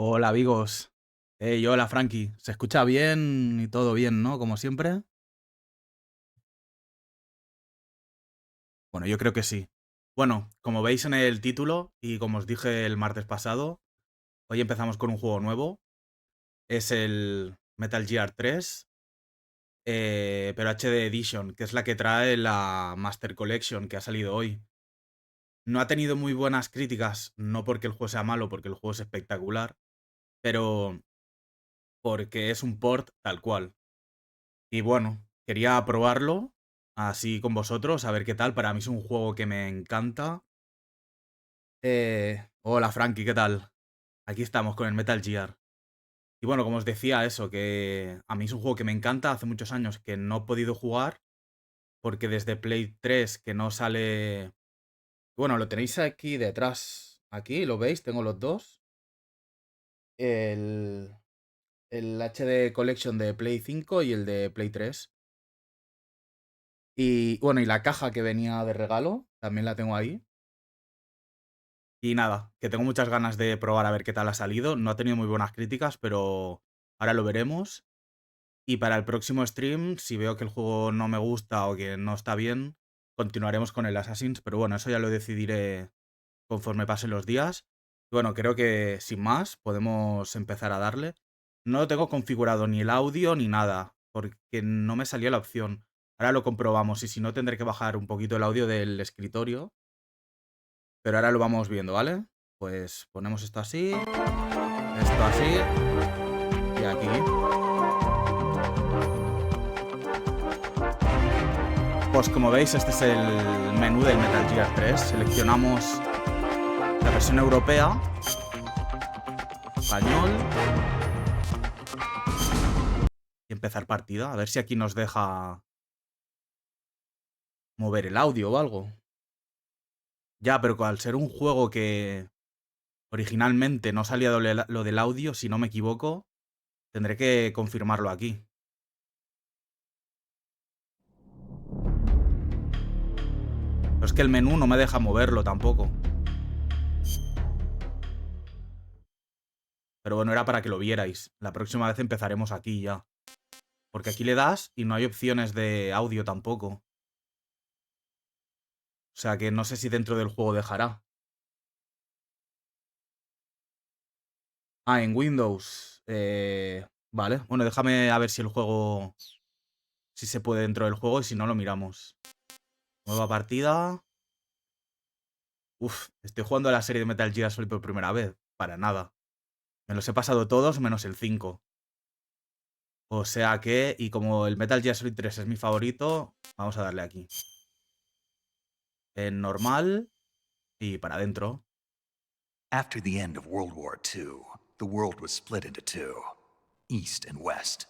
Hola, Vigos. Hey, hola, Frankie. ¿Se escucha bien y todo bien, no? Como siempre. Bueno, yo creo que sí. Bueno, como veis en el título y como os dije el martes pasado, hoy empezamos con un juego nuevo. Es el Metal Gear 3, pero HD Edition, que es la que trae la Master Collection que ha salido hoy. No ha tenido muy buenas críticas, no porque el juego sea malo, porque el juego es espectacular, pero porque es un port tal cual. Y bueno, quería probarlo así con vosotros, a ver qué tal. Para mí es un juego que me encanta. Hola Frankie, ¿qué tal? Aquí estamos con el Metal Gear. Y bueno, como os decía eso, que a mí es un juego que me encanta. Hace muchos años que no he podido jugar, porque desde Play 3 que no sale... Bueno, lo tenéis aquí detrás. Aquí, ¿lo veis? Tengo los dos. El, el HD Collection de Play 5 y el de Play 3. Y bueno, y la caja que venía de regalo, también la tengo ahí. Y nada, que tengo muchas ganas de probar a ver qué tal ha salido. No ha tenido muy buenas críticas, pero ahora lo veremos. Y para el próximo stream, si veo que el juego no me gusta o que no está bien, continuaremos con el Assassin's. Pero bueno, eso ya lo decidiré conforme pasen los días. Y bueno, creo que sin más podemos empezar a darle. No tengo configurado ni el audio ni nada, porque no me salía la opción. Ahora lo comprobamos y si no tendré que bajar un poquito el audio del escritorio. Pero ahora lo vamos viendo, ¿vale? Pues ponemos esto así y aquí. Pues como veis, este es el menú del Metal Gear 3. Seleccionamos la versión europea, español y empezar partida. A ver si aquí nos deja mover el audio o algo. Ya, pero al ser un juego que originalmente no salía lo del audio, si no me equivoco, tendré que confirmarlo aquí. Pero es que el menú no me deja moverlo tampoco. Pero bueno, era para que lo vierais. La próxima vez empezaremos aquí ya. Porque aquí le das y no hay opciones de audio tampoco. O sea que no sé si dentro del juego dejará. Ah, en Windows. Vale. Bueno, déjame a ver si el juego... Si se puede dentro del juego y si no lo miramos. Nueva partida. Uf, estoy jugando a la serie de Metal Gear Solid por primera vez. Para nada. Me los he pasado todos menos el 5. O sea que, y como el Metal Gear Solid 3 es mi favorito, vamos a darle aquí. En normal y para adentro. After the end of World War II, the world was split into two, East and West.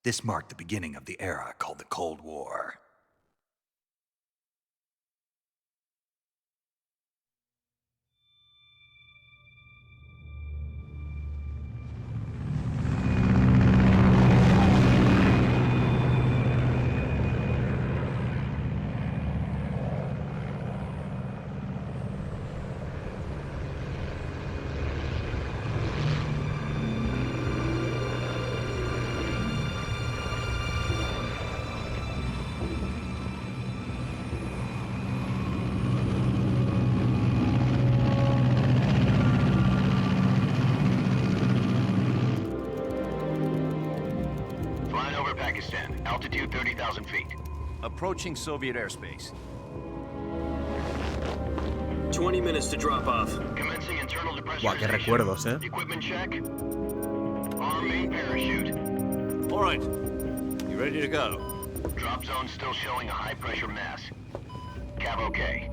This marked the beginning of the era called the Cold War. Flying over Pakistan, altitude 30,000 feet. Approaching Soviet airspace. 20 minutes to drop off. Commencing internal depressurization. Buah, qué recuerdos, Equipment check. Arm main parachute. All right. You ready to go? Drop zone still showing a high pressure mass. Cav okay.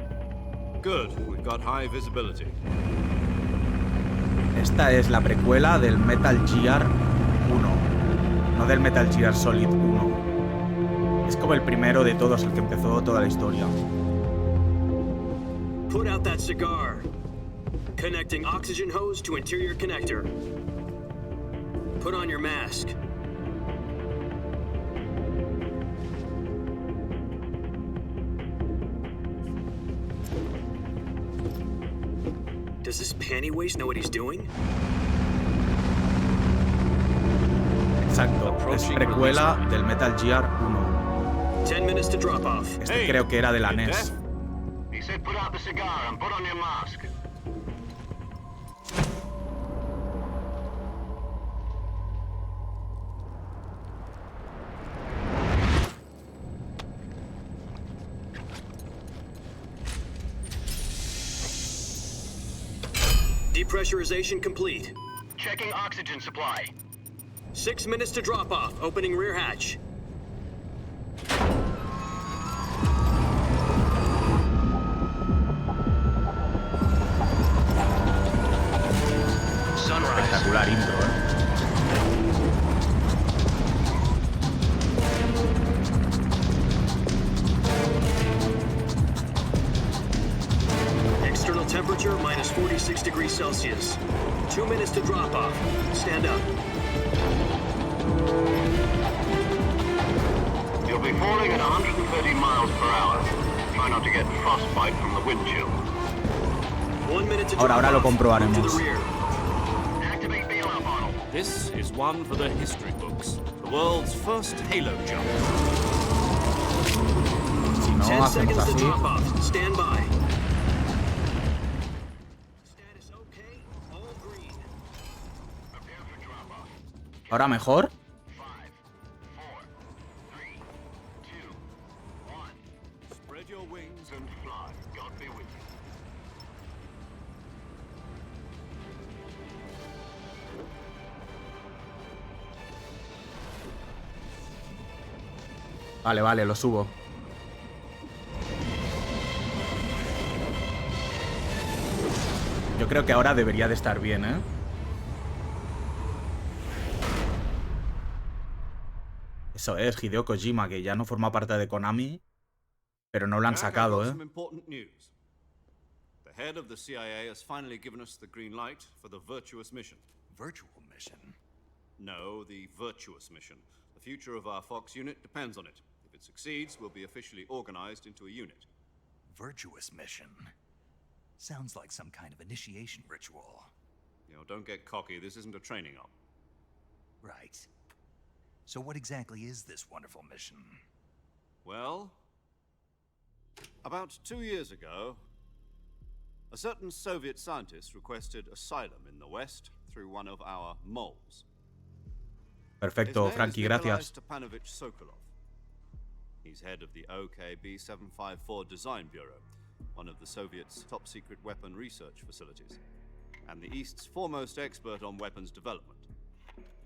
Good. We've got high visibility. Esta es la precuela del Metal Gear 1. No del Metal Gear Solid 1. Es como el primero de todos, el que empezó toda la historia. Put out that cigar. Connecting oxygen hose to interior connector. Put on your mask. Does this panty waste know what he's doing? Exacto, es precuela del Metal Gear 1. 10 minutes to drop off. Este creo que era de la NES. He said put out the cigar and put on your mask. Depressurization complete. Checking oxygen supply. 6 minutes to drop off. Opening rear hatch. Espectacular intro, External temperature minus 46 degrees Celsius. 2 minutes to drop off. Stand up. You'll be falling at 130 miles per hour. Try not to get frostbite from the wind chill. 1 minute to drop Ahora lo off. comprobaremos. To the rear. Activate bailout model. This is one for the history books. The world's first Halo jump. Si no, 10 hacemos seconds to así. drop off. Stand by. Status okay. All green. Prepare for drop off. Ahora mejor. 5, 4, 3, 2, 1. Spread your wings and And fly. God be with you. Vale, vale, lo subo. Yo creo que ahora debería de estar bien, ¿eh? Eso es, Hideo Kojima, que ya no forma parte de Konami, pero no lo han Jack, I've sacado, got ¿eh? some important news. The head of the CIA has finally given us the green light for the virtuous mission. Virtual mission? No, the virtuous mission. The future of our Fox unit depends on it. If it succeeds, we'll be officially organized into a unit. Virtuous mission? Sounds like some kind of initiation ritual. You know, don't get cocky. This isn't a training op. Right. So what exactly is this wonderful mission? Well, about 2 years ago, a certain Soviet scientist requested asylum in the West through one of our moles. Perfecto, Frankie, gracias. Stepanovich Sokolov. He's head of the OKB 754 Design Bureau, one of the Soviets' top-secret weapon research facilities, and the East's foremost expert on weapons development.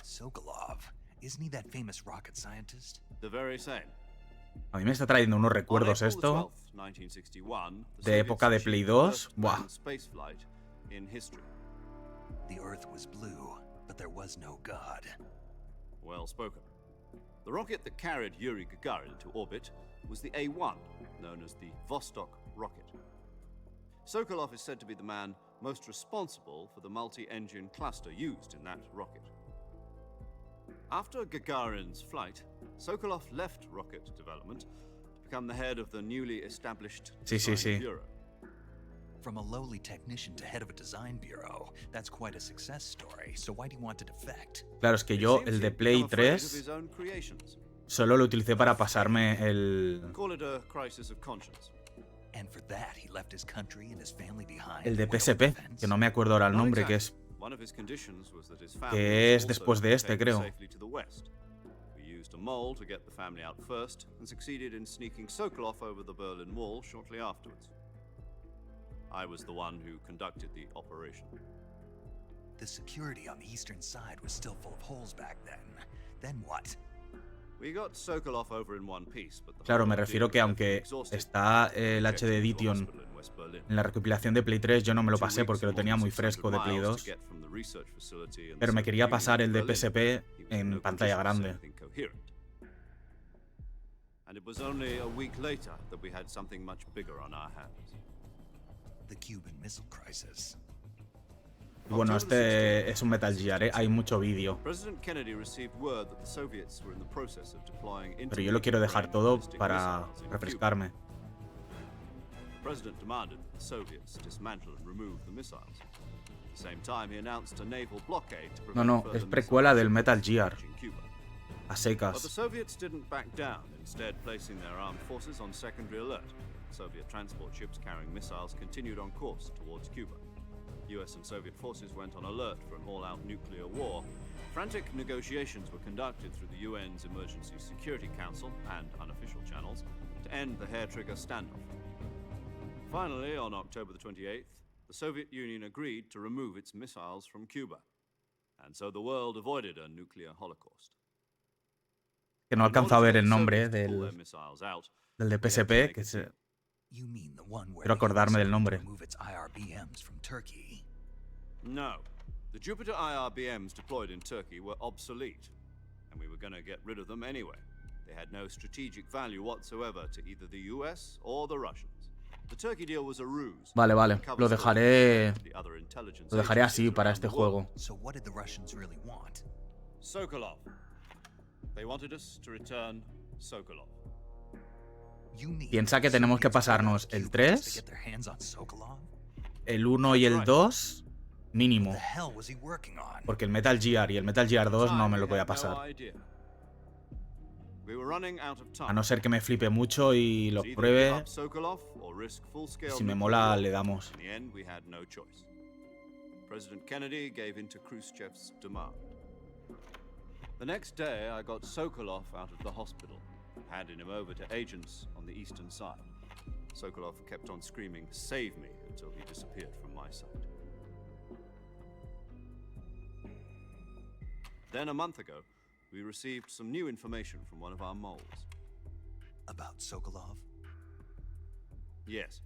Sokolov? Isn't he that famous rocket scientist? The very same. A mí me está trayendo unos On recuerdos April esto 12th, 1961, the de época de Soviets Play achieved the 2. first Buah. manned spaceflight in history. The Earth was blue, but there was no God. Well spoken. The rocket that carried Yuri Gagarin into orbit was the A-1, known as the Vostok rocket. Sokolov is said to be the man most responsible for the multi-engine cluster used in that rocket. After Gagarin's flight, Sokolov left rocket development to become the head of the newly established Design Bureau. From a lowly technician to head of a design bureau, that's quite a success story. So why do you want to defect? Claro, es que It yo seems el de he'd Play become afraid of 3 his own creations. solo lo utilicé para pasarme el Call it a crisis of conscience. And for that, he left his country and his family behind. el de Without PSP, defense? que no me acuerdo ahora el Not nombre, que exactly. es One of his conditions was that his que family es also después de be este, taken creo. safely to the west. We used a mole to get the family out first and succeeded in sneaking Sokolov over the Berlin Wall shortly afterwards. I was the one who conducted the operation. The security on the eastern side was still full of holes back then. Then what? We got Sokolov over in one piece, but the Claro, whole me refiero ordeal que left me aunque exhausted. está el Jetted HD to a Edition hospital in West Berlin. en la recopilación de Play 3, yo no me lo 2 pasé porque lo weeks tenía and muy 600 fresco de Play miles to 2, get from the research facility and pero the me quería Soviet pasar el Union de to PSP Berlin. He was en no pantalla condition to say grande. anything coherent. And it was only a week later that we had something much bigger on our hands. The Cuban Missile Crisis. Y bueno, este es un Metal Gear, ¿eh? Hay mucho vídeo, President Kennedy received word that the Soviets were in the process of deploying pero yo lo quiero dejar todo ballistic para missiles in Cuba. refrescarme. The president demanded that the Soviets dismantle and remove the missiles. At the same time, he announced a naval blockade to No, prevent no, further es precuela del missile Metal shipments Gear. reaching Cuba. A But the secas. Soviets didn't back down, instead placing their armed forces on secondary alert. Soviet transport ships carrying missiles continued on course towards Cuba. US and Soviet forces went on alert for an all-out nuclear war. Frantic negotiations were conducted through the UN's Emergency Security Council and unofficial channels to end the hair-trigger standoff. Finally, on October the 28th, the Soviet Union agreed to remove its missiles from Cuba. And so the world avoided a nuclear holocaust. Que no he In order alcanzado a to ver get el the nombre Soviets to pull their del missiles out, de we had to PSP, make que a es... deal. You mean the one where Quiero the US acordarme del agreed nombre. to remove its IRBMs from Turkey? No. The Jupiter IRBMs deployed in Turkey were obsolete, and we were going to get rid of them anyway. They had no strategic value whatsoever to either the US or the Russians. The Turkey deal was a ruse. Vale, vale. Cover Lo stories dejaré... from the other intelligence Lo dejaré agencies así para around este the world. juego. So what did the Russians really want? Sokolov. They wanted us to return Sokolov. You mean Piensa que tenemos que Soviets pulled out pasarnos of el Cuba just to 3, get their hands on Sokolov? el 1 y el 2 mínimo. What the hell was he working on? Porque el Metal Gear y el Metal Gear 2 no me lo voy a We had no pasar. idea. We were running out of time. A no ser que me flipe mucho y lo It's either give pruebe. up Sokolov or risk full-scale Si me nuclear mola, war. le damos. In the end, we had no choice. President Kennedy gave in to Khrushchev's demand. The next day, I got Sokolov out of the hospital, handing him over to agents on the eastern side. Sokolov kept on screaming, "Save me," until he disappeared from my sight. Then, a month ago, we received some new information from one of our moles. About Sokolov? Yes.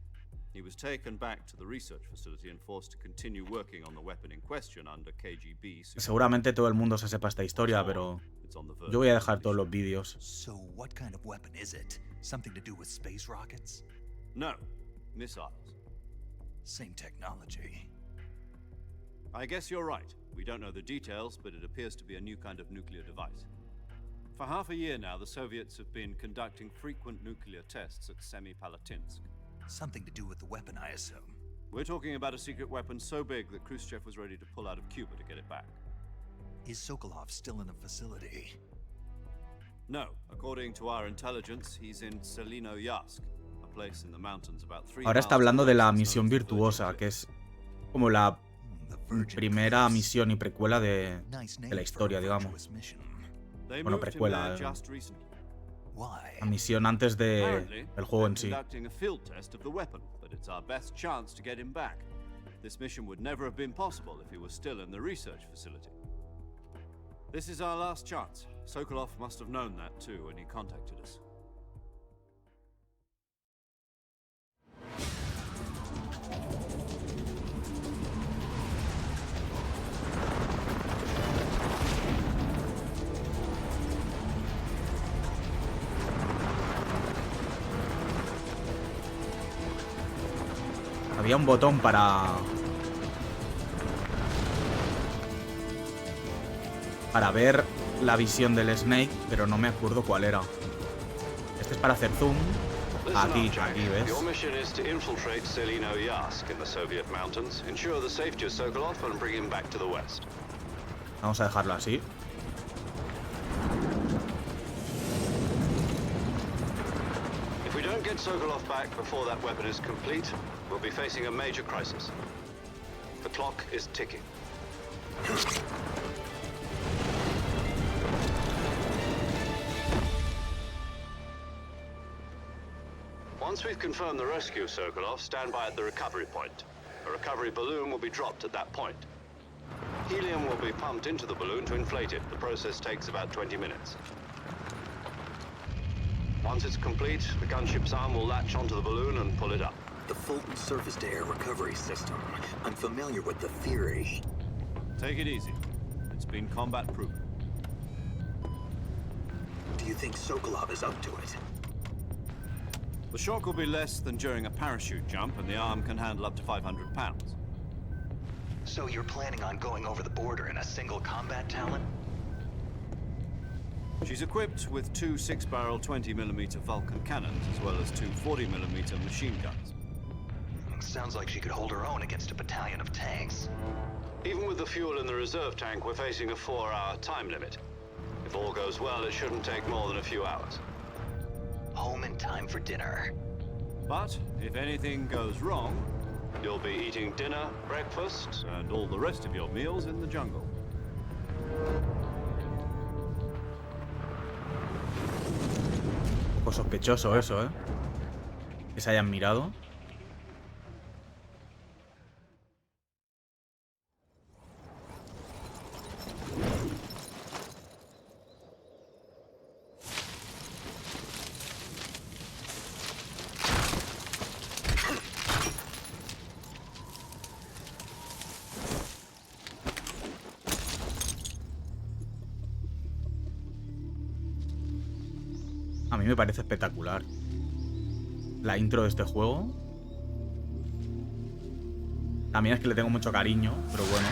He was taken back to the research facility and forced to continue working on the weapon in question under KGB supervision. Seguramente todo el mundo se sepa esta historia, pero It's on the verge yo voy a of dejar todos los completion. vídeos. So what kind of weapon is it? Something to do with space rockets? No, missiles. Same technology. I guess you're right. We don't know the details, but it appears to be a new kind of nuclear device. For half a year now, the Soviets have been conducting frequent nuclear tests at Semipalatinsk. Something to do with the weapon, I assume. We're talking about a secret weapon so big that Khrushchev was ready to pull out of Cuba to get it back. Is Sokolov still in the facility? No, according to our intelligence, he's in Selinoyarsk, a place in the mountains about 3 Ahora está miles hablando de away la from misión the Virgin virtuosa, Cliffs. que es como la The Virgin primera Cliffs. misión y precuela de Nice name la for a historia, digamos. virtuous mission. They Bueno, moved him precuela, there just recently. Why? La misión antes de Apparently, el juego en they're sí. conducting a field test of the weapon, but it's our best chance to get him back. This mission would never have been possible if he was still in the research facility. This is our last chance. Sokolov must have known that too when he contacted us. Había un botón para ver la visión del Snake, pero no me acuerdo cuál era. Este es para hacer zoom. Aquí, aquí, ¿ves? Your mission is to infiltrate Selinoyarsk in the Soviet mountains, ensure the safety of Sokolov, and bring him back to the west. Vamos a dejarlo así. If we don't get Sokolov back before that weapon is complete, we'll be facing a major crisis. The clock is ticking. Once we've confirmed the rescue of Sokolov, stand by at the recovery point. A recovery balloon will be dropped at that point. Helium will be pumped into the balloon to inflate it. The process takes about 20 minutes. Once it's complete, the gunship's arm will latch onto the balloon and pull it up. The Fulton surface-to-air recovery system. I'm familiar with the theory. Take it easy. It's been combat-proven. Do you think Sokolov is up to it? The shock will be less than during a parachute jump, and the arm can handle up to 500 pounds. So you're planning on going over the border in a single combat talent? She's equipped with two 6-barrel 20mm Vulcan cannons, as well as two 40mm machine guns. Sounds like she could hold her own against a battalion of tanks. Even with the fuel in the reserve tank, we're facing a 4-hour time limit. If If all goes well, it shouldn't take more than a few hours. Home in time for dinner. But if anything goes wrong, You'll be eating dinner, breakfast. and all the rest of your meals in the jungle. Un poco sospechoso eso, ¿eh? Que se hayan mirado. A mí me parece espectacular la intro de este juego. También es que le tengo mucho cariño, pero bueno.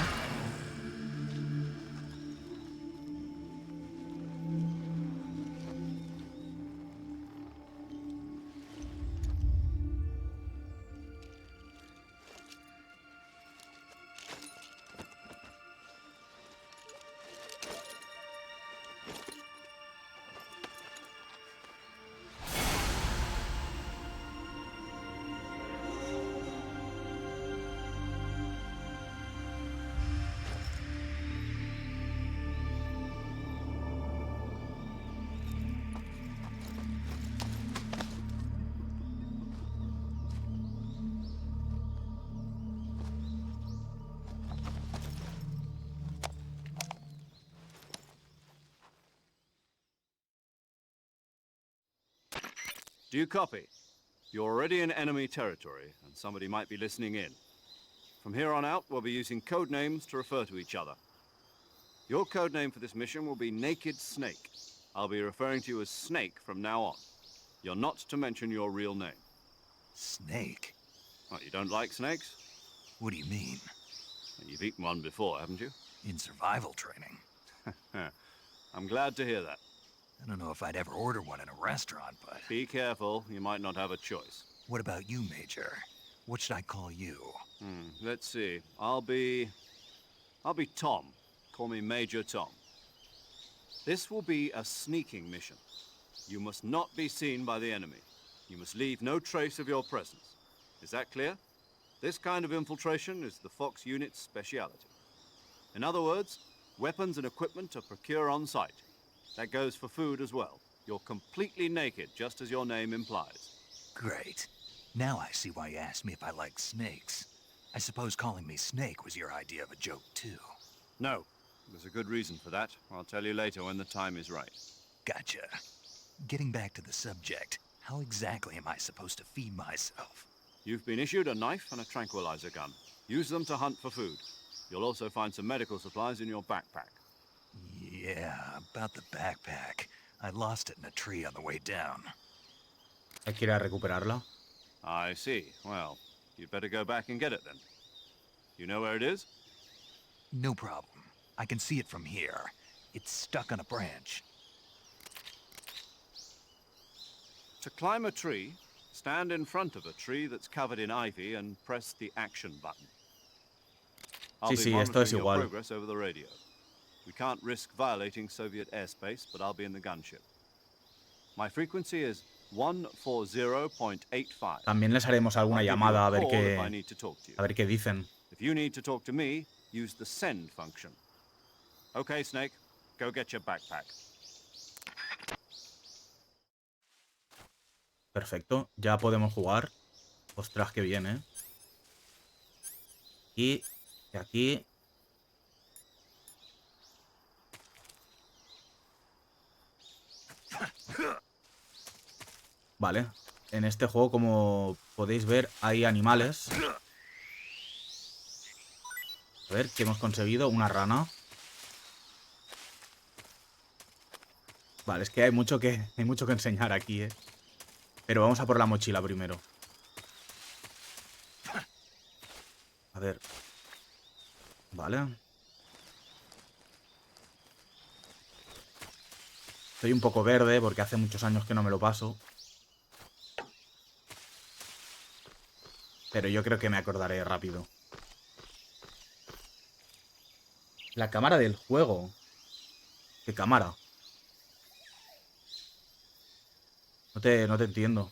Do you copy? You're already in enemy territory, and somebody might be listening in. From here on out, we'll be using code names to refer to each other. Your code name for this mission will be Naked Snake. I'll be referring to you as Snake from now on. You're not to mention your real name. Snake? What, you don't like snakes? What do you mean? You've eaten one before, haven't you? In survival training? I'm glad to hear that. I don't know if I'd ever order one in a restaurant, but... Be careful, you might not have a choice. What about you, Major? What should I call you? Let's see. I'll be Tom. Call me Major Tom. This will be a sneaking mission. You must not be seen by the enemy. You must leave no trace of your presence. Is that clear? This kind of infiltration is the Fox unit's speciality. In other words, weapons and equipment are procured on site. That goes for food as well. You're completely naked, just as your name implies. Great. Now I see why you asked me if I like snakes. I suppose calling me Snake was your idea of a joke, too. No, there's a good reason for that. I'll tell you later when the time is right. Gotcha. Getting back to the subject, how exactly am I supposed to feed myself? You've been issued a knife and a tranquilizer gun. Use them to hunt for food. You'll also find some medical supplies in your backpack. Yeah, about the backpack. I lost it in a tree on the way down. Hay que ir a recuperarla. I see. Well, you'd better go back and get it then. You know where it is? No problem. I can see it from here. It's stuck on a branch. To climb a tree, stand in front of a tree that's covered in ivy and press the action button. I'll Sí, be esto es monitoring your igual. progress over the radio. We can't risk violating Soviet airspace, but I'll be in the gunship. My frequency is 140.85. También les haremos alguna I'll give you llamada a call if I need to talk to you. a ver qué dicen. If you need to talk to me, use the send function. Okay, Snake, go get your backpack. Perfecto, ya podemos jugar. Ostras, qué bien, ¿eh? Y aquí... Vale, en este juego, como podéis ver, hay animales. A ver, ¿qué hemos conseguido? Una rana. Vale, es que hay mucho que enseñar aquí, ¿eh? Pero vamos a por la mochila primero. A ver. Vale. Estoy un poco verde porque hace muchos años que no me lo paso. Pero yo creo que me acordaré rápido. La cámara del juego. ¿Qué cámara? No te entiendo.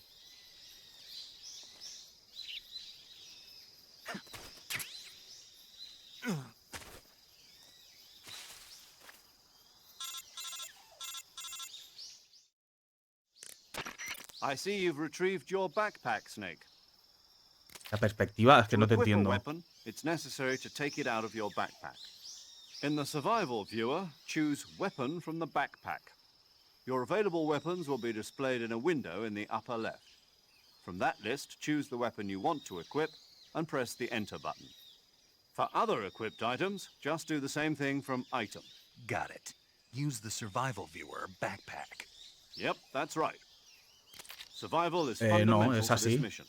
I see you've retrieved your backpack, Snake. La perspectiva es que To no te equip a entiendo. weapon, it's necessary to take it out of your backpack. In the survival viewer, choose Weapon from the backpack. Your available weapons will be displayed in a window in the upper left. From that list, choose the weapon you want to equip and press the Enter button. For other equipped items, just do the same thing from Item. Got it. Use the survival viewer backpack. Yep, that's right. Survival is No, fundamental es to this así. mission.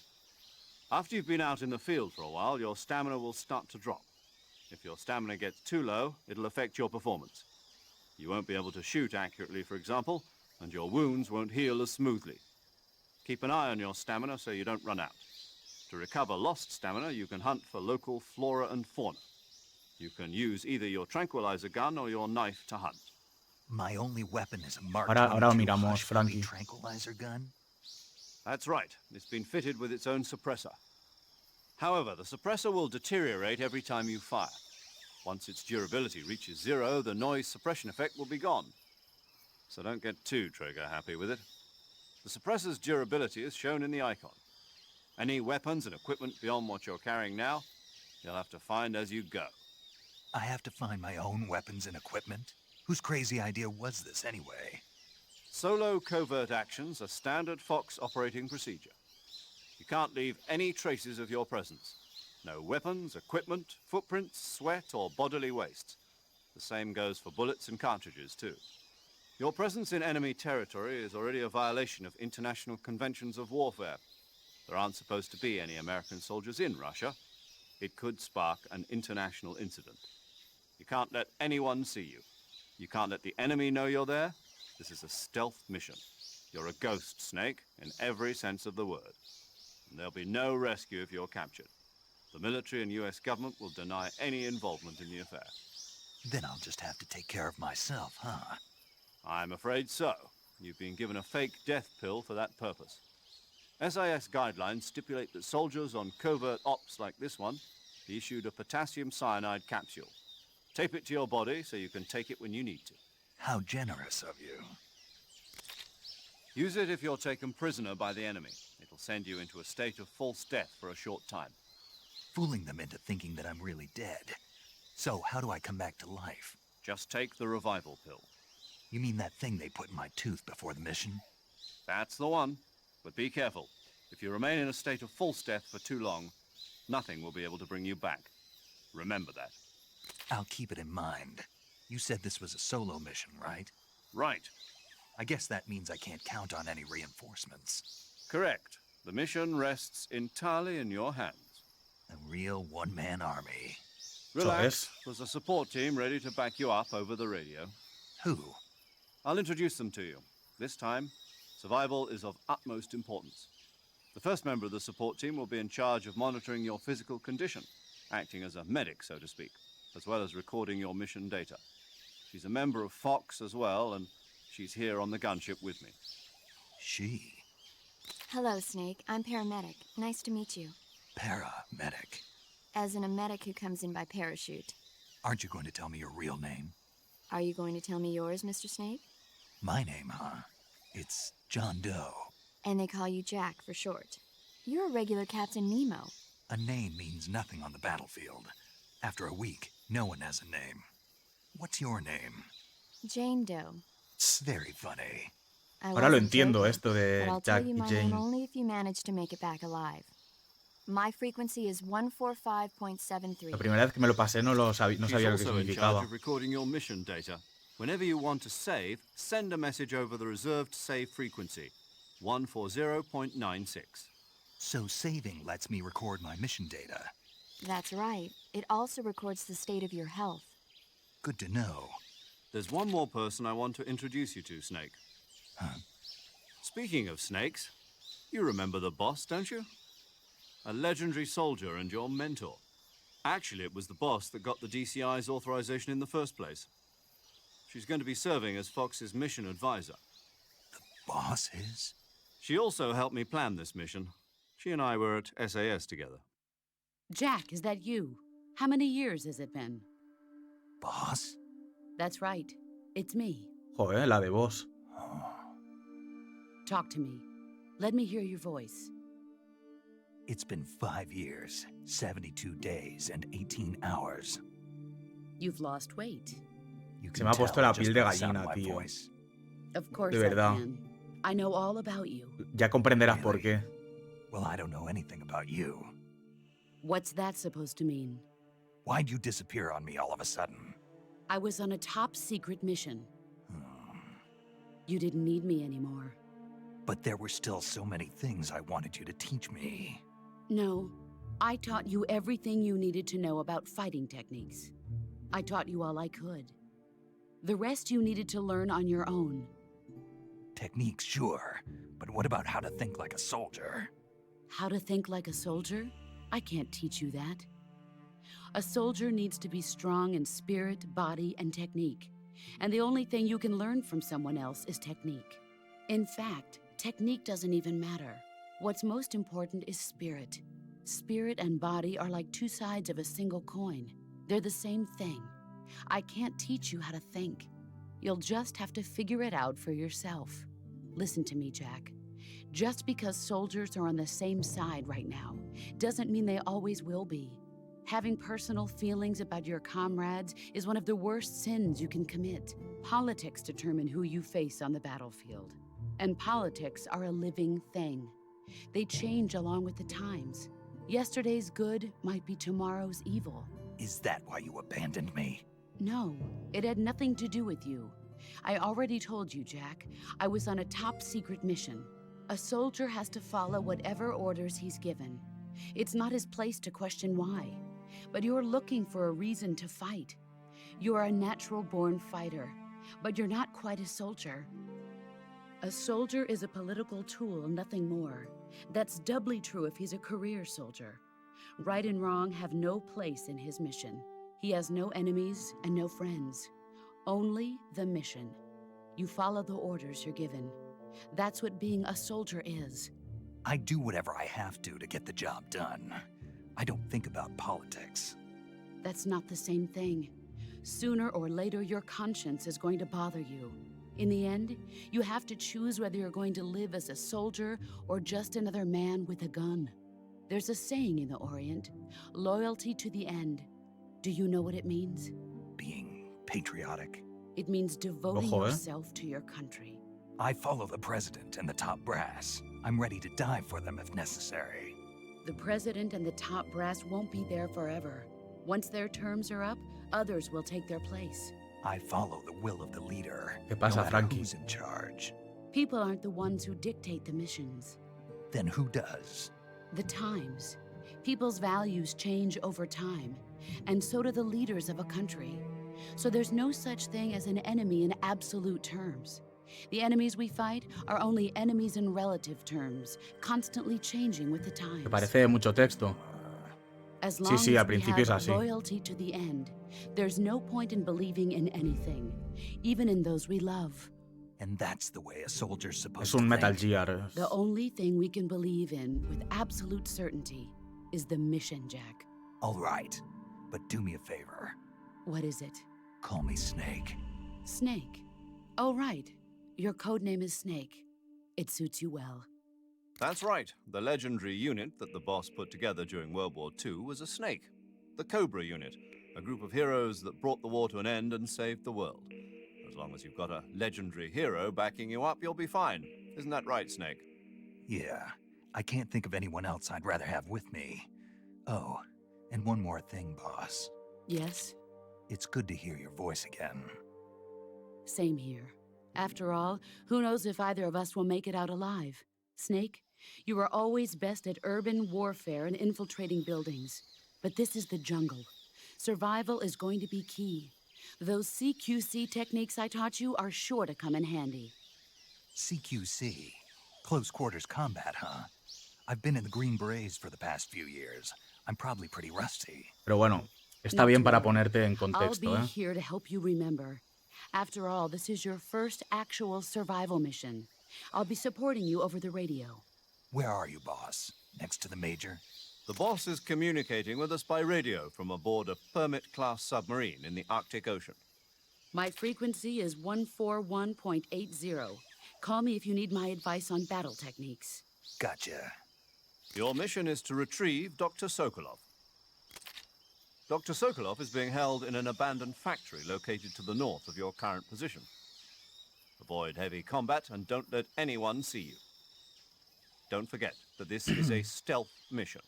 After you've been out in the field for a while, your stamina will start to drop. If your stamina gets too low, it'll affect your performance. You won't be able to shoot accurately, for example, and your wounds won't heal as smoothly. Keep an eye on your stamina so you don't run out. To recover lost stamina, you can hunt for local flora and fauna. You can use either your tranquilizer gun or your knife to hunt. My only weapon is a Mark Ahora 22 miramos, Hush Puppy Frankie. tranquilizer gun. That's right. It's been fitted with its own suppressor. However, the suppressor will deteriorate every time you fire. Once its durability reaches 0, the noise suppression effect will be gone. So don't get too trigger happy with it. The suppressor's durability is shown in the icon. Any weapons and equipment beyond what you're carrying now, you'll have to find as you go. I have to find my own weapons and equipment? Whose crazy idea was this anyway? Solo covert actions are standard Fox operating procedure. You can't leave any traces of your presence. No weapons, equipment, footprints, sweat, or bodily waste. The same goes for bullets and cartridges, too. Your presence in enemy territory is already a violation of international conventions of warfare. There aren't supposed to be any American soldiers in Russia. It could spark an international incident. You can't let anyone see you. You can't let the enemy know you're there. This is a stealth mission. You're a ghost, Snake, in every sense of the word. And there'll be no rescue if you're captured. The military and US government will deny any involvement in the affair. Then I'll just have to take care of myself, huh? I'm afraid so. You've been given a fake death pill for that purpose. SIS guidelines stipulate that soldiers on covert ops like this one be issued a potassium cyanide capsule. Tape it to your body so you can take it when you need to. How generous of you. Use it if you're taken prisoner by the enemy. It'll send you into a state of false death for a short time. Fooling them into thinking that I'm really dead. So, how do I come back to life? Just take the revival pill. You mean that thing they put in my tooth before the mission? That's the one. But be careful. If you remain in a state of false death for too long, nothing will be able to bring you back. Remember that. I'll keep it in mind. You said this was a solo mission, right? Right. I guess that means I can't count on any reinforcements. Correct. The mission rests entirely in your hands. A real one-man army. Relax. There's a support team ready to back you up over the radio. Who? I'll introduce them to you. This time, survival is of utmost importance. The first member of the support team will be in charge of monitoring your physical condition, acting as a medic, so to speak, as well as recording your mission data. She's a member of Fox as well, and she's here on the gunship with me. She. Hello, Snake. I'm paramedic. Nice to meet you. Paramedic. As in a medic who comes in by parachute. Aren't you going to tell me your real name? Are you going to tell me yours, Mr. Snake? My name, huh? It's John Doe. And they call you Jack for short. You're a regular Captain Nemo. A name means nothing on the battlefield. After a week, no one has a name. What's your name? Jane Doe. Very funny. I Ahora lo wasn't entiendo, joking, esto de but I'll Jack tell you y my name Jane. only if you manage to make it back alive. My frequency is 145.73. La primera vez que me lo pasé no sabía She's lo que also in charge significaba. of recording your mission data. Whenever you want to save, send a message over the reserved save frequency, 140.96. So saving lets me record my mission data. That's right. It also records the state of your health. Good to know. There's one more person I want to introduce you to, Snake. Huh? Speaking of snakes, you remember the boss, don't you? A legendary soldier and your mentor. Actually, it was the boss that got the DCI's authorization in the first place. She's going to be serving as Fox's mission advisor. Boss is? She also helped me plan this mission. She and I were at SAS together. Jack, is that you? How many years has it been? Boss? That's right. It's me. Joder, la de vos. Talk to me. Let me hear your voice. It's been 5 years, 72 days, and 18 hours. You've lost weight. You Se can me ha tell puesto la just piel de by the sound of gallina, my tío. voice. Of course De I verdad. can. I know all about you. Ya comprenderás por Really? qué. Well, I don't know anything about you. What's that supposed to mean? Why'd you disappear on me all of a sudden? I was on a top secret mission. You didn't need me anymore. But there were still so many things I wanted you to teach me. No, I taught you everything you needed to know about fighting techniques. I taught you all I could. The rest you needed to learn on your own. Techniques, sure. But what about how to think like a soldier? How to think like a soldier? I can't teach you that. A soldier needs to be strong in spirit, body, and technique. And the only thing you can learn from someone else is technique. In fact, technique doesn't even matter. What's most important is spirit. Spirit and body are like two sides of a single coin. They're the same thing. I can't teach you how to think. You'll just have to figure it out for yourself. Listen to me, Jack. Just because soldiers are on the same side right now doesn't mean they always will be. Having personal feelings about your comrades is one of the worst sins you can commit. Politics determine who you face on the battlefield. And politics are a living thing. They change along with the times. Yesterday's good might be tomorrow's evil. Is that why you abandoned me? No, it had nothing to do with you. I already told you, Jack. I was on a top secret mission. A soldier has to follow whatever orders he's given. It's not his place to question why. But you're looking for a reason to fight. You are a natural-born fighter, but you're not quite a soldier. A soldier is a political tool, nothing more. That's doubly true if he's a career soldier. Right and wrong have no place in his mission. He has no enemies and no friends. Only the mission. You follow the orders you're given. That's what being a soldier is. I do whatever I have to get the job done. I don't think about politics. That's not the same thing. Sooner or later, your conscience is going to bother you. In the end, you have to choose whether you're going to live as a soldier or just another man with a gun. There's a saying in the Orient, loyalty to the end. Do you know what it means? Being patriotic. It means devoting Ojo, yourself to your country. I follow the president and the top brass. I'm ready to die for them if necessary. The president and the top brass won't be there forever. Once their terms are up, others will take their place. I follow the will of the leader. ¿Qué pasa, no matter Frankie? who's in charge. People aren't the ones who dictate the missions. Then who does? The times. People's values change over time, and so do the leaders of a country. So there's no such thing as an enemy in absolute terms. The enemies we fight are only enemies in relative terms, constantly changing with the times. Me parece mucho texto. As long sí, as al we principio have es así. loyalty to the end, there's no point in believing in anything, even in those we love. And that's the way a soldier's supposed Es to un Metal think. Gear. The only thing we can believe in with absolute certainty is the mission, Jack. All right, but do me a favor. What is it? Call me Snake. Snake. Oh, right. Your codename is Snake. It suits you well. That's right. The legendary unit that the boss put together during World War II was a snake. The Cobra unit, a group of heroes that brought the war to an end and saved the world. As long as you've got a legendary hero backing you up, you'll be fine. Isn't that right, Snake? Yeah, I can't think of anyone else I'd rather have with me. Oh, and one more thing, boss. Yes, It's good to hear your voice again. same here. After all, who knows if either of us will make it out alive? Snake, you are always best at urban warfare and infiltrating buildings. But this is the jungle. Survival is going to be key. Those CQC techniques I taught you are sure to come in handy. CQC. Close quarters combat, huh? I've been in the Green Berets for the past few years. I'm probably pretty rusty. Pero bueno, está Not bien to para worry. ponerte en I'll contexto, be here to help you remember. After all, this is your first actual survival mission. I'll be supporting you over the radio. Where are you, boss? Next to the Major? The boss is communicating with us by radio from aboard a Permit-class submarine in the Arctic Ocean. My frequency is 141.80. Call me if you need my advice on battle techniques. Gotcha. Your mission is to retrieve Dr. Sokolov. Dr. Sokolov is being held in an abandoned factory located to the north of your current position. Avoid heavy combat and don't let anyone see you. Don't forget that this is a stealth mission.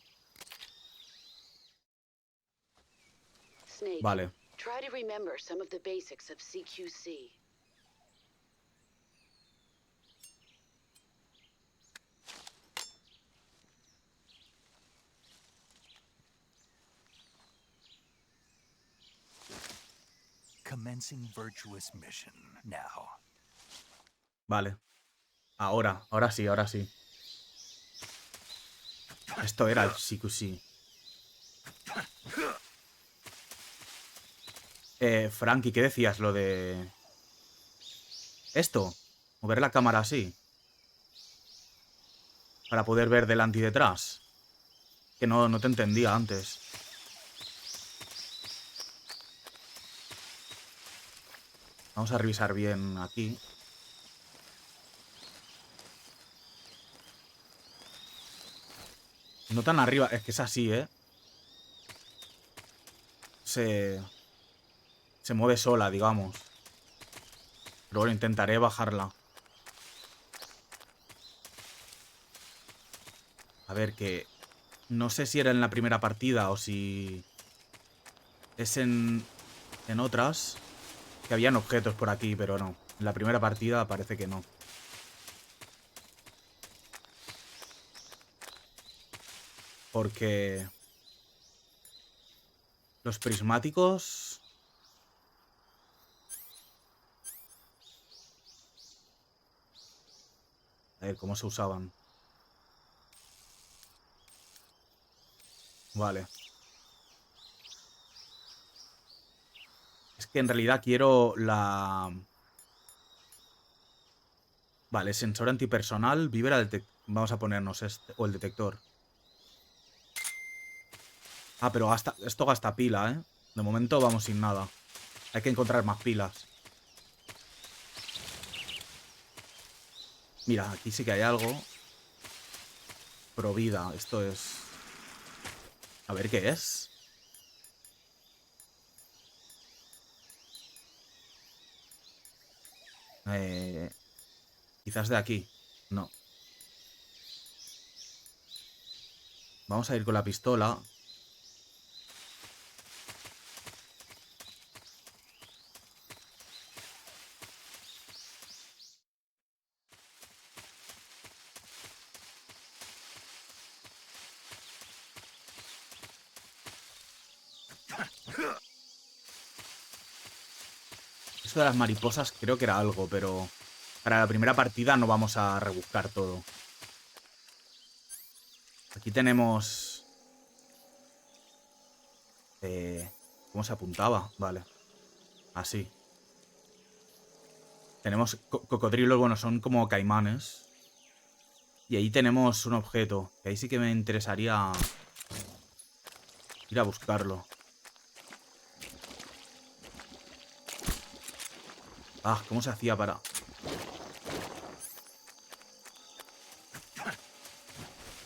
Snake, Vale. try to remember some of the basics of CQC. Commencing virtuous mission now. Vale. Ahora sí, ahora sí. Esto era el CQC. Frankie, ¿qué decías? Lo de... Esto. Mover la cámara así. Para poder ver delante y detrás. Que no te entendía antes. Vamos a revisar bien aquí. No tan arriba, es que es así, ¿eh? Se mueve sola, digamos. Pero bueno, intentaré bajarla. A ver, que... No sé si era en la primera partida o si... Es en otras. Que habían objetos por aquí, pero no. En la primera partida parece que no. Porque... Los prismáticos... A ver, ¿cómo se usaban? Vale. Es que en realidad quiero la... Vale, sensor antipersonal, vibra detector. Vamos a ponernos este, o el detector. Ah, pero esto gasta pila, ¿eh? De momento vamos sin nada. Hay que encontrar más pilas. Mira, aquí sí que hay algo. Provida, esto es... A ver qué es. Quizás de aquí. No. Vamos a ir con la pistola. Esto de las mariposas creo que era algo, pero... Para la primera partida no vamos a rebuscar todo. Aquí tenemos... ¿Cómo se apuntaba? Vale. Así. Tenemos cocodrilos, bueno, son como caimanes. Y ahí tenemos un objeto. Que ahí sí que me interesaría ir a buscarlo. Ah, ¿cómo se hacía para...?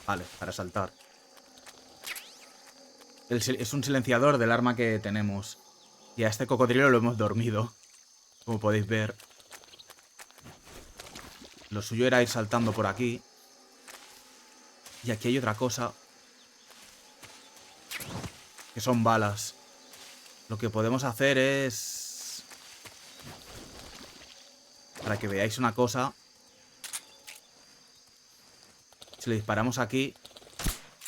Vale, para saltar. Es un silenciador del arma que tenemos. Y a este cocodrilo lo hemos dormido. Como podéis ver. Lo suyo era ir saltando por aquí. Y aquí hay otra cosa. Que son balas. Lo que podemos hacer es... Para que veáis una cosa. Si le disparamos aquí,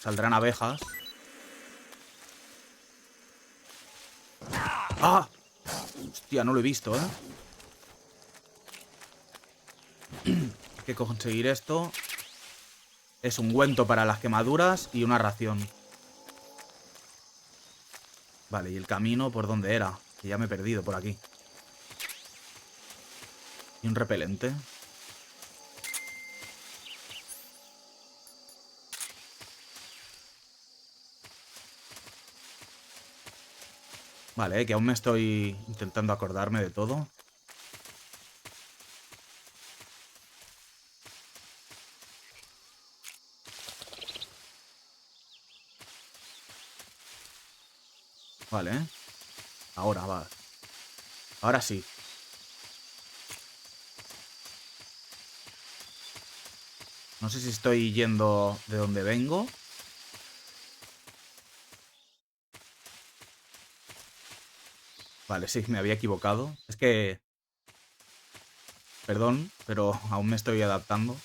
saldrán abejas. ¡Ah! Hostia, no lo he visto, ¿eh? Hay que conseguir esto. Es ungüento para las quemaduras y una ración. Vale, ¿y el camino por dónde era? Que ya me he perdido por aquí. Y un repelente. Vale, que aún me estoy intentando acordarme de todo. Vale, ahora va. Ahora sí. No sé si estoy yendo de donde vengo. Vale, sí, me había equivocado. Es que... Perdón, pero aún me estoy adaptando.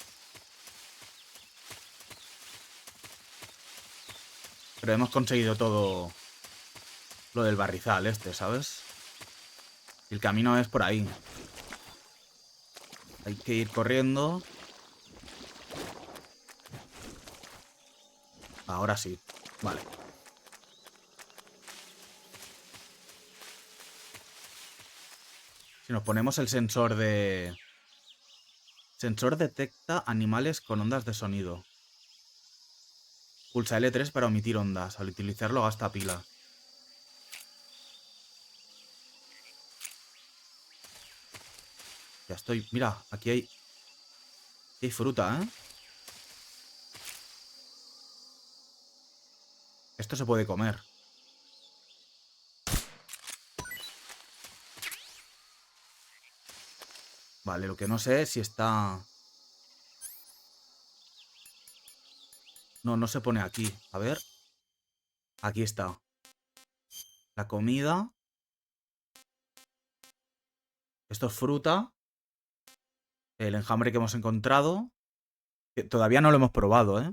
Pero hemos conseguido todo lo del barrizal este, ¿sabes? Y el camino es por ahí. Hay que ir corriendo. Ahora sí. Vale. Si nos ponemos el sensor de... Sensor detecta animales con ondas de sonido. Pulsa L3 para omitir ondas. Al utilizarlo gasta pila. Ya estoy... Mira, aquí hay fruta, ¿eh? Esto se puede comer. Vale, lo que no sé es si está... No, no se pone aquí. A ver. Aquí está. La comida. Esto es fruta. El enjambre que hemos encontrado. Que todavía no lo hemos probado, ¿eh?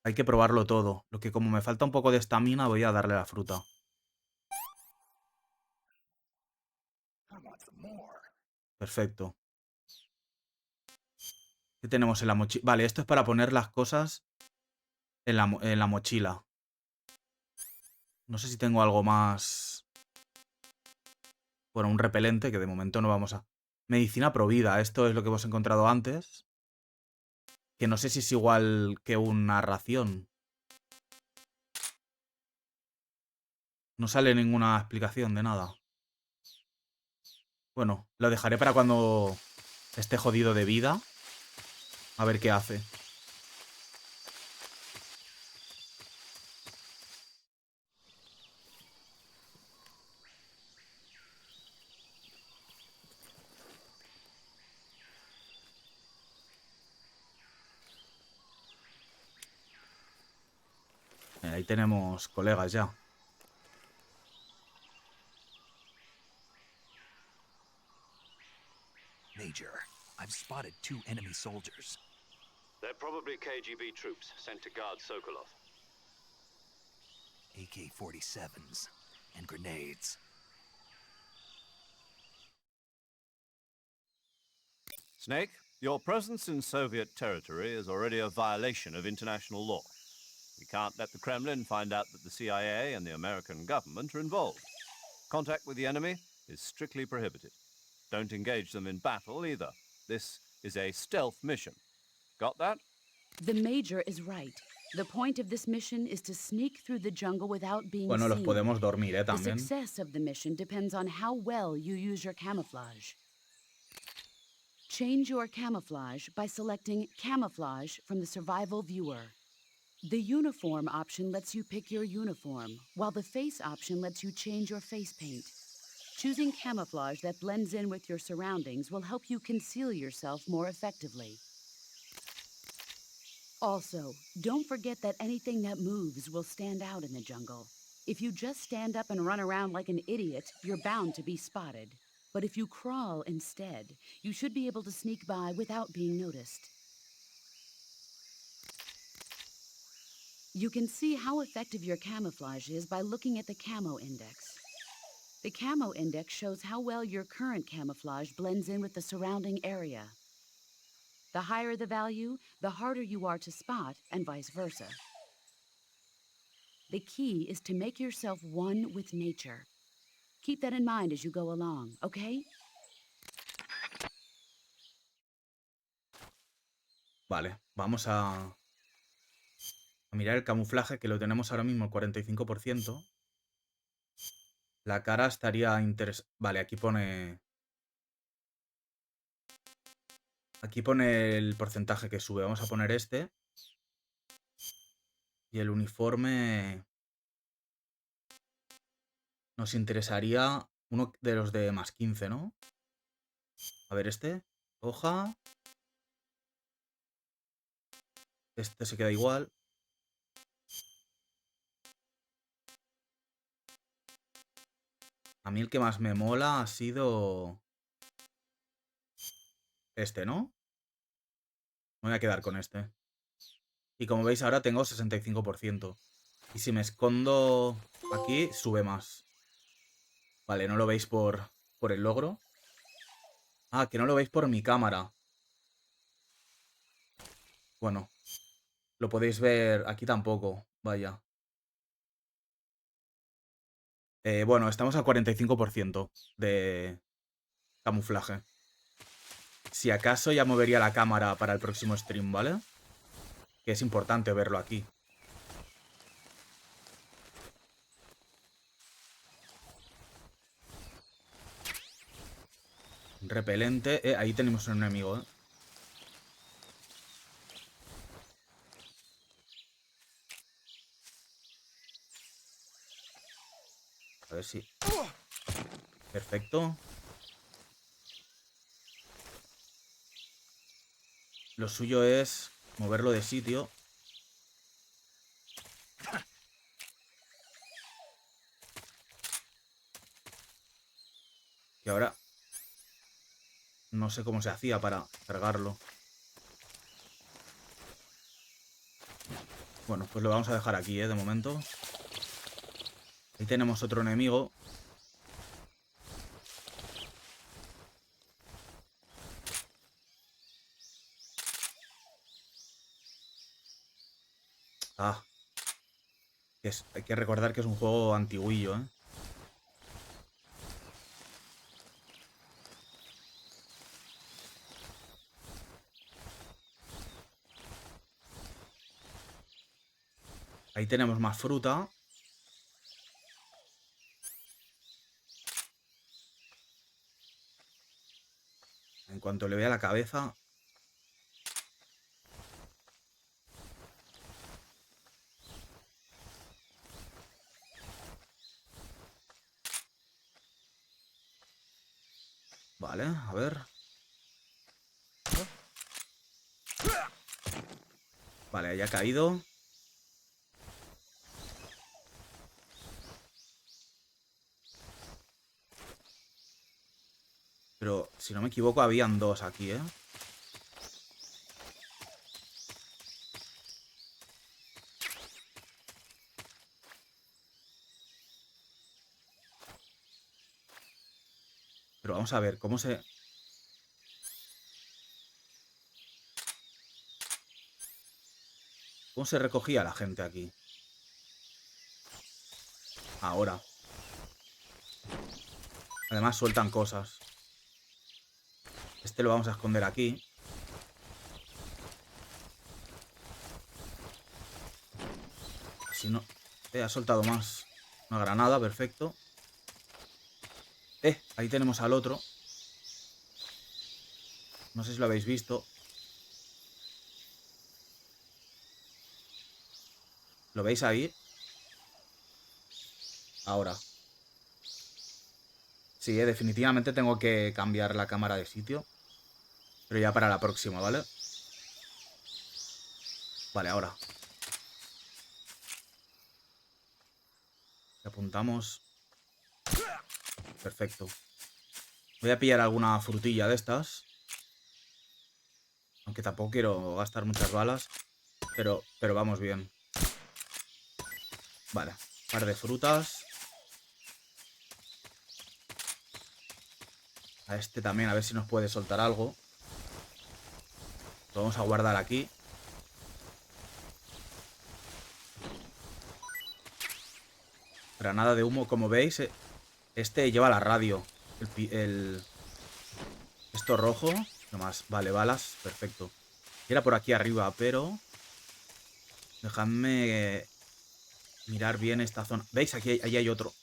Hay que probarlo todo. Lo que como me falta un poco de estamina, voy a darle la fruta. Perfecto. ¿Qué tenemos en la mochila? Vale, esto es para poner las cosas en la mochila. No sé si tengo algo más... Bueno, un repelente, que de momento no vamos a... Medicina provida. Esto es lo que hemos encontrado antes. Que no sé si es igual que una ración. No sale ninguna explicación de nada. Bueno, lo dejaré para cuando esté jodido de vida. A ver qué hace. Ahí tenemos colegas ya. Major, I've spotted 2 enemy soldiers. They're probably KGB troops sent to guard Sokolov. AK-47s and grenades. Snake, your presence in Soviet territory is already a violation of international law. We can't let the Kremlin find out that the CIA and the American government are involved. Contact with the enemy is strictly prohibited. Don't engage them in battle either. This is a stealth mission. Got that? The Major is right. The point of this mission is to sneak through the jungle without being Bueno, los seen. podemos dormir, The también. success of the mission depends on how well you use your camouflage. Change your camouflage by selecting Camouflage from the Survival Viewer. The Uniform option lets you pick your uniform, while the Face option lets you change your face paint. Choosing camouflage that blends in with your surroundings will help you conceal yourself more effectively. Also, don't forget that anything that moves will stand out in the jungle. If you just stand up and run around like an idiot, you're bound to be spotted. But if you crawl instead, you should be able to sneak by without being noticed. You can see how effective your camouflage is by looking at the Camo Index. The Camo Index shows how well your current camouflage blends in with the surrounding area. The higher the value, the harder you are to spot, and vice versa. The key is to make yourself one with nature. Keep that in mind as you go along, okay? Vale, vamos a mirar el camuflaje, que lo tenemos ahora mismo al 45%. La cara estaría interesante. Vale, aquí pone... Aquí pone el porcentaje que sube. Vamos a poner este. Y el uniforme... Nos interesaría uno de los de más 15, ¿no? A ver, este. Hoja. Este se queda igual. A mí el que más me mola ha sido... Este, ¿no? Me voy a quedar con este. Y como veis ahora tengo 65%. Y si me escondo aquí, sube más. Vale, no lo veis por el logro. Ah, que no lo veis por mi cámara. Bueno, lo podéis ver aquí tampoco. Vaya. Bueno, estamos al 45% de camuflaje. Si acaso ya movería la cámara para el próximo stream, ¿vale? Que es importante verlo aquí. Repelente. Ahí tenemos un enemigo, ¿eh? A ver si... Perfecto. Lo suyo es moverlo de sitio. Y ahora... No sé cómo se hacía para cargarlo. Bueno, pues lo vamos a dejar aquí, de momento. Ahí tenemos otro enemigo. Ah, hay que recordar que es un juego antiguillo, ¿eh? Ahí tenemos más fruta. En cuanto le vea la cabeza... Vale, a ver. Vale, ya ha caído. Pero, si no me equivoco, habían dos aquí, ¿eh? Pero vamos a ver, ¿cómo se...? ¿Cómo se recogía la gente aquí? Ahora. Además sueltan cosas. Este lo vamos a esconder aquí. Si no... ha soltado más. Una granada, perfecto. Ahí tenemos al otro. No sé si lo habéis visto. ¿Lo veis ahí? Ahora. Sí, definitivamente tengo que cambiar la cámara de sitio. Pero ya para la próxima, ¿vale? Vale, ahora. Apuntamos. Perfecto. Voy a pillar alguna frutilla de estas. Aunque tampoco quiero gastar muchas balas. Pero vamos bien. Vale. Un par de frutas. A este también, a ver si nos puede soltar algo. Lo vamos a guardar aquí. Granada de humo, como veis. Este lleva la radio. Esto rojo. Nomás, vale, balas. Perfecto. Era por aquí arriba, pero... Dejadme mirar bien esta zona. ¿Veis? Aquí hay otro.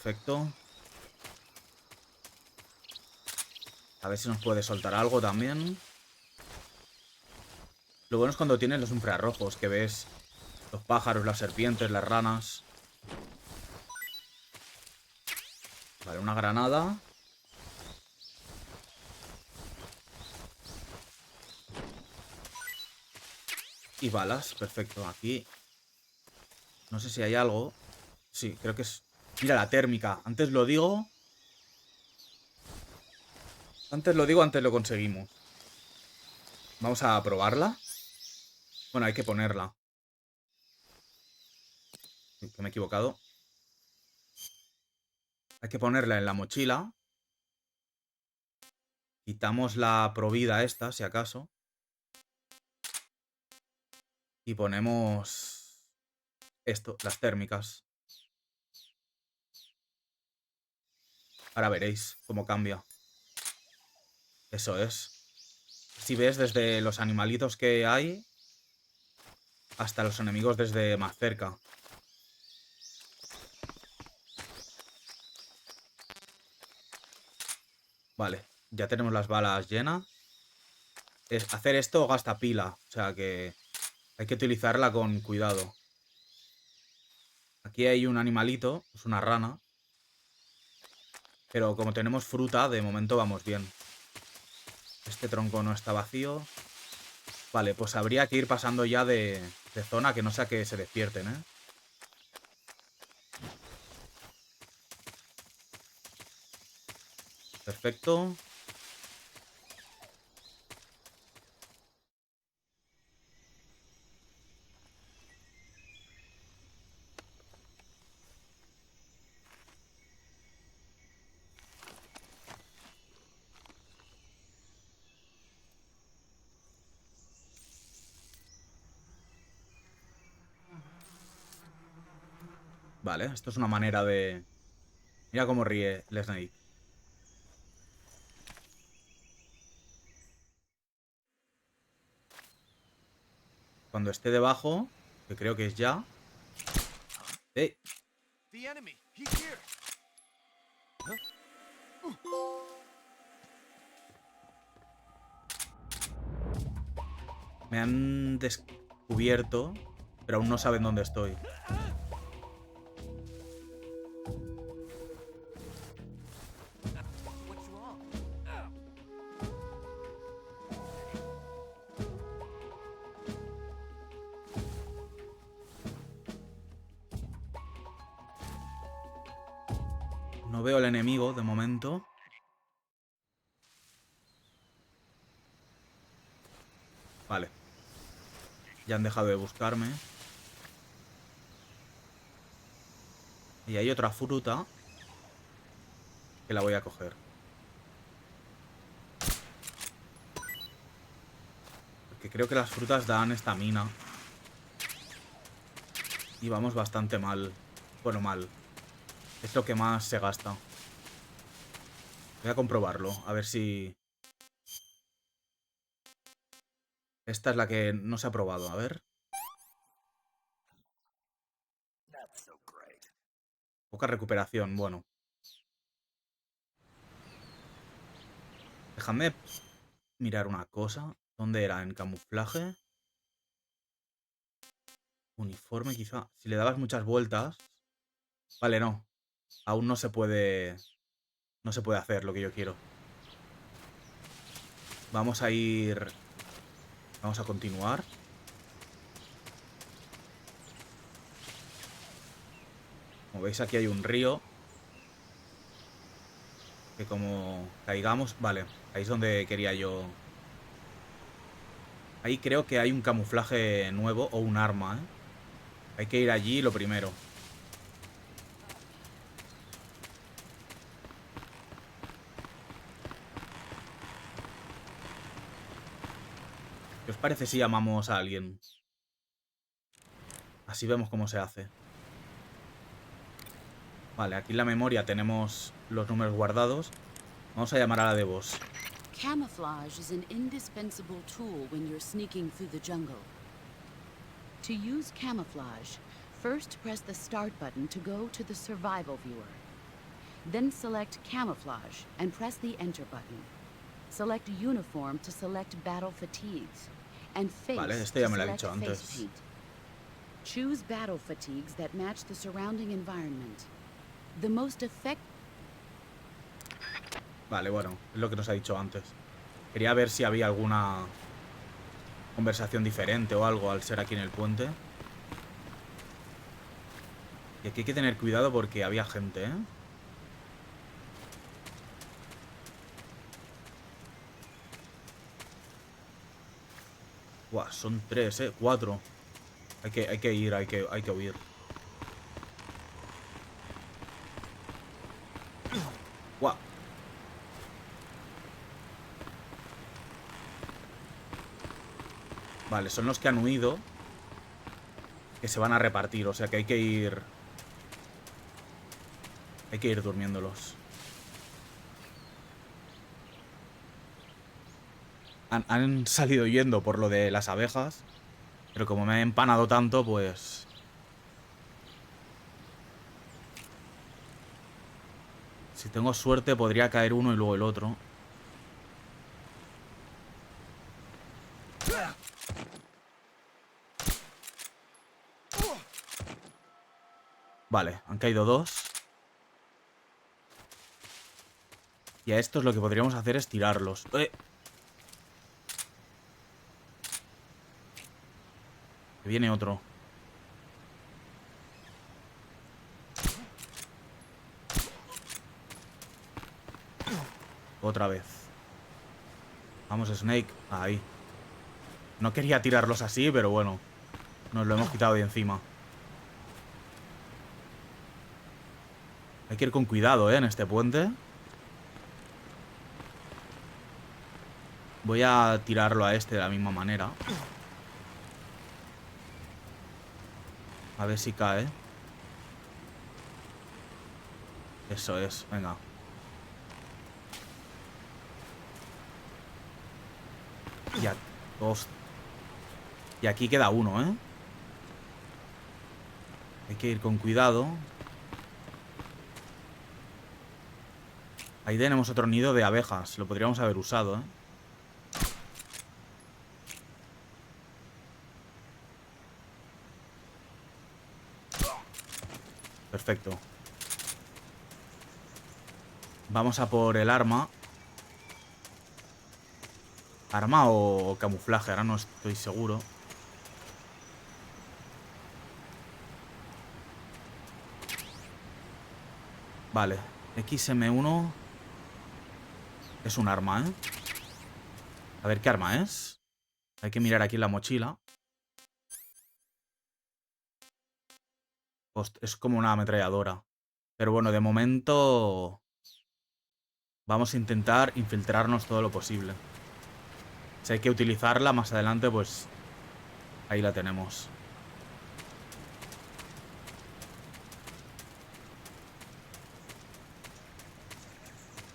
Perfecto. A ver si nos puede soltar algo también. Lo bueno es cuando tienes los infrarrojos, que ves los pájaros, las serpientes, las ranas. Vale, una granada. Y balas, perfecto. Aquí no sé si hay algo. Sí, creo que es... Mira, la térmica. Antes lo digo. Antes lo conseguimos. Vamos a probarla. Bueno, hay que ponerla. Uy, que me he equivocado. Hay que ponerla en la mochila. Quitamos la provida esta, si acaso. Y ponemos... esto, las térmicas. Ahora veréis cómo cambia. Eso es. Si ves desde los animalitos que hay hasta los enemigos desde más cerca. Vale, ya tenemos las balas llenas. Hacer esto gasta pila, o sea que hay que utilizarla con cuidado. Aquí hay un animalito, es una rana. Pero como tenemos fruta, de momento vamos bien. Este tronco no está vacío. Vale, pues habría que ir pasando ya de zona, que no sea que se despierten, ¿eh? Perfecto. Vale, esto es una manera de... Mira cómo ríe el Snake. Cuando esté debajo, que creo que es ya... ¡Eh! Me han descubierto, pero aún no saben dónde estoy. No veo al enemigo de momento. Vale. Ya han dejado de buscarme. Y hay otra fruta que la voy a coger. Porque creo que las frutas dan estamina. Y vamos bastante mal. Bueno, mal. Es lo que más se gasta. Voy a comprobarlo. A ver si... Esta es la que no se ha probado. A ver. Poca recuperación. Bueno. Déjame mirar una cosa. ¿Dónde era? ¿En camuflaje? Uniforme quizá. Si le dabas muchas vueltas... Vale, no. Aún no se puede... No se puede hacer lo que yo quiero. Vamos a ir... Vamos a continuar. Como veis aquí hay un río. Que como caigamos... Vale, ahí es donde quería yo. Ahí creo que hay un camuflaje nuevo o un arma, ¿eh? Hay que ir allí lo primero. ¿Qué os parece si llamamos a alguien? Así vemos cómo se hace. Vale, aquí en la memoria tenemos los números guardados. Vamos a llamar a la de voz. Camouflage is an indispensable tool when you're sneaking through the jungle. To use camouflage, first press the start button to go to the survival viewer. Then select Camouflage and press the Enter button. Select Uniform to select Battle Fatigues, and Face Vale, este to ya me lo ha select dicho Face antes. Paint. Choose battle fatigues that match the surrounding environment. The most effective... Vale, bueno, es lo que nos ha dicho antes. Quería ver si había alguna conversación diferente o algo al ser aquí en el puente. Y aquí hay que tener cuidado porque había gente, ¿eh? Buah, son 3, 4. Hay que ir, hay que huir. Buah. Vale, son los que han huido, que se van a repartir, o sea que hay que ir... Hay que ir durmiéndolos. Han salido yendo por lo de las abejas, pero como me he empanado tanto, pues... Si tengo suerte podría caer uno y luego el otro. Vale, han caído 2. Y a estos lo que podríamos hacer es tirarlos. Que viene otro. Otra vez. Vamos, Snake. Ahí. No quería tirarlos así, pero bueno. Nos lo hemos quitado de encima. Hay que ir con cuidado, en este puente. Voy a tirarlo a este de la misma manera. A ver si cae. Eso es, venga. Ya, dos. Y aquí queda uno, ¿eh? Hay que ir con cuidado. Ahí tenemos otro nido de abejas. Lo podríamos haber usado, ¿eh? Perfecto. Vamos a por el arma. Arma o camuflaje, ahora no estoy seguro. Vale, XM1 es un arma, ¿eh? A ver qué arma es. Hay que mirar aquí en la mochila. Es como una ametralladora. Pero bueno, de momento vamos a intentar infiltrarnos todo lo posible. Si hay que utilizarla más adelante, pues ahí la tenemos.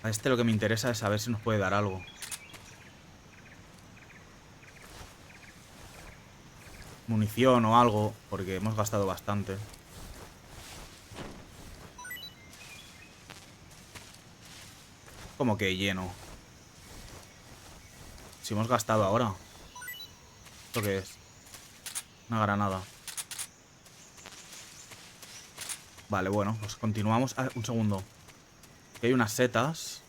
A este lo que me interesa es saber si nos puede dar algo. Munición o algo, porque hemos gastado bastante. Como que lleno. Si hemos gastado ahora. ¿Esto qué es? Una granada. Vale, bueno, pues continuamos. Ah, un segundo. Aquí hay unas setas.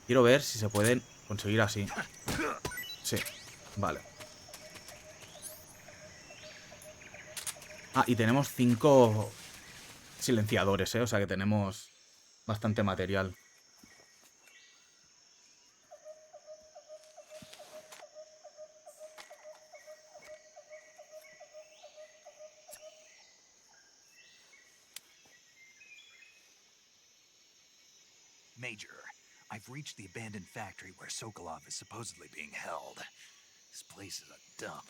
Quiero ver si se pueden conseguir así. Sí, vale. Ah, y tenemos 5 silenciadores, ¿eh? O sea que tenemos bastante material. Major, I've reached the abandoned factory where Sokolov is supposedly being held. This place is a dump.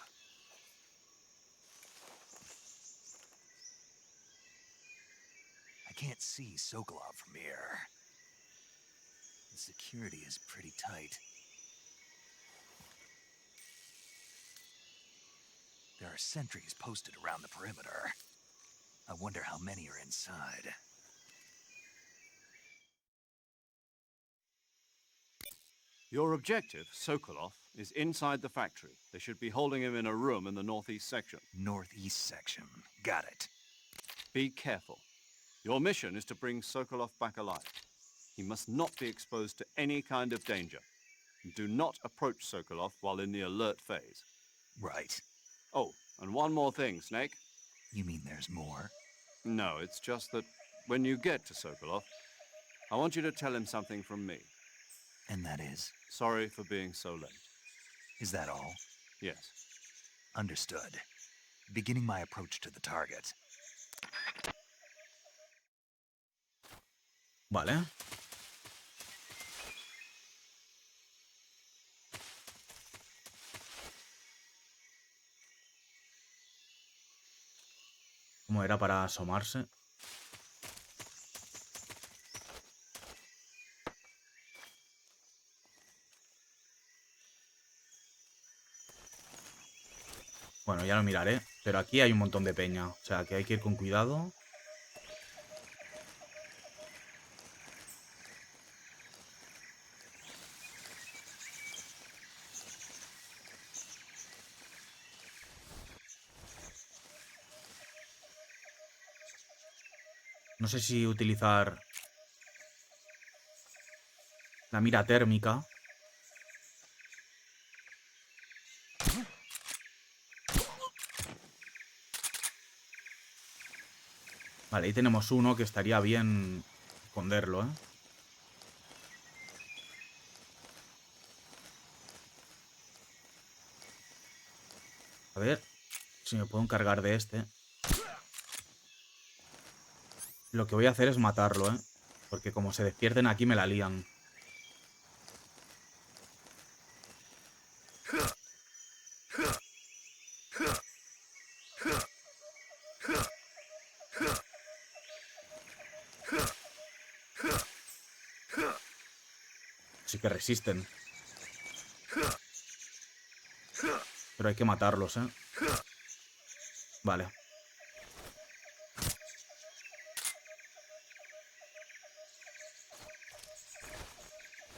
I can't see Sokolov from here. The security is pretty tight. There are sentries posted around the perimeter. I wonder how many are inside. Your objective, Sokolov, is inside the factory. They should be holding him in a room in the northeast section. Northeast section. Got it. Be careful. Your mission is to bring Sokolov back alive. He must not be exposed to any kind of danger. Do not approach Sokolov while in the alert phase. Right. Oh, and one more thing, Snake. You mean there's more? No, it's just that when you get to Sokolov, I want you to tell him something from me. And that is? Sorry for being so late. Is that all? Yes. Understood. Beginning my approach to the target. Vale. ¿Cómo era para asomarse? Bueno, ya lo miraré. Pero aquí hay un montón de peña. O sea, que hay que ir con cuidado. No sé si utilizar la mira térmica. Vale, ahí tenemos uno que estaría bien esconderlo, ¿eh? A ver si me puedo encargar de este. Lo que voy a hacer es matarlo, ¿eh? Porque como se despierten aquí me la lían. Sí que resisten. Pero hay que matarlos, ¿eh? Vale.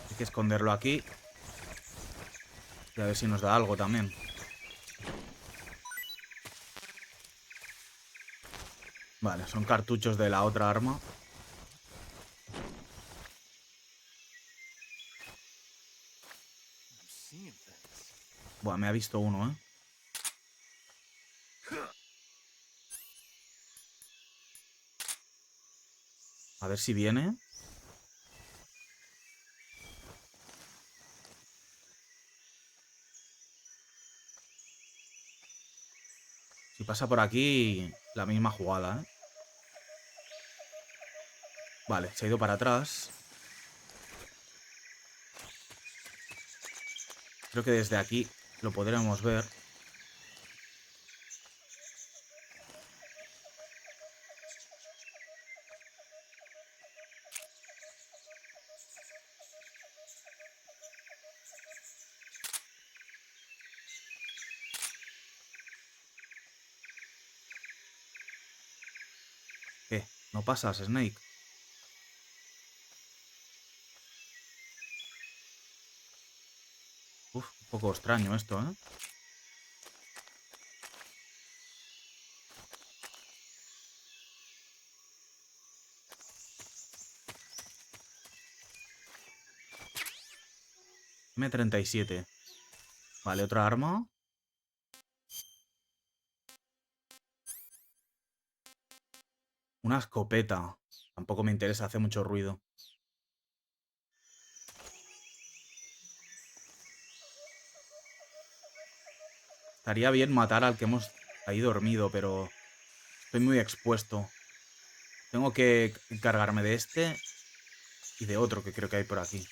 Hay que esconderlo aquí. Y a ver si nos da algo también. Vale, son cartuchos de la otra arma. Buah, me ha visto uno, ¿eh? A ver si viene. Si pasa por aquí, la misma jugada, ¿eh? Vale, se ha ido para atrás. Creo que desde aquí lo podremos ver. ¿Qué? ¿No pasas, Snake? Uf, un poco extraño esto, ¿eh? M37. Vale, otra arma. Una escopeta. Tampoco me interesa, hace mucho ruido. Estaría bien matar al que hemos ahí dormido, pero estoy muy expuesto. Tengo que encargarme de este y de otro que creo que hay por aquí.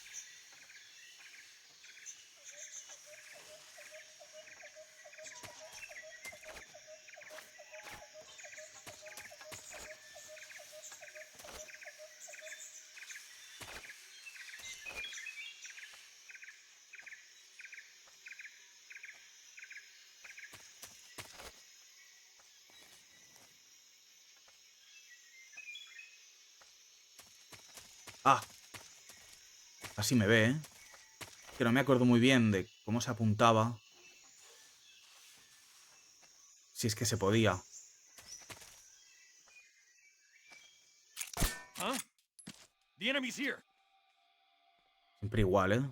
Ah, casi me ve, ¿eh? Que no me acuerdo muy bien de cómo se apuntaba. Si es que se podía. Siempre igual, ¿eh?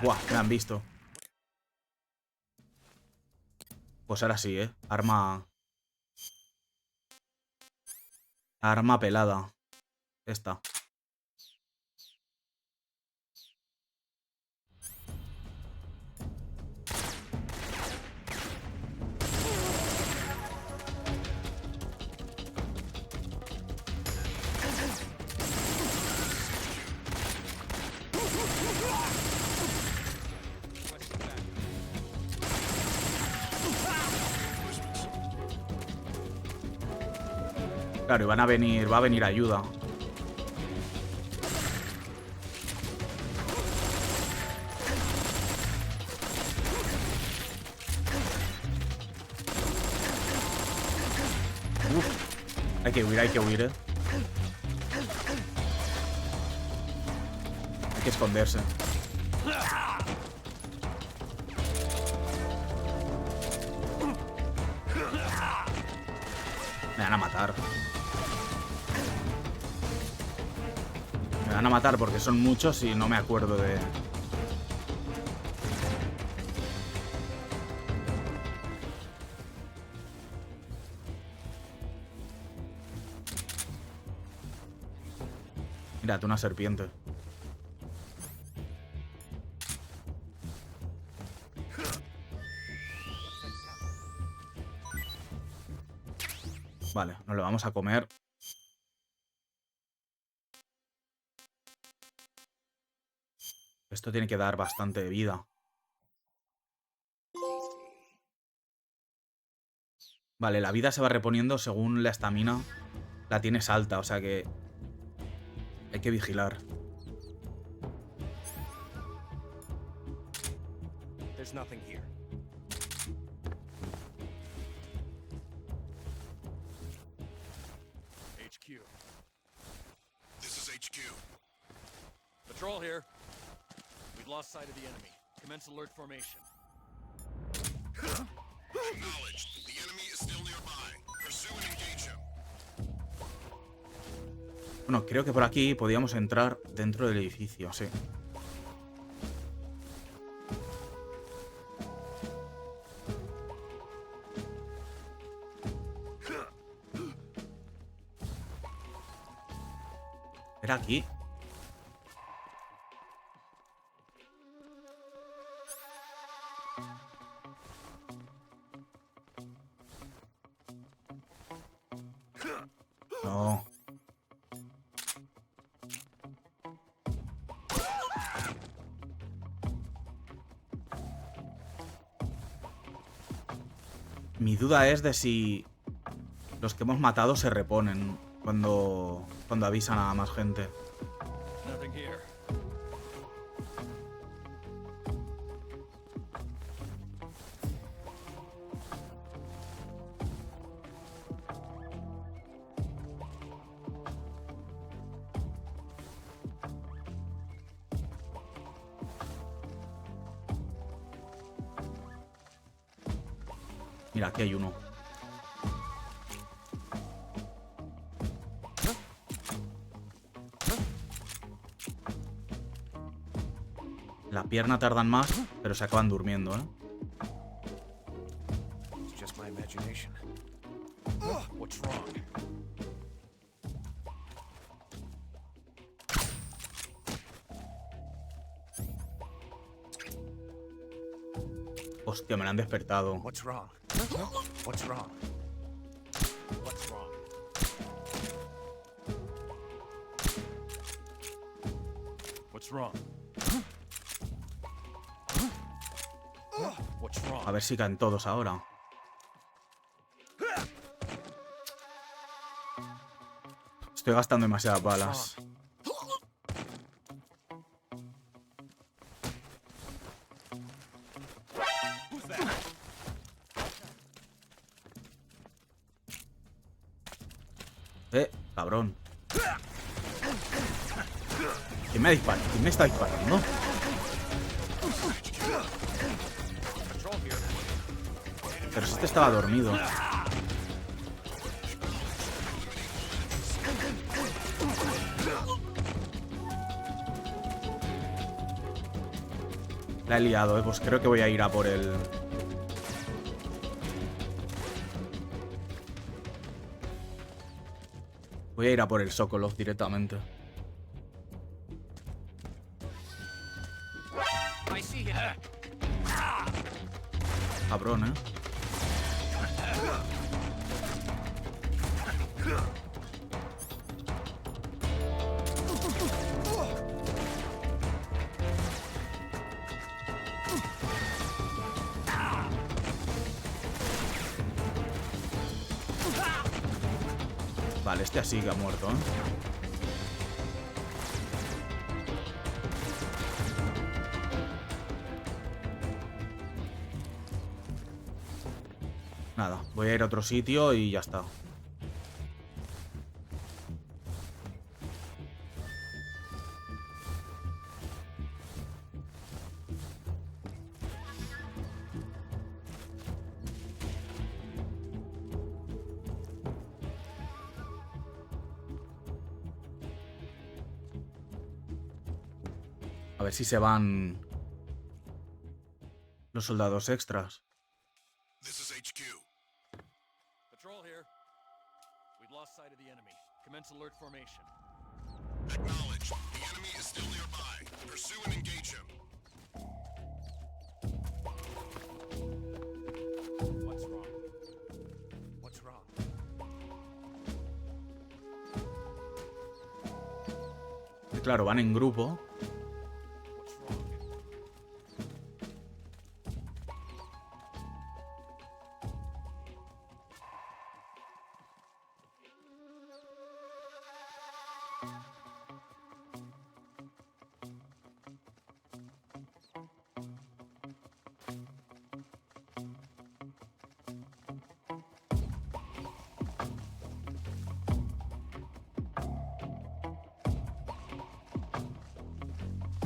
Buah, me han visto. Pues ahora sí, ¿eh? Arma... Arma pelada. Esta. Claro, y van a venir... Va a venir ayuda. Uf. Hay que huir, ¿eh? Hay que esconderse. Me van a matar. Me van a matar porque son muchos y no me acuerdo de... Mírate, una serpiente. Vale, nos lo vamos a comer. Esto tiene que dar bastante vida. Vale, la vida se va reponiendo según la estamina la tienes alta, o sea que hay que vigilar. There's nothing here. HQ. This is HQ. Patrol here. We've lost sight of the enemy. Commence alert formation. Acknowledged. The enemy is still nearby. Pursue and engage him. Bueno, creo que por aquí podíamos entrar dentro del edificio, sí. ¿Era aquí? No. Mi duda es de si los que hemos matado se reponen cuando avisan a más gente. Nothing here. Mira, aquí hay uno. La pierna tardan más, pero se acaban durmiendo, ¿eh? It's just my imagination. What's wrong? Hostia, me la han despertado. What's wrong? What's wrong? What's wrong? What's wrong? What's wrong? A ver si caen todos ahora. Estoy gastando demasiadas balas. Cabrón. ¿Quién me dispara? ¿Quién me está disparando? Pero si este estaba dormido. La he liado, pues creo que voy a ir a por el... Voy a ir a por el Sokolov directamente. Cabrón, ¿eh? Vale, este así que ha muerto, ¿eh? Nada, voy a ir a otro sitio y ya está. A ver si se van los soldados extras. This is HQ. Patrol here. We've lost sight of the enemy. Commence alert formation. Acknowledge. The enemy is still nearby. Pursue and engage him. What's wrong? What's wrong? Claro, van en grupo. What's wrong?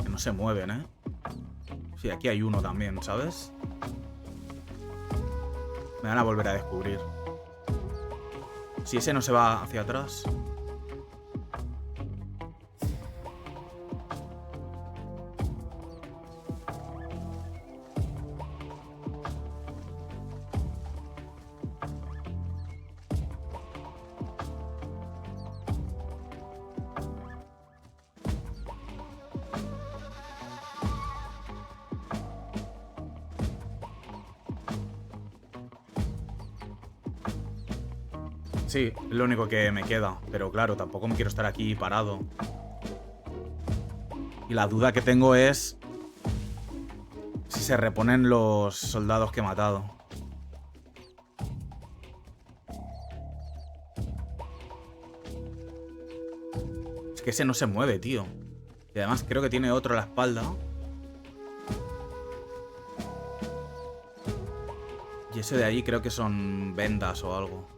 Que no se mueven, ¿eh? Sí, aquí hay uno también, ¿sabes? Me van a volver a descubrir. Si ese no se va hacia atrás. Sí, es lo único que me queda. Pero claro, tampoco me quiero estar aquí parado. Y la duda que tengo es si se reponen los soldados que he matado. Es que ese no se mueve, tío. Y además creo que tiene otro a la espalda. Y ese de ahí creo que son vendas o algo.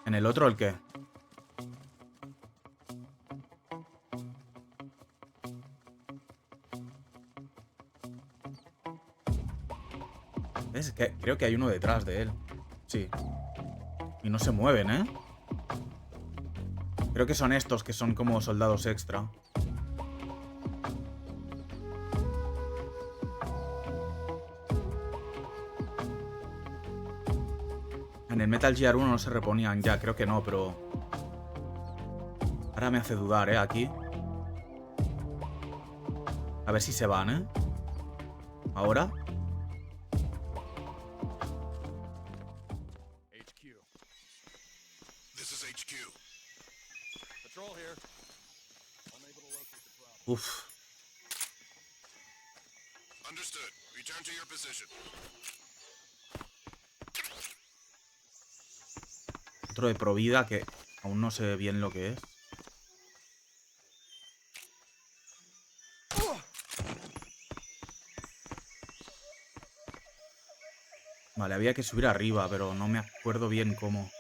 ¿En el otro el qué? ¿Ves? Que creo que hay uno detrás de él. Sí. Y no se mueven, ¿eh? Creo que son estos que son como soldados extra. En el Metal Gear 1 no se reponían ya, creo que no, pero... Ahora me hace dudar, ¿eh? Aquí. A ver si se van, ¿eh? Ahora. HQ. This is HQ. Patrol here. Unable to locate the problem. Uf. Understood. Return to your position. Otro de Provida que aún no sé bien lo que es. Vale, había que subir arriba, pero no me acuerdo bien cómo.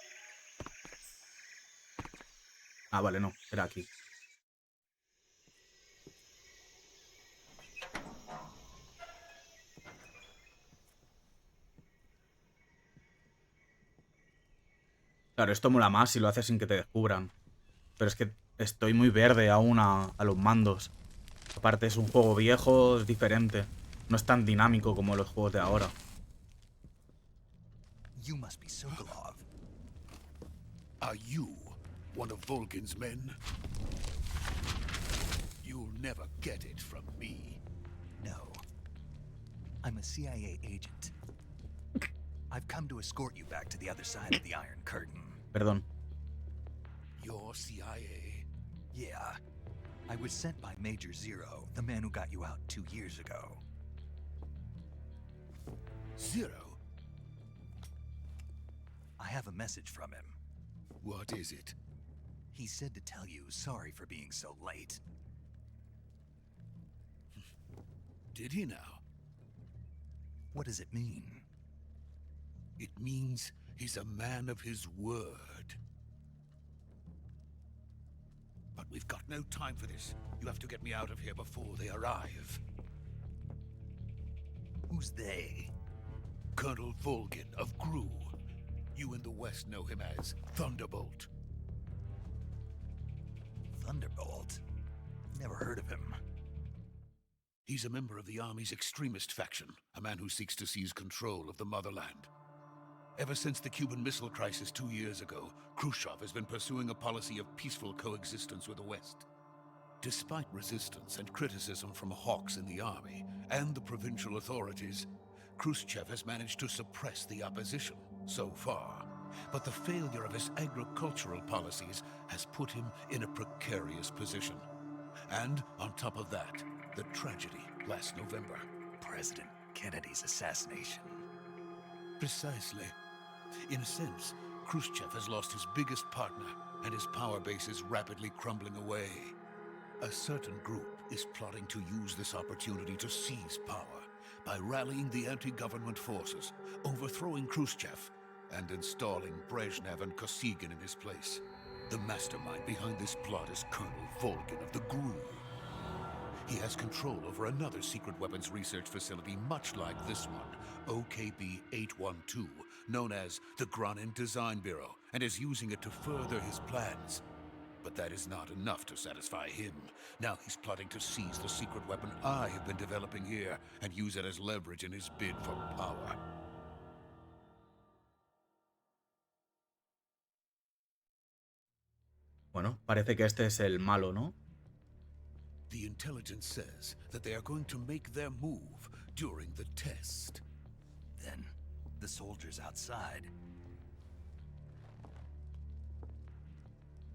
Ah, vale, no, era aquí. Claro, esto mola más si lo haces sin que te descubran. Pero es que estoy muy verde aún a los mandos. Aparte es un juego viejo, es diferente. No es tan dinámico como los juegos de ahora. You must be Sokolov. Are you one of Volgin's men? You'll never get it from me. No. I'm a CIA agent. I've come to escort you back to the other side of the Iron Curtain. Perdón. You're CIA? Yeah. I was sent by Major Zero, the man who got you out 2 years ago. Zero? I have a message from him. What is it? He said to tell you sorry for being so late. Did he now? What does it mean? It means he's a man of his word. But we've got no time for this. You have to get me out of here before they arrive. Who's they? Colonel Volgin of Gru. You in the West know him as Thunderbolt. Thunderbolt? Never heard of him. He's a member of the Army's extremist faction, a man who seeks to seize control of the motherland. Ever since the Cuban Missile Crisis 2 years ago, Khrushchev has been pursuing a policy of peaceful coexistence with the West. Despite resistance and criticism from hawks in the army and the provincial authorities, Khrushchev has managed to suppress the opposition so far. But the failure of his agricultural policies has put him in a precarious position. And on top of that, the tragedy last November. President Kennedy's assassination. Precisely. In a sense, Khrushchev has lost his biggest partner, and his power base is rapidly crumbling away. A certain group is plotting to use this opportunity to seize power by rallying the anti-government forces, overthrowing Khrushchev, and installing Brezhnev and Kosygin in his place. The mastermind behind this plot is Colonel Volgin of the GRU. He has control over another secret weapons research facility much like this one, OKB-812, known as the Granin Design Bureau, and is using it to further his plans. But that is not enough to satisfy him. Now he's plotting to seize the secret weapon I have been developing here and use it as leverage in his bid for power. Bueno, parece que este es el malo, ¿no? The intelligence says that they are going to make their move during the test. Then, the soldiers outside.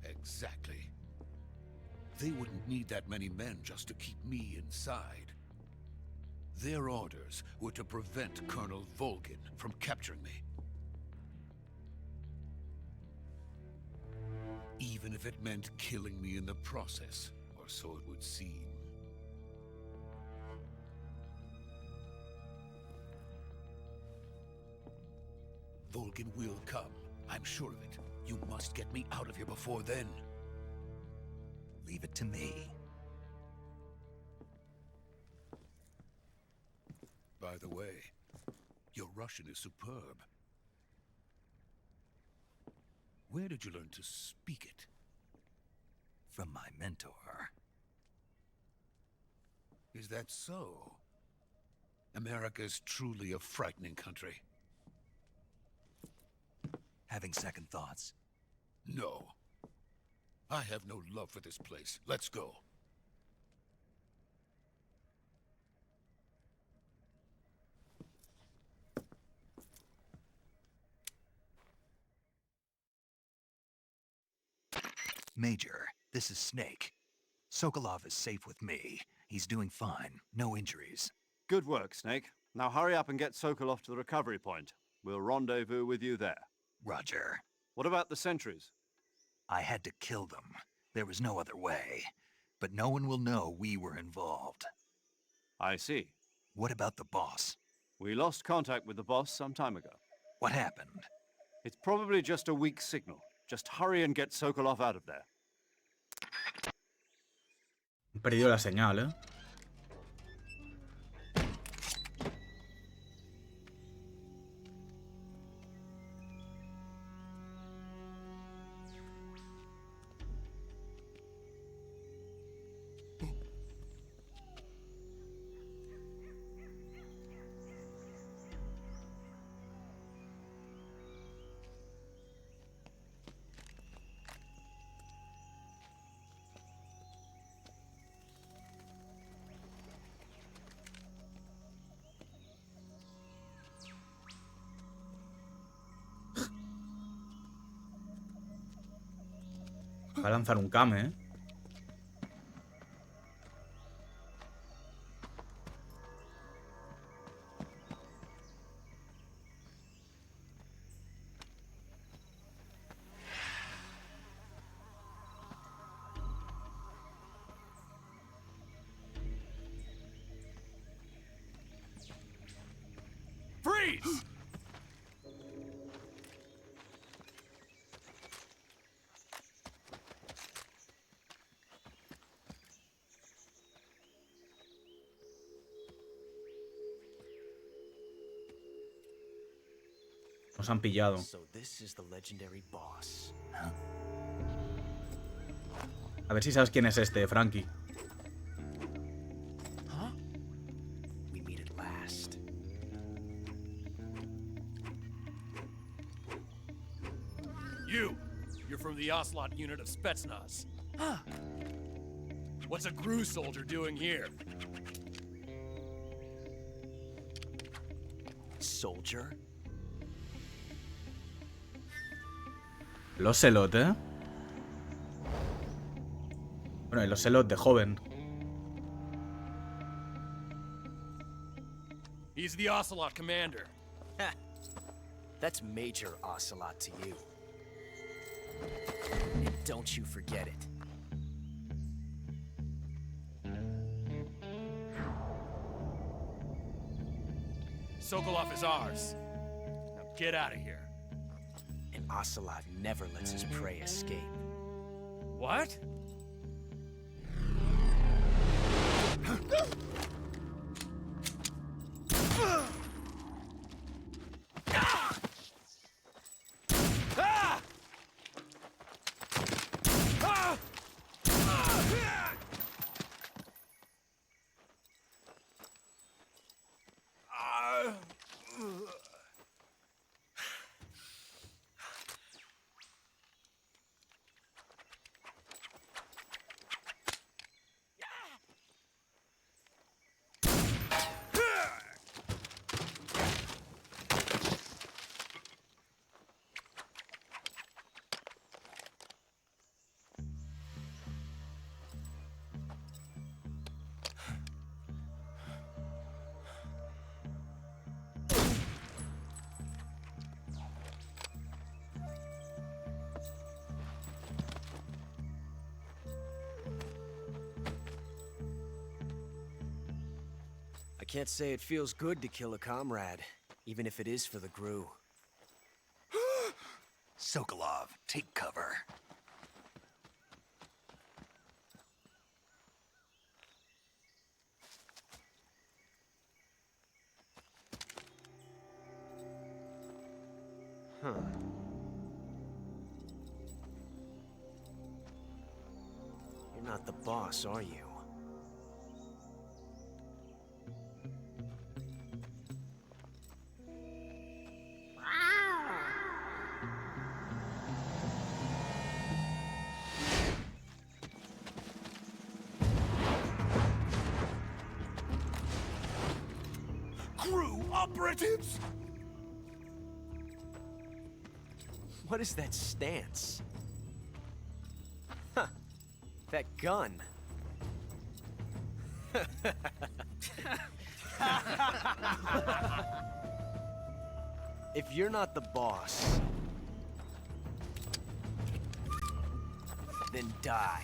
Exactly. They wouldn't need that many men just to keep me inside. Their orders were to prevent Colonel Volgin from capturing me. Even if it meant killing me in the process, or so it would seem. Volgin will come. I'm sure of it. You must get me out of here before then. Leave it to me. By the way, your Russian is superb. Where did you learn to speak it? From my mentor. Is that so? America is truly a frightening country. Having second thoughts? No. I have no love for this place. Let's go. Major, this is Snake. Sokolov is safe with me. He's doing fine. No injuries. Good work, Snake. Now hurry up and get Sokolov to the recovery point. We'll rendezvous with you there. Roger. What about the sentries? I had to kill them. There was no other way. But no one will know we were involved. I see. What about the boss? We lost contact with the boss some time ago. What happened? It's probably just a weak signal. Just hurry and get Sokolov out of there. He perdido la señal, ¿eh? Va a lanzar un Kame, ¿eh? Freeze! Nos han pillado. So this is the legendary boss. A ver si sabes quién es este, Frankie. Huh? We meet at last. You're from the Ocelot unit of Spetsnaz. Huh. What's a GRU soldier doing here? Soldier? Los Ocelot, ¿eh? Bueno, el Ocelot de joven. He's the Ocelot commander. That's Major Ocelot to you. And don't you forget it. Sokolov is ours. Now get out of here. And Ocelot never lets his prey escape. What? I can't say it feels good to kill a comrade, even if it is for the GRU. Sokolov, take cover. Huh. You're not the boss, are you? GRU operatives? What is that stance? Huh. That gun. If you're not the boss, then die.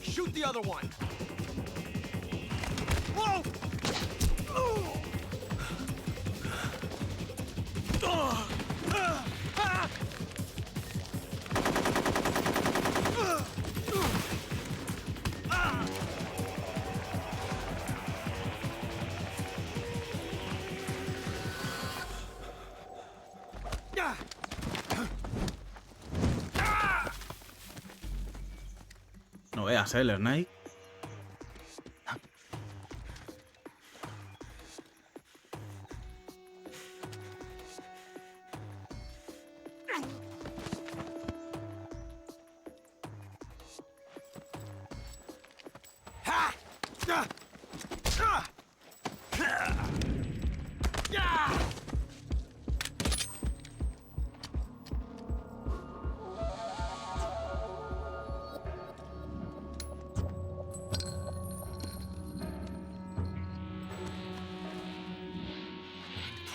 Shoot the other one! Whoa! No veas, el Snake.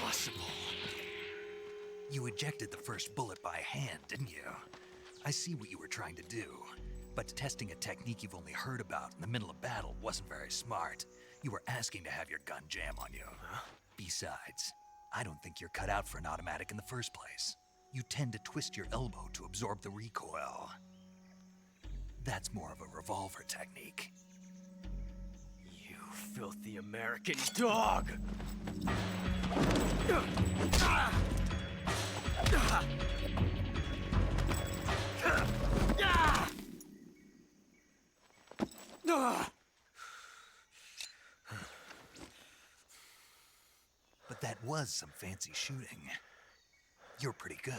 Impossible. You ejected the first bullet by hand, didn't you? I see what you were trying to do. But testing a technique you've only heard about in the middle of battle wasn't very smart. You were asking to have your gun jam on you. Besides, I don't think you're cut out for an automatic in the first place. You tend to twist your elbow to absorb the recoil. That's more of a revolver technique. You filthy American dog! But that was some fancy shooting. You're pretty good.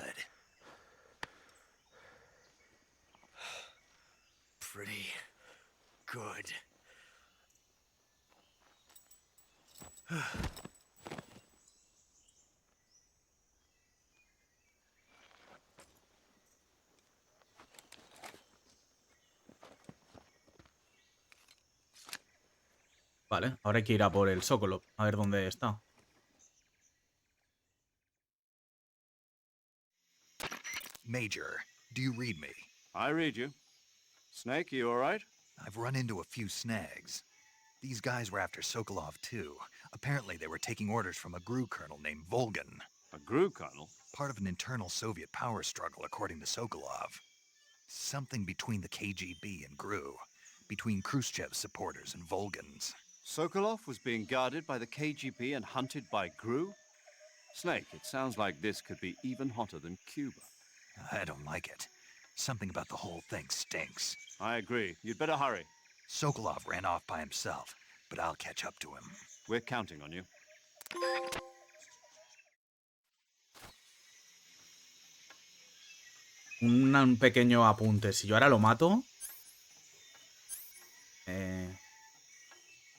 Pretty good. Vale, ahora hay que ir a por el Sokolov. A ver dónde está. Major, do you read me? I read you. Snake, you all right? I've run into a few snags. These guys were after Sokolov too. Apparently they were taking orders from a GRU colonel named Volgan. A GRU colonel? Part of an internal Soviet power struggle, according to Sokolov. Something between the KGB and GRU. Between Khrushchev's supporters and Volgan's. Sokolov was being guarded by the KGB and hunted by GRU? Snake, it sounds like this could be even hotter than Cuba. I don't like it. Something about the whole thing stinks. I agree. You'd better hurry. Sokolov ran off by himself, but I'll catch up to him. We're counting on you. Un pequeño apunte. Si yo ahora lo mato...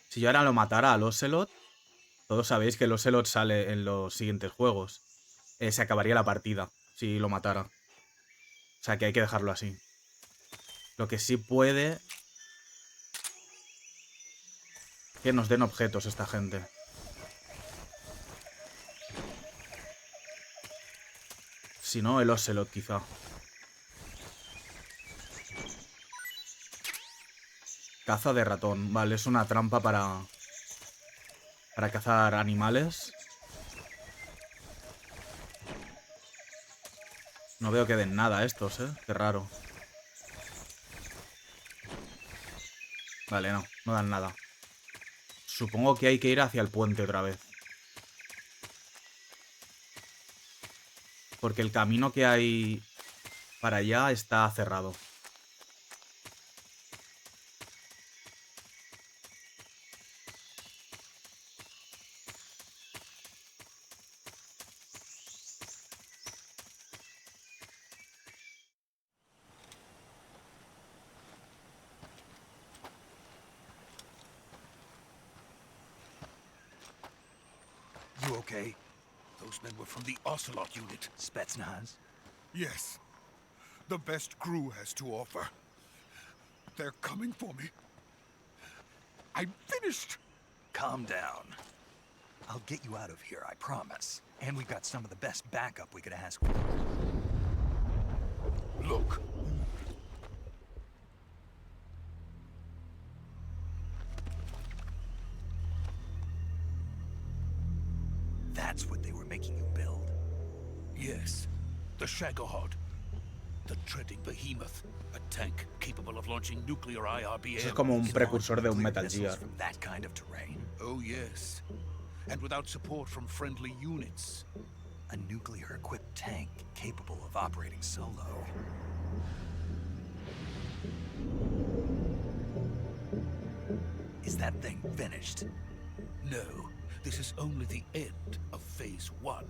Si yo ahora lo matara al Ocelot, todos sabéis que el Ocelot sale en los siguientes juegos. Se acabaría la partida si lo matara. O sea que hay que dejarlo así. Lo que sí puede... Que nos den objetos esta gente. Si no, el Ocelot quizá. Caza de ratón. Vale, es una trampa para cazar animales. No veo que den nada estos, Qué raro. Vale, no dan nada. Supongo que hay que ir hacia el puente otra vez. Porque el camino que hay para allá está cerrado. You okay? Those men were from the Ocelot unit. Spetsnaz? Yes. The best GRU has to offer. They're coming for me. I'm finished! Calm down. I'll get you out of here, I promise. And we've got some of the best backup we could ask for. Look. That's what they were making you build? Yes. The Shagohod. The treading behemoth. A tank capable of launching nuclear IRBM. Eso es como un precursor de un Metal Gear. From that kind of terrain? Oh, yes. And without support from friendly units. A nuclear-equipped tank capable of operating solo. Is that thing finished? No. This is only the end of Phase 1.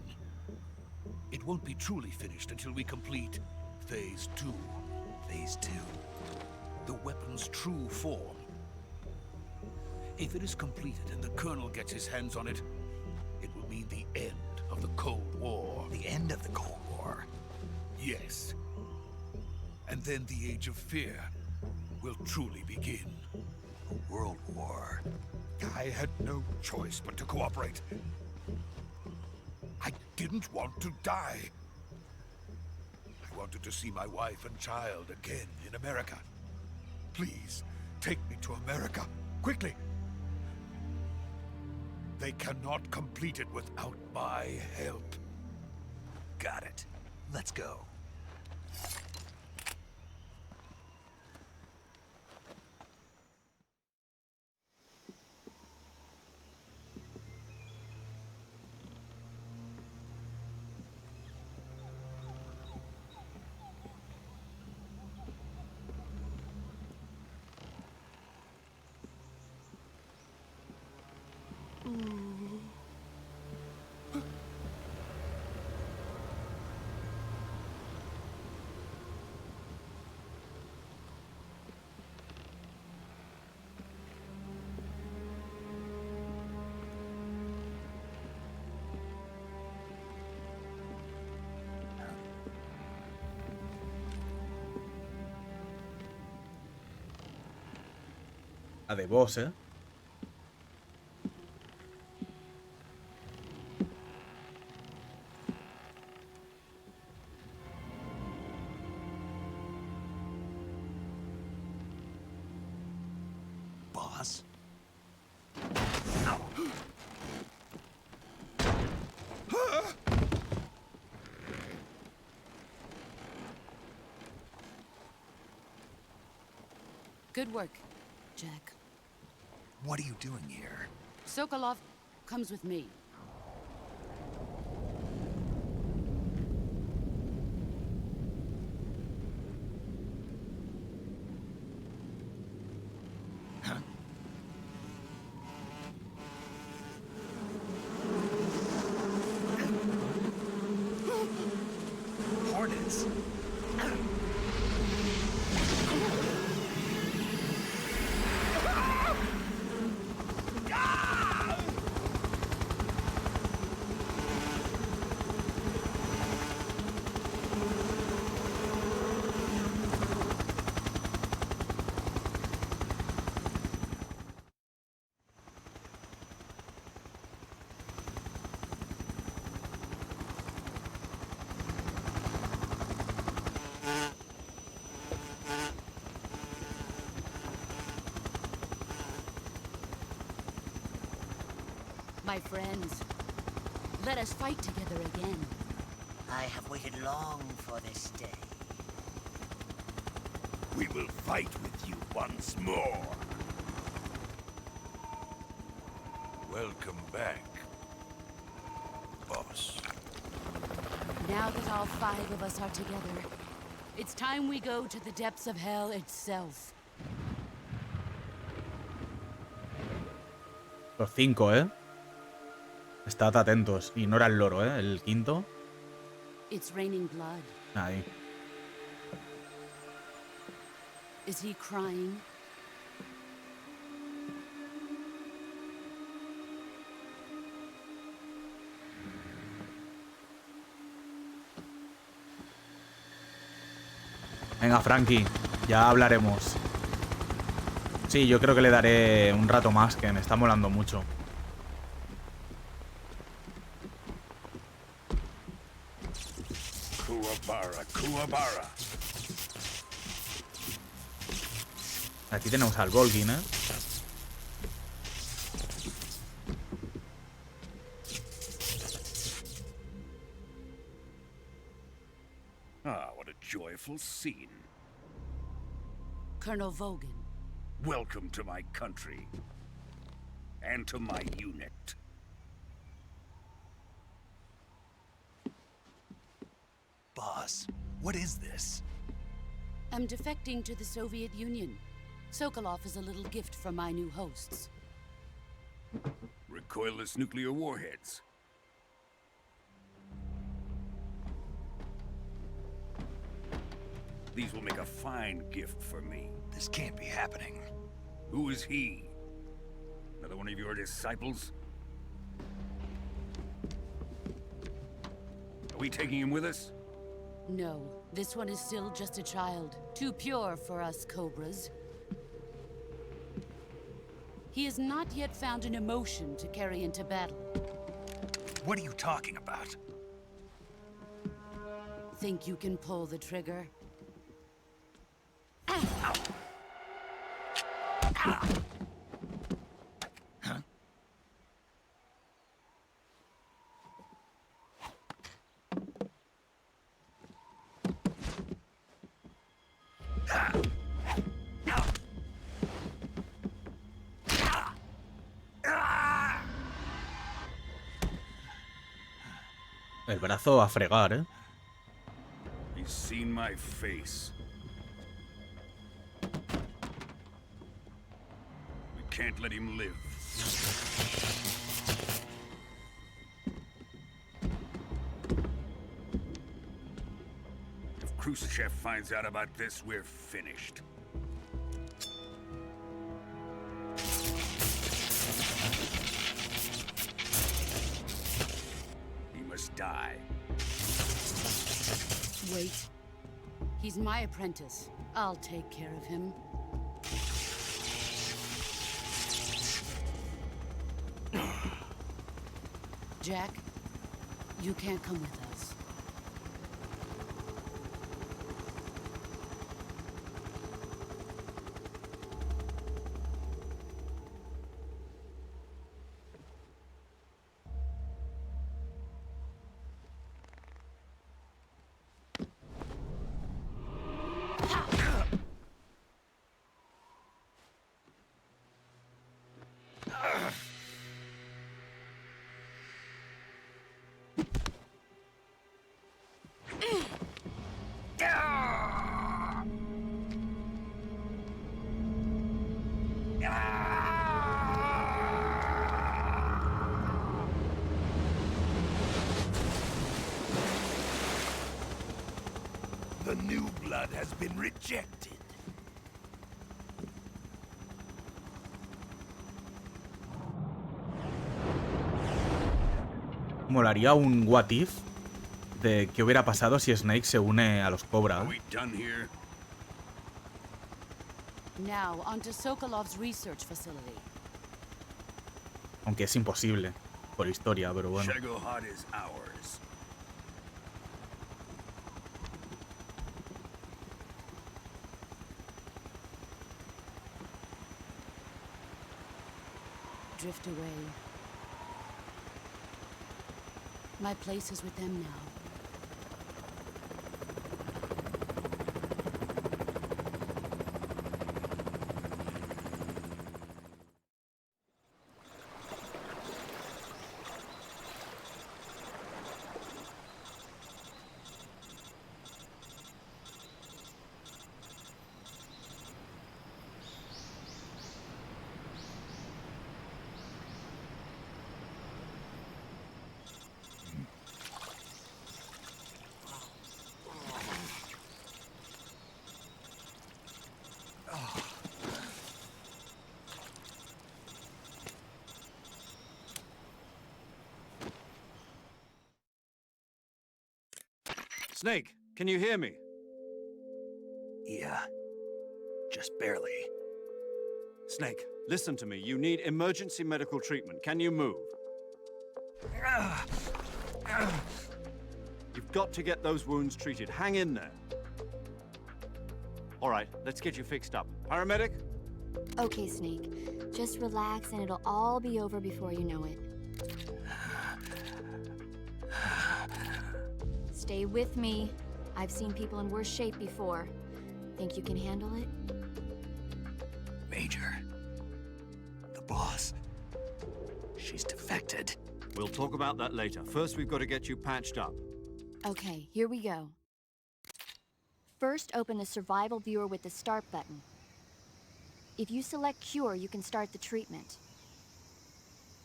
It won't be truly finished until we complete Phase 2. Phase 2? The weapon's true form. If it is completed and the Colonel gets his hands on it, it will mean the end of the Cold War. The end of the Cold War? Yes. And then the Age of Fear will truly begin. A world war? I had no choice but to cooperate. I didn't want to die. I wanted to see my wife and child again in America. Please, take me to America, quickly. They cannot complete it without my help. Got it. Let's go. La de boss, ¿eh? Boss? Good work, Jack. What are you doing here? Sokolov comes with me. Hornets? My friends, let us fight together again. I have waited long for this day. We will fight with you once more. Welcome back, boss. Now that all 5 of us are together, it's time we go to the depths of hell itself. Los 5, ¿eh? Estad atentos. Y no era el loro, ¿eh? El quinto. It's raining blood. Ahí. Is he crying? Venga, Frankie. Ya hablaremos. Sí, yo creo que le daré un rato más, que me está molando mucho. Kuwabara. Aquí tenemos al Volgin, ¿eh? wonderful scene. Colonel Vogan. Welcome to my country. And to my unit. Boss, what is this? I'm defecting to the Soviet Union. Sokolov is a little gift from my new hosts. Recoilless nuclear warheads. These will make a fine gift for me. This can't be happening. Who is he? Another one of your disciples? Are we taking him with us? No, this one is still just a child. Too pure for us Cobras. He has not yet found an emotion to carry into battle. What are you talking about? Think you can pull the trigger? El brazo a fregar, ¿eh? He's seen my face. We can't let him live. If Khrushchev finds out about this, we're finished. He must die. Wait. He's my apprentice. I'll take care of him. Jack, you can't come with us. The new blood has been rejected. Molaría un what if de qué hubiera pasado si Snake se une a los Cobra. Are we done here? Now, onto Sokolov's research facility. Aunque es imposible por historia, pero bueno. Shagohod is ours. Drift away. My place is with them now. Snake, can you hear me? Yeah, just barely. Snake, listen to me. You need emergency medical treatment. Can you move? You've got to get those wounds treated. Hang in there. All right, let's get you fixed up. Paramedic? Okay, Snake. Just relax and it'll all be over before you know it. Stay with me. I've seen people in worse shape before. Think you can handle it? Major. The boss. She's defected. We'll talk about that later. First, we've got to get you patched up. Okay, here we go. First, open the survival viewer with the start button. If you select cure, you can start the treatment.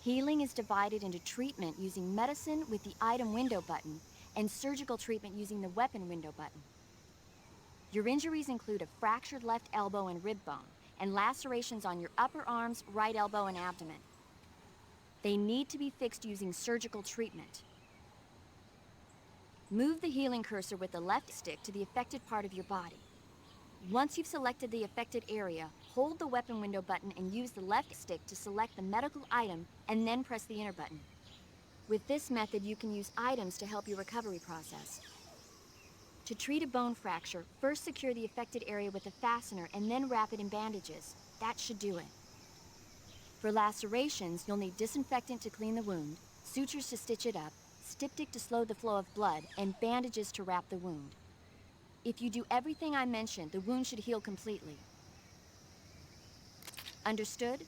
Healing is divided into treatment using medicine with the item window button and surgical treatment using the weapon window button. Your injuries include a fractured left elbow and rib bone, and lacerations on your upper arms, right elbow, and abdomen. They need to be fixed using surgical treatment. Move the healing cursor with the left stick to the affected part of your body. Once you've selected the affected area, hold the weapon window button and use the left stick to select the medical item and then press the enter button. With this method, you can use items to help your recovery process. To treat a bone fracture, first secure the affected area with a fastener and then wrap it in bandages. That should do it. For lacerations, you'll need disinfectant to clean the wound, sutures to stitch it up, styptic to slow the flow of blood, and bandages to wrap the wound. If you do everything I mentioned, the wound should heal completely. Understood?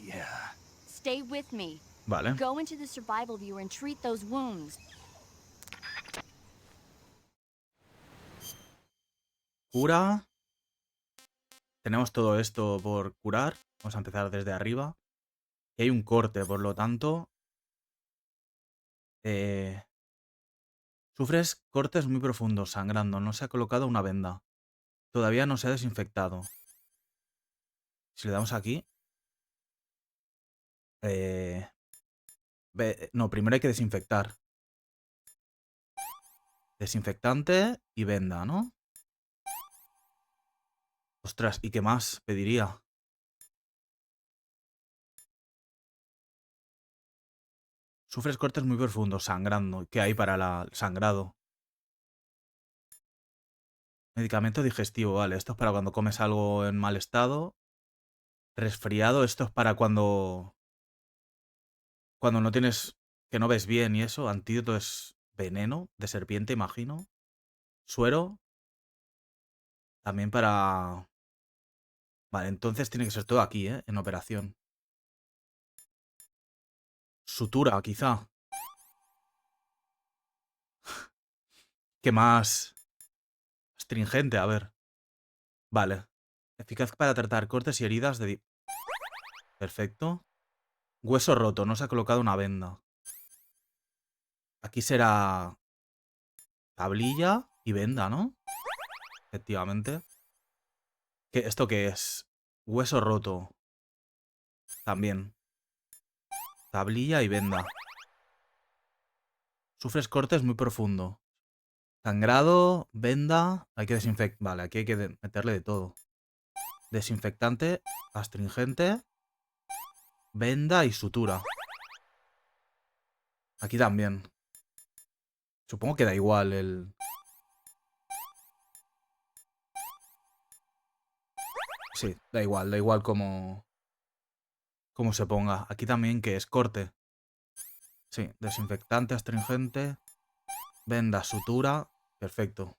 Yeah. Stay with me. Vale. Go into the survival viewer and treat those wounds. Cura. Tenemos todo esto por curar. Vamos a empezar desde arriba. Y hay un corte, por lo tanto... Sufres cortes muy profundos, sangrando. No se ha colocado una venda. Todavía no se ha desinfectado. Si le damos aquí... No, primero hay que desinfectar. Desinfectante y venda, ¿no? Ostras, ¿y qué más pediría? Sufres cortes muy profundos, sangrando. ¿Qué hay para el sangrado? Medicamento digestivo, vale. Esto es para cuando comes algo en mal estado. Resfriado, esto es para cuando no tienes... que no ves bien y eso. Antídoto es veneno de serpiente, imagino. Suero. También para... Vale, entonces tiene que ser todo aquí, ¿eh? En operación. Sutura, quizá. ¿Qué más? Astringente, a ver. Vale. Eficaz para tratar cortes y heridas de... Perfecto. Hueso roto, no se ha colocado una venda. Aquí será... tablilla y venda, ¿no? Efectivamente. ¿Esto qué es? Hueso roto. También. Tablilla y venda. Sufres cortes muy profundo. Sangrado, venda... Hay que desinfectar... Vale, aquí hay que meterle de todo. Desinfectante, astringente, venda y sutura. Aquí también. Supongo que da igual el... Sí, da igual cómo se ponga. Aquí también, que es corte. Sí, desinfectante, astringente, venda, sutura. Perfecto.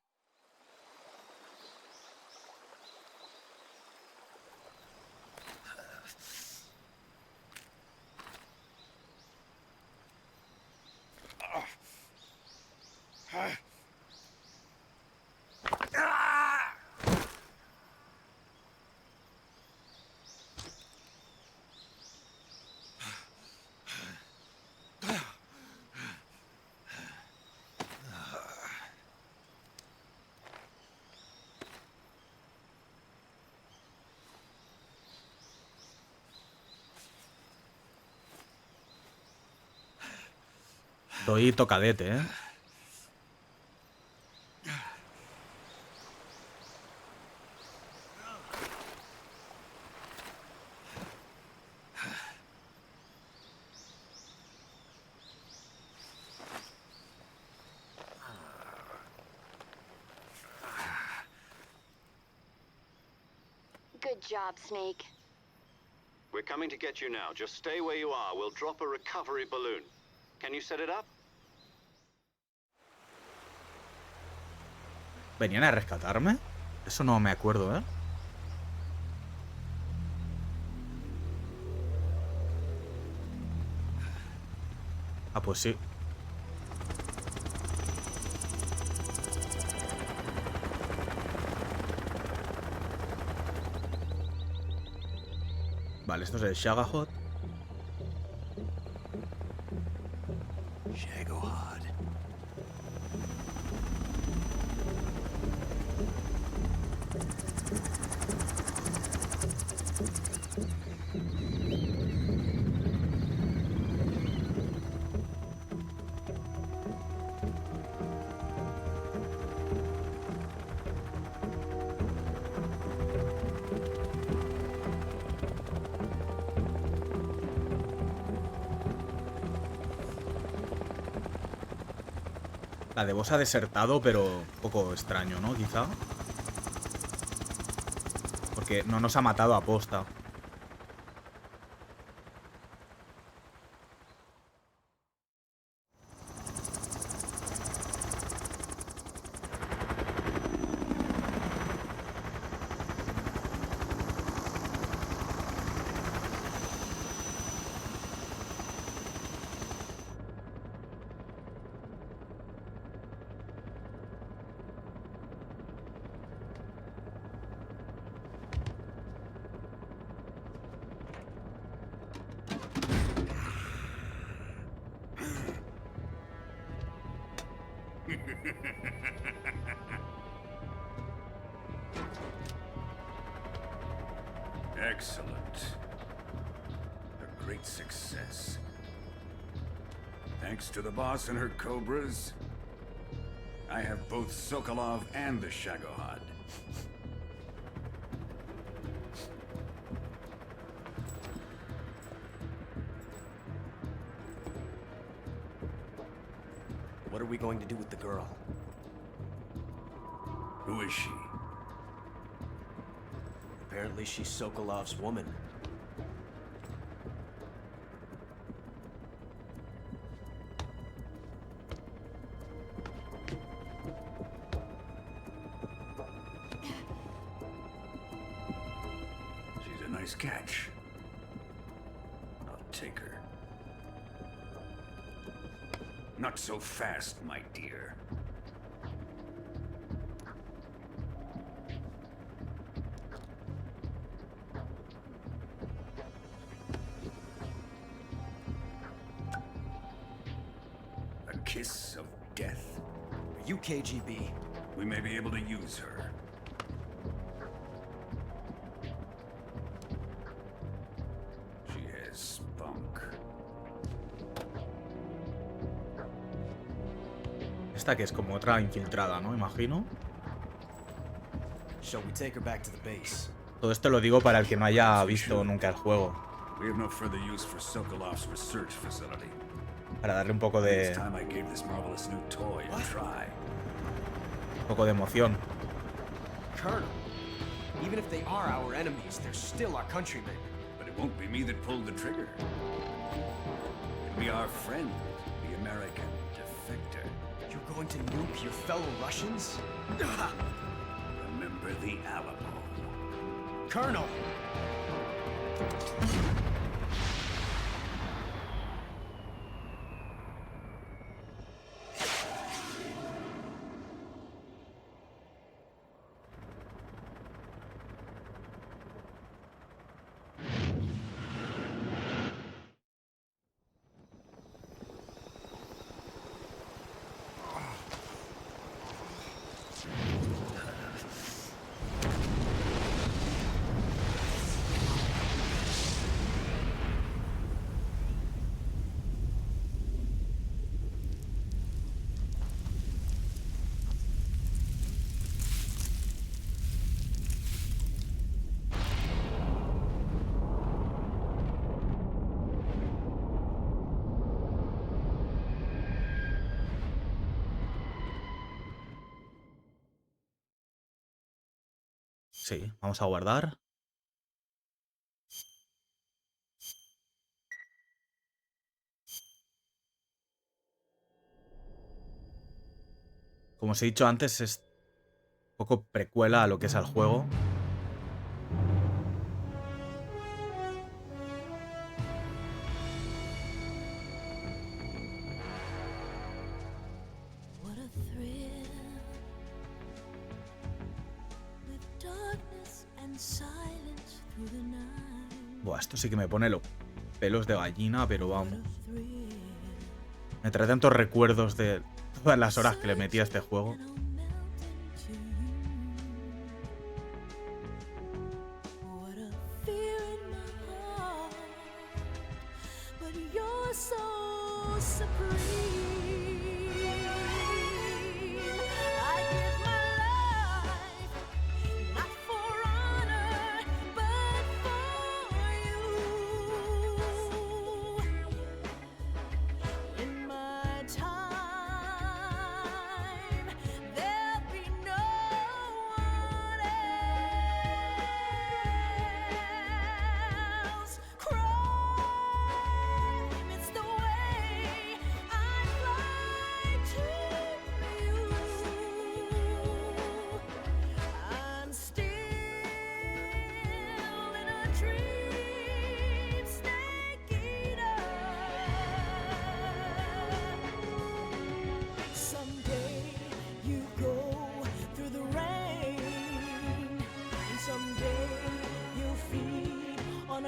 Estoy tocadete, ¿eh? Good job, Snake. We're coming to get you now. Just stay where you are. We'll drop a recovery balloon. Can you set it up? ¿Venían a rescatarme? Eso no me acuerdo, ¿eh? Ah, pues sí. Vale, esto es el Shagahot. Shagohod. La de Boss ha desertado, pero un poco extraño, ¿no? Quizá. Porque no nos ha matado a posta. Excellent. A great success. Thanks to the boss and her cobras, I have both Sokolov and the Shagohod. What are we going to do with the girl? Who is she? Apparently she's Sokolov's woman. She's a nice catch. I'll take her. Not so fast, my dear. A kiss of death? Are you KGB? We may be able to use her. She has spunk. Esta que es como otra infiltrada, ¿no? Imagino. Shall we take her back to the base? Todo esto lo digo para el que no haya visto nunca el juego. We have no further use for Sokolov's research facility. Para darle un poco de... It's time I gave this marvelous new toy a try. Un poco de emoción. Colonel, even if they are our enemies, they're still our countrymen. But it won't be me that pulled the trigger. It'll be our friend, the American defector. You're going to nuke your fellow Russians? Remember the Alamo. Colonel! Sí, vamos a guardar. Como os he dicho antes, Un poco precuela a lo que es el juego. Buah, esto sí que me pone los pelos de gallina, pero vamos. Me trae tantos recuerdos de todas las horas que le metí a este juego.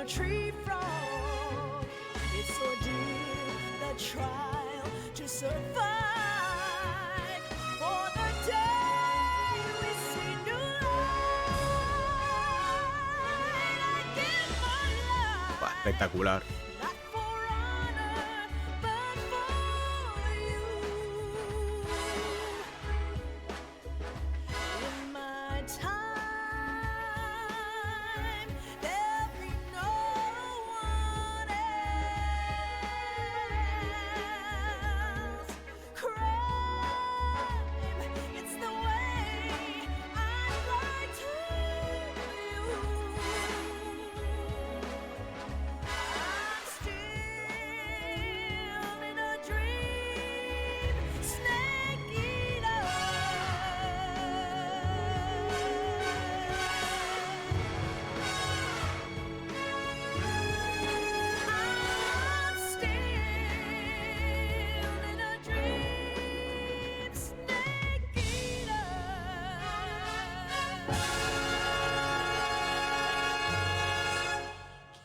Tree frog, it's ordeal, the trial to survive. For the day we see new light, I give my life. Buah, espectacular. Not for honor, but for you. In my time.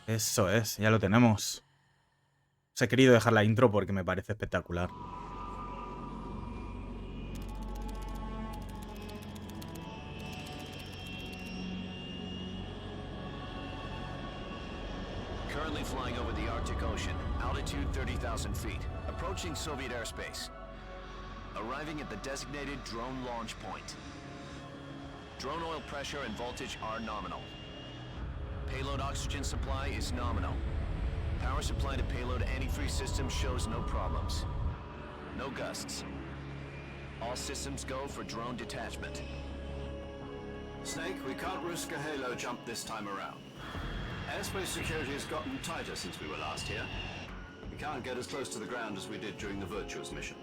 Eso es, ya lo tenemos. Os he querido dejar la intro porque me parece espectacular. Currently flying over the Arctic Ocean, altitude 30,000 feet, approaching Soviet airspace. Arriving at the designated drone launch point. Drone oil pressure and voltage are nominal. Payload oxygen supply is nominal. Power supply to payload antifreeze system shows no problems. No gusts. All systems go for drone detachment. Snake, we can't risk a halo jump this time around. Airspace security has gotten tighter since we were last here. We can't get as close to the ground as we did during the Virtuous mission.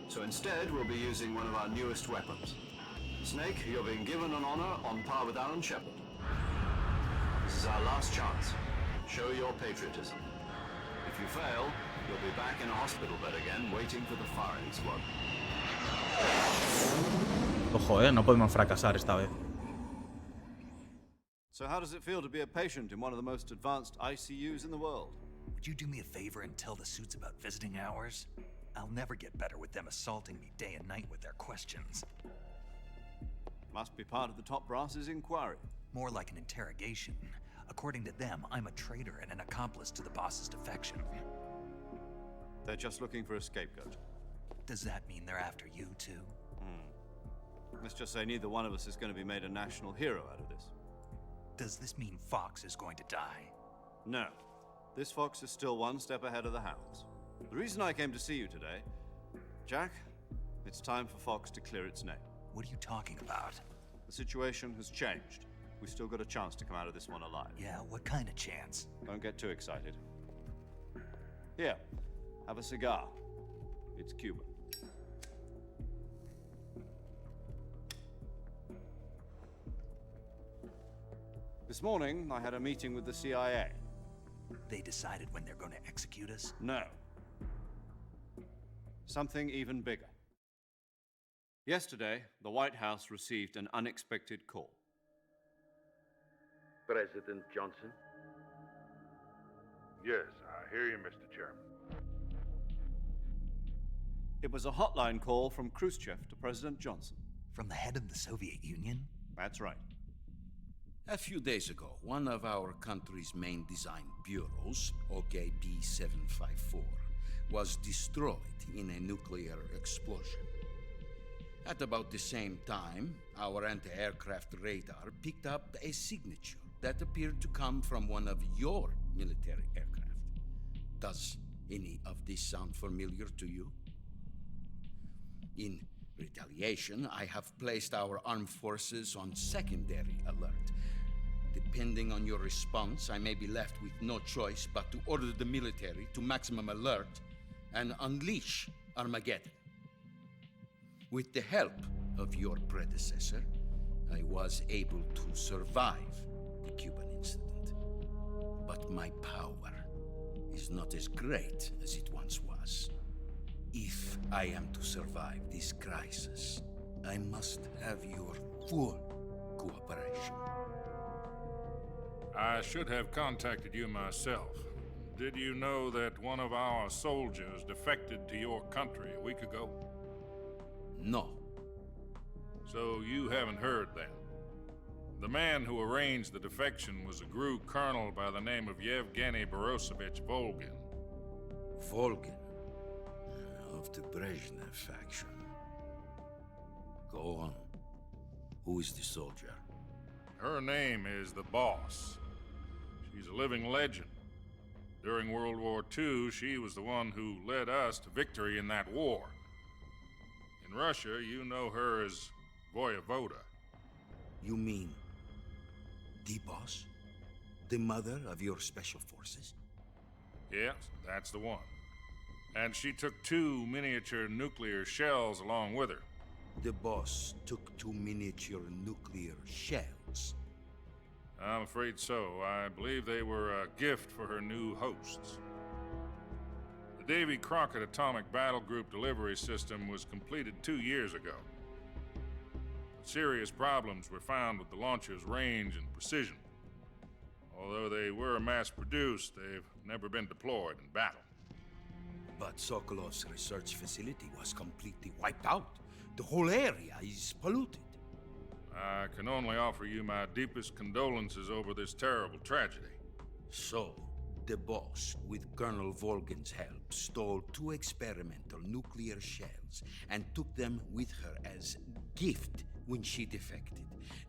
So instead, we'll be using one of our newest weapons. Snake, you're being given an honor on par with Alan Shepard. This is our last chance. Show your patriotism. If you fail, you'll be back in a hospital bed again, waiting for the firing squad. Ojo, no podemos fracasar esta vez. So how does it feel to be a patient in one of the most advanced ICUs in the world? Would you do me a favor and tell the suits about visiting hours? I'll never get better with them assaulting me day and night with their questions. Must be part of the top brass's inquiry. More like an interrogation. According to them, I'm a traitor and an accomplice to the boss's defection. They're just looking for a scapegoat. Does that mean they're after you too? Let's just say neither one of us is going to be made a national hero out of this. Does this mean Fox is going to die? No. This fox is still one step ahead of the hounds. The reason I came to see you today, Jack, it's time for Fox to clear its name. What are you talking about? The situation has changed. We've still got a chance to come out of this one alive. Yeah, what kind of chance? Don't get too excited. Here, have a cigar. It's Cuban. This morning, I had a meeting with the CIA. They decided when they're going to execute us? No. Something even bigger. Yesterday, the White House received an unexpected call. President Johnson? Yes, I hear you, Mr. Chairman. It was a hotline call from Khrushchev to President Johnson. From the head of the Soviet Union? That's right. A few days ago, one of our country's main design bureaus, OKB 754, was destroyed in a nuclear explosion. At about the same time, our anti-aircraft radar picked up a signature that appeared to come from one of your military aircraft. Does any of this sound familiar to you? In retaliation, I have placed our armed forces on secondary alert. Depending on your response, I may be left with no choice but to order the military to maximum alert and unleash Armageddon. With the help of your predecessor, I was able to survive the Cuban incident. But my power is not as great as it once was. If I am to survive this crisis, I must have your full cooperation. I should have contacted you myself. Did you know that one of our soldiers defected to your country a week ago? No. So you haven't heard then. The man who arranged the defection was a GRU colonel by the name of Yevgeny Borosovich Volgin. Volgin? Of the Brezhnev faction. Go on. Who is the soldier? Her name is the Boss. She's a living legend. During World War II, she was the one who led us to victory in that war. In Russia, you know her as Voyevoda. You mean the Boss? The mother of your special forces? Yes, that's the one. And she took 2 miniature nuclear shells along with her. The Boss took 2 miniature nuclear shells? I'm afraid so. I believe they were a gift for her new hosts. The Davy Crockett Atomic Battle Group delivery system was completed 2 years ago. But serious problems were found with the launcher's range and precision. Although they were mass-produced, they've never been deployed in battle. But Sokolov's research facility was completely wiped out. The whole area is polluted. I can only offer you my deepest condolences over this terrible tragedy. So, the Boss, with Colonel Volgin's help, stole 2 experimental nuclear shells and took them with her as gift when she defected.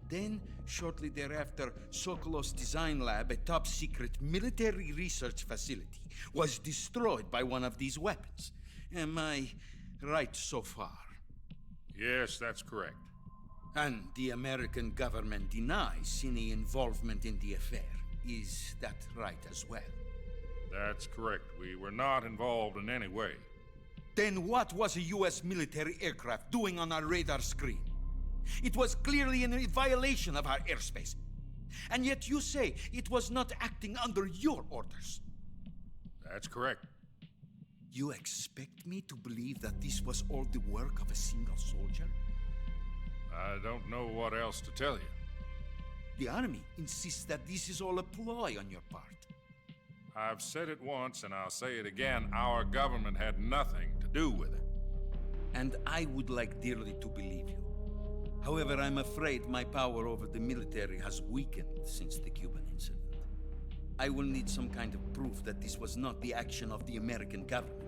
Then, shortly thereafter, Sokolov's design lab, a top-secret military research facility, was destroyed by one of these weapons. Am I right so far? Yes, that's correct. And the American government denies any involvement in the affair. Is that right as well? That's correct. We were not involved in any way. Then what was a U.S. military aircraft doing on our radar screen? It was clearly in violation of our airspace. And yet you say it was not acting under your orders. That's correct. You expect me to believe that this was all the work of a single soldier? I don't know what else to tell you. The Army insists that this is all a ploy on your part. I've said it once and I'll say it again. Our government had nothing to do with it. And I would like dearly to believe you. However, I'm afraid my power over the military has weakened since the Cuban incident. I will need some kind of proof that this was not the action of the American government.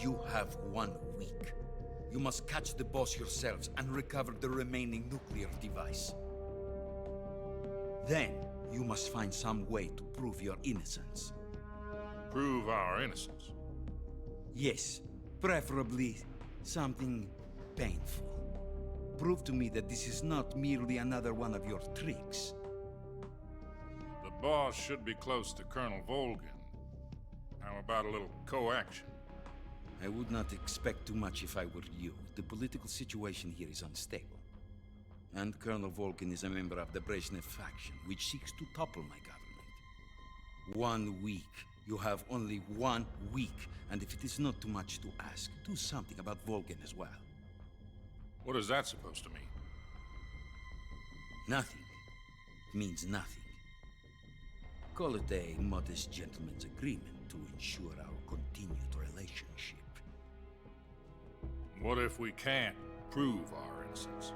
You have 1 week. You must catch the Boss yourselves and recover the remaining nuclear device. Then, you must find some way to prove your innocence. Prove our innocence? Yes, preferably something painful. Prove to me that this is not merely another one of your tricks. The Boss should be close to Colonel Volgin. How about a little coaction? I would not expect too much if I were you. The political situation here is unstable. And Colonel Volkin is a member of the Brezhnev faction, which seeks to topple my government. 1 week. You have only 1 week. And if it is not too much to ask, do something about Volkin as well. What is that supposed to mean? Nothing. It means nothing. Call it a modest gentleman's agreement to ensure our continued relationship. What if we can't prove our innocence?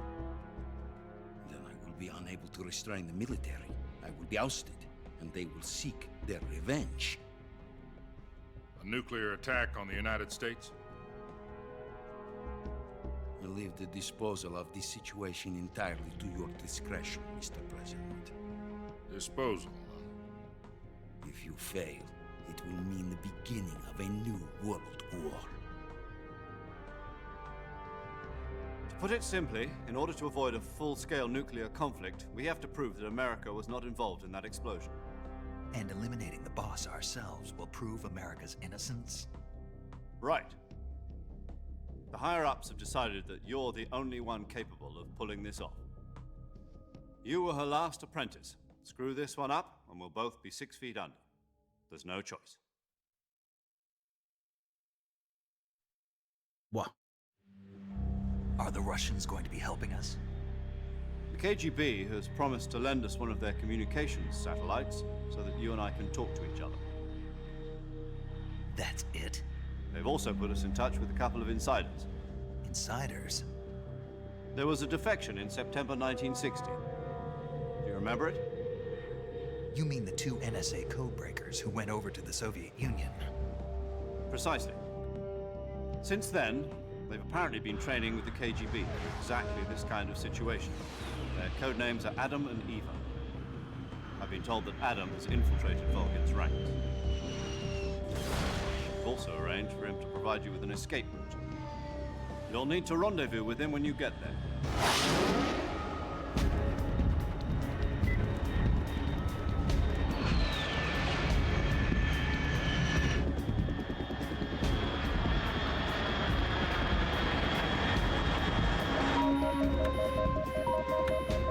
Then I will be unable to restrain the military. I will be ousted, and they will seek their revenge. A nuclear attack on the United States? I leave the disposal of this situation entirely to your discretion, Mr. President. Disposal? If you fail, it will mean the beginning of a new world war. To put it simply, in order to avoid a full-scale nuclear conflict, we have to prove that America was not involved in that explosion. And eliminating the boss ourselves will prove America's innocence? Right. The higher-ups have decided that you're the only one capable of pulling this off. You were her last apprentice. Screw this one up, and we'll both be 6 feet under. There's no choice. What? Are the Russians going to be helping us? The KGB has promised to lend us one of their communications satellites so that you and I can talk to each other. That's it? They've also put us in touch with a couple of insiders. Insiders? There was a defection in September 1960. Do you remember it? You mean the 2 NSA codebreakers who went over to the Soviet Union? Precisely. Since then, they've apparently been training with the KGB for exactly this kind of situation. Their code names are Adam and Eva. I've been told that Adam has infiltrated Volkin's ranks. I've also arranged for him to provide you with an escape route. You'll need to rendezvous with him when you get there.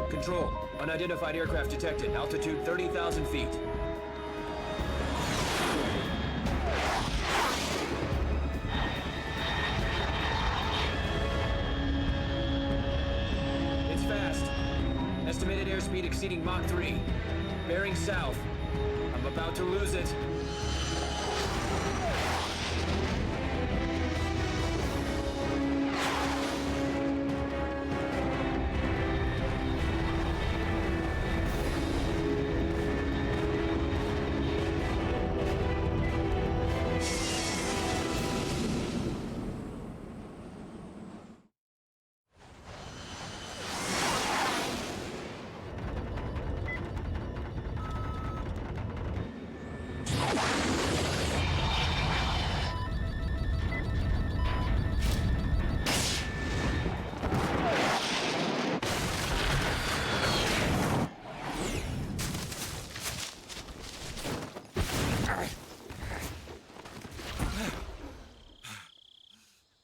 Control. Unidentified aircraft detected. Altitude 30,000 feet. It's fast. Estimated airspeed exceeding Mach 3. Bearing south. I'm about to lose it.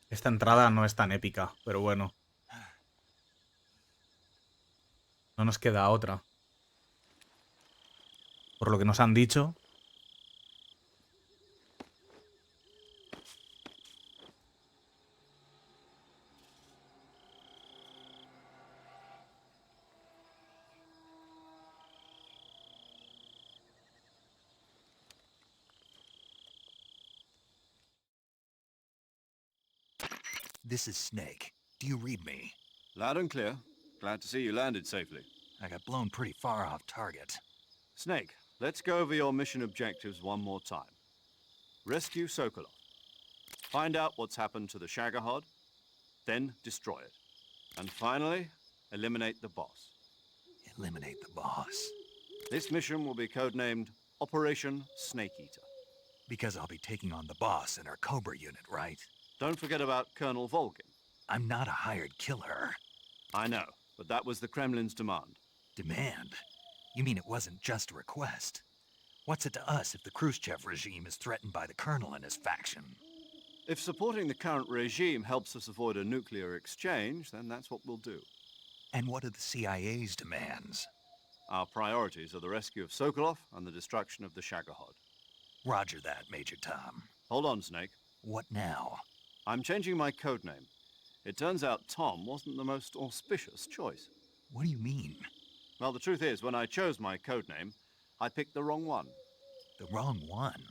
Esta entrada no es tan épica, pero bueno. No nos queda otra. Por lo que nos han dicho. This is Snake. Do you read me? Loud and clear. Glad to see you landed safely. I got blown pretty far off target. Snake, let's go over your mission objectives one more time. Rescue Sokolov. Find out what's happened to the Shagohod, then destroy it. And finally, eliminate the boss. Eliminate the boss? This mission will be codenamed Operation Snake Eater. Because I'll be taking on the boss in our Cobra unit, right? Don't forget about Colonel Volkin. I'm not a hired killer. I know, but that was the Kremlin's demand. Demand? You mean it wasn't just a request? What's it to us if the Khrushchev regime is threatened by the Colonel and his faction? If supporting the current regime helps us avoid a nuclear exchange, then that's what we'll do. And what are the CIA's demands? Our priorities are the rescue of Sokolov and the destruction of the Shagohod. Roger that, Major Tom. Hold on, Snake. What now? I'm changing my code name. It turns out Tom wasn't the most auspicious choice. What do you mean? Well, the truth is, when I chose my code name, I picked the wrong one. The wrong one?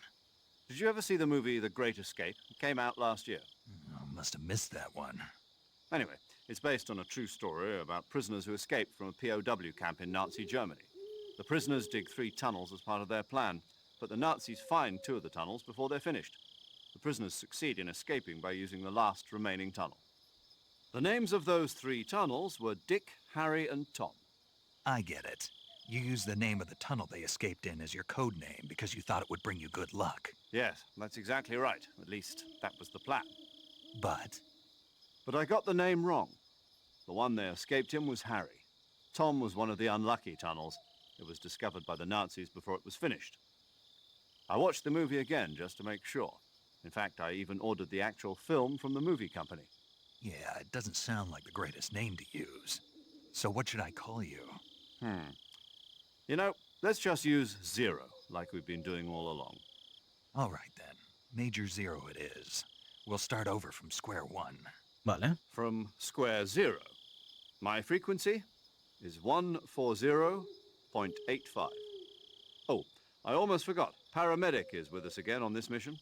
Did you ever see the movie The Great Escape? It came out last year. I must have missed that one. Anyway, it's based on a true story about prisoners who escaped from a POW camp in Nazi Germany. The prisoners dig 3 tunnels as part of their plan, but the Nazis find 2 of the tunnels before they're finished. The prisoners succeed in escaping by using the last remaining tunnel. The names of those 3 tunnels were Dick, Harry, and Tom. I get it. You used the name of the tunnel they escaped in as your code name because you thought it would bring you good luck. Yes, that's exactly right. At least, that was the plan. But I got the name wrong. The one they escaped in was Harry. Tom was one of the unlucky tunnels. It was discovered by the Nazis before it was finished. I watched the movie again just to make sure. In fact, I even ordered the actual film from the movie company. yeah, it doesn't sound like the greatest name to use. So what should I call you? You know, let's just use Zero, like we've been doing all along. All right then. Major Zero it is. We'll start over from square one. Vale. From square 0. My frequency is 140.85. Oh, I almost forgot. Paramedic is with us again on this mission.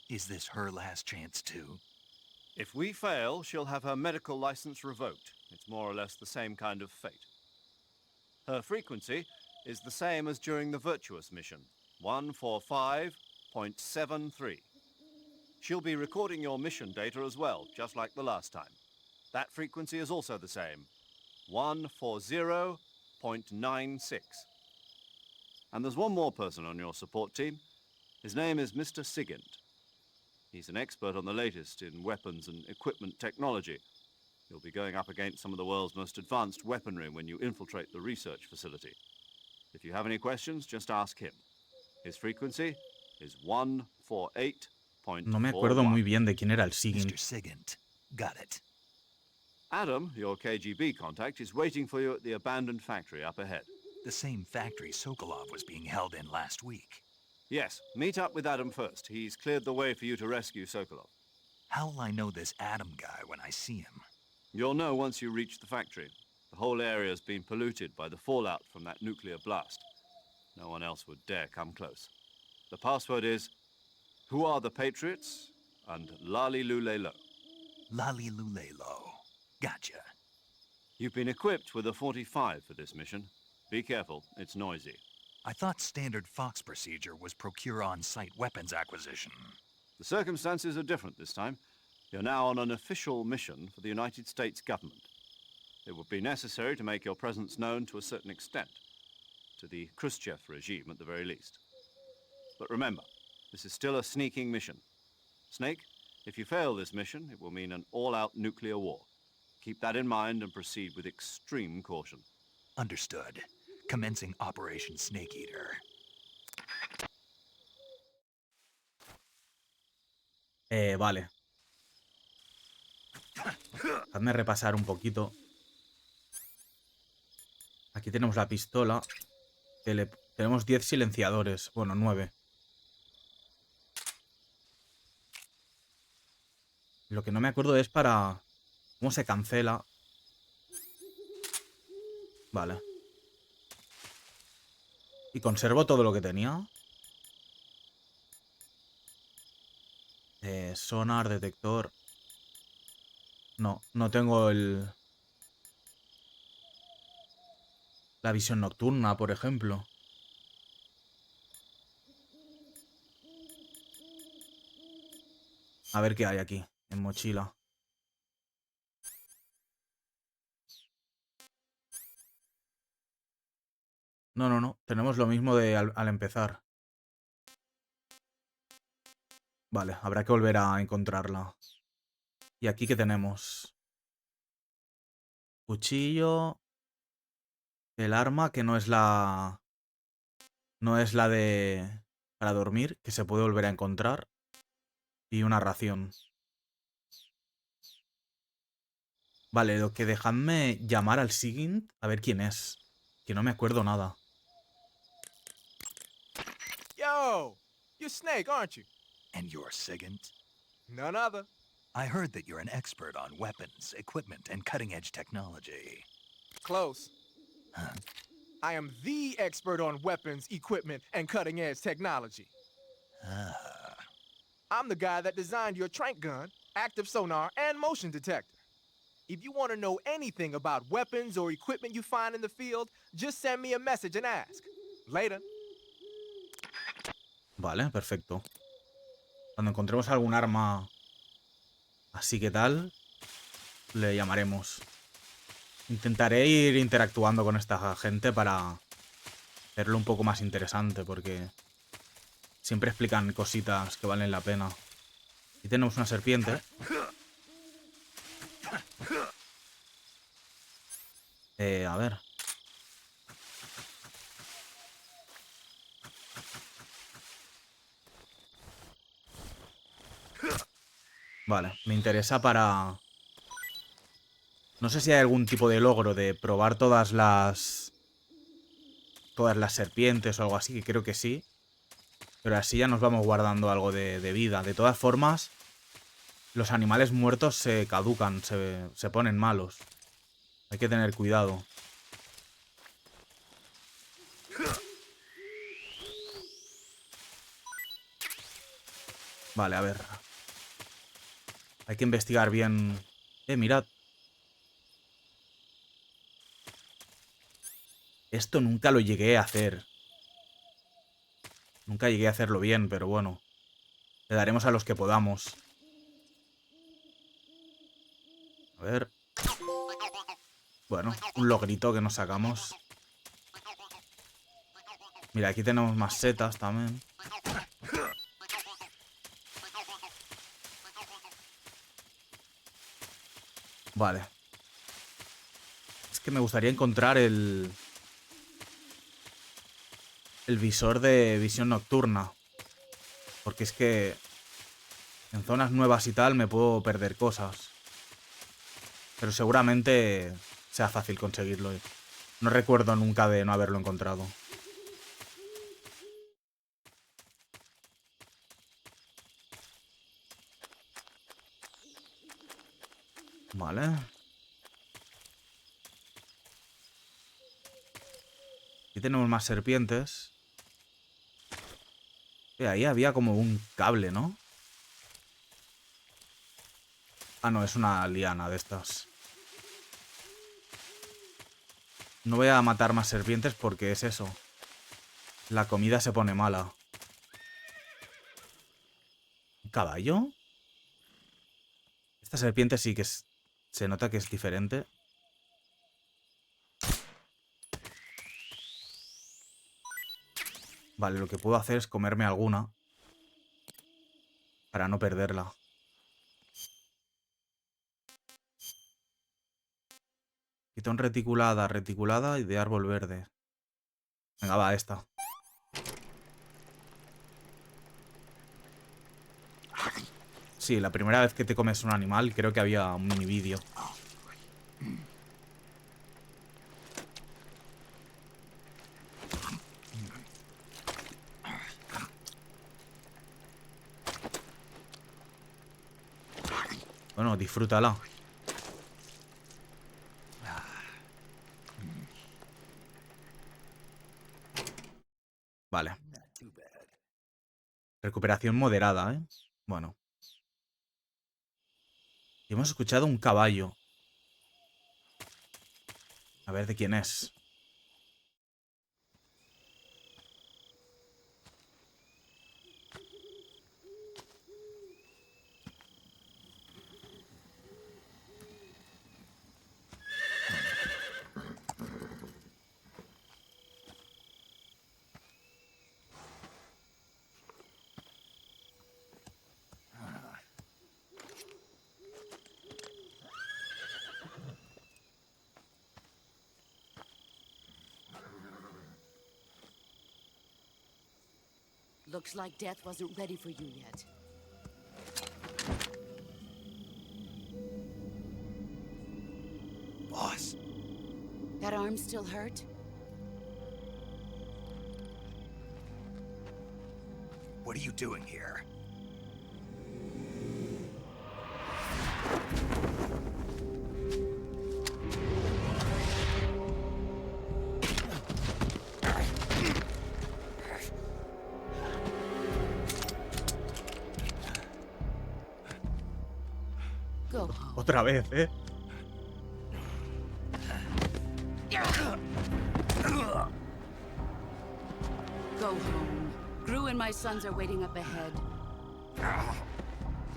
Is this her last chance too? If we fail, she'll have her medical license revoked. It's more or less the same kind of fate. Her frequency is the same as during the Virtuous mission, 145.73. She'll be recording your mission data as well, just like the last time. That frequency is also the same, 140.96. And there's one more person on your support team. His name is Mr. Sigint. He's an expert on the latest in weapons and equipment technology. You'll be going up against some of the world's most advanced weaponry when you infiltrate the research facility. If you have any questions, just ask him. His frequency is 148.41. No me acuerdo muy bien de quién era el Sigint. Mr. Sigint. Got it. Adam, your KGB contact, is waiting for you at the abandoned factory up ahead. The same factory Sokolov was being held in last week. Yes, meet up with Adam first. He's cleared the way for you to rescue Sokolov. How will I know this Adam guy when I see him? You'll know once you reach the factory. The whole area's been polluted by the fallout from that nuclear blast. No one else would dare come close. The password is, "Who are the Patriots?" and Lali Lulelo. Lali Lulelo. Gotcha. You've been equipped with a 45 for this mission. Be careful, it's noisy. I thought standard Fox procedure was procure on-site weapons acquisition. The circumstances are different this time. You're now on an official mission for the United States government. It would be necessary to make your presence known to a certain extent, to the Khrushchev regime at the very least. But remember, this is still a sneaking mission. Snake, if you fail this mission, it will mean an all-out nuclear war. Keep that in mind and proceed with extreme caution. Understood. Commencing Operation Snake Eater. Vale. Hazme repasar un poquito. Aquí tenemos la pistola. Tenemos 10 silenciadores. Bueno, 9. Lo que no me acuerdo es para... ¿Cómo se cancela? Vale. Y conservo todo lo que tenía. Sonar, detector. No, no tengo la visión nocturna, por ejemplo. A ver qué hay aquí, en mochila. No, no, no. Tenemos lo mismo de al empezar. Vale, habrá que volver a encontrarla. ¿Y aquí qué tenemos? Cuchillo. El arma, que no es la... No es la de... Para dormir, que se puede volver a encontrar. Y una ración. Vale, lo que dejadme llamar al Sigint a ver quién es. Que no me acuerdo nada. Yo, you're Snake, aren't you? And you're Sigint? None other. I heard that you're an expert on weapons, equipment, and cutting-edge technology. Close. Huh? I am the expert on weapons, equipment, and cutting-edge technology. Ah. I'm the guy that designed your trank gun, active sonar, and motion detector. If you want to know anything about weapons or equipment you find in the field, just send me a message and ask. Later. Vale, perfecto. Cuando encontremos algún arma así que tal, le llamaremos. Intentaré ir interactuando con esta gente para hacerlo un poco más interesante, porque siempre explican cositas que valen la pena. Aquí tenemos una serpiente. A ver. Vale, me interesa para... No sé si hay algún tipo de logro de probar todas las serpientes o algo así, que creo que sí. Pero así ya nos vamos guardando algo de vida. De todas formas, los animales muertos se caducan, se ponen malos. Hay que tener cuidado. Vale, a ver. Hay que investigar bien. Mirad. Esto nunca lo llegué a hacer. Nunca llegué a hacerlo bien, pero bueno. Le daremos a los que podamos. A ver. Bueno, un logrito que nos sacamos. Mira, aquí tenemos más setas también. Vale. Es que me gustaría encontrar el visor de visión nocturna. Porque es que en zonas nuevas y tal me puedo perder cosas. Pero seguramente sea fácil conseguirlo. No recuerdo nunca de no haberlo encontrado. Vale. Aquí tenemos más serpientes. Ahí había como un cable, ¿no? Ah, no, es una liana de estas. No voy a matar más serpientes porque es eso. La comida se pone mala. ¿Un caballo? Esta serpiente sí que se nota que es diferente. Vale, lo que puedo hacer es comerme alguna. Para no perderla. Quitón reticulada, reticulada y de árbol verde. Venga, va, esta. Sí, la primera vez que te comes un animal creo que había un mini vídeo. Bueno, disfrútala. Vale. Recuperación moderada, ¿eh? Bueno. Y hemos escuchado un caballo. A ver de quién es. Looks like death wasn't ready for you yet. That arm still hurt? What are you doing here? Go home. Otra vez, ¿eh? Go home. Gru and my sons are waiting up ahead.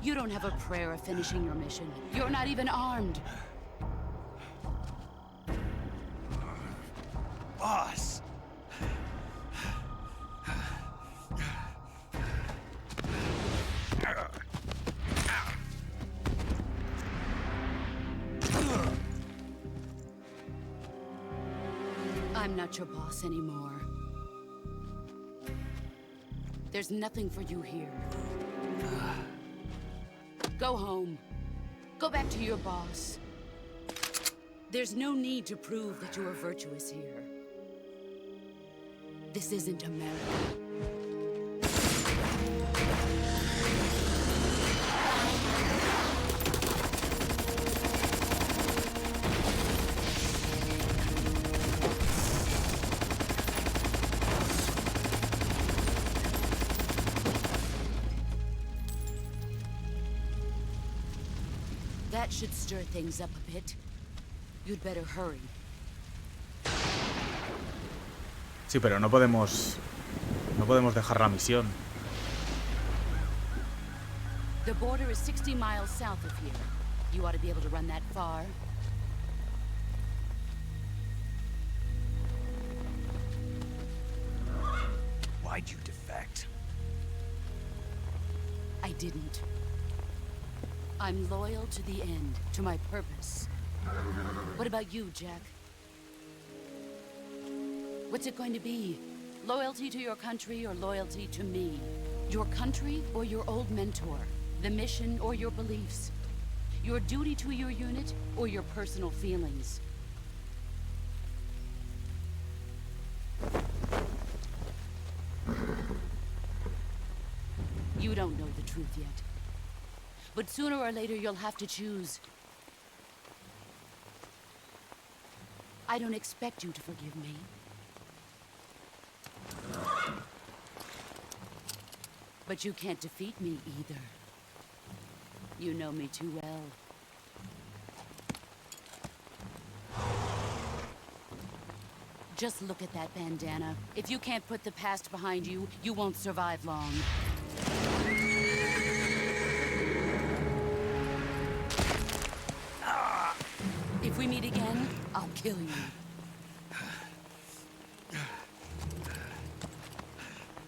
You don't have a prayer of finishing your mission. You're not even armed. Boss! I'm not your boss anymore. There's nothing for you here. Go home. Go back to your boss. There's no need to prove that you are virtuous here. This isn't America. That should stir things up a bit. You'd better hurry. Sí, pero no podemos dejar la misión. The border is 60 miles south of here. You ought to be able to run that far. Why'd you defect? I didn't. I'm loyal to the end, to my purpose. What about you, Jack? What's it going to be? Loyalty to your country or loyalty to me? Your country or your old mentor? The mission or your beliefs? Your duty to your unit or your personal feelings? You don't know the truth yet. But sooner or later you'll have to choose. I don't expect you to forgive me. But you can't defeat me either. You know me too well. Just look at that bandana. If you can't put the past behind you, you won't survive long. If we meet again, I'll kill you.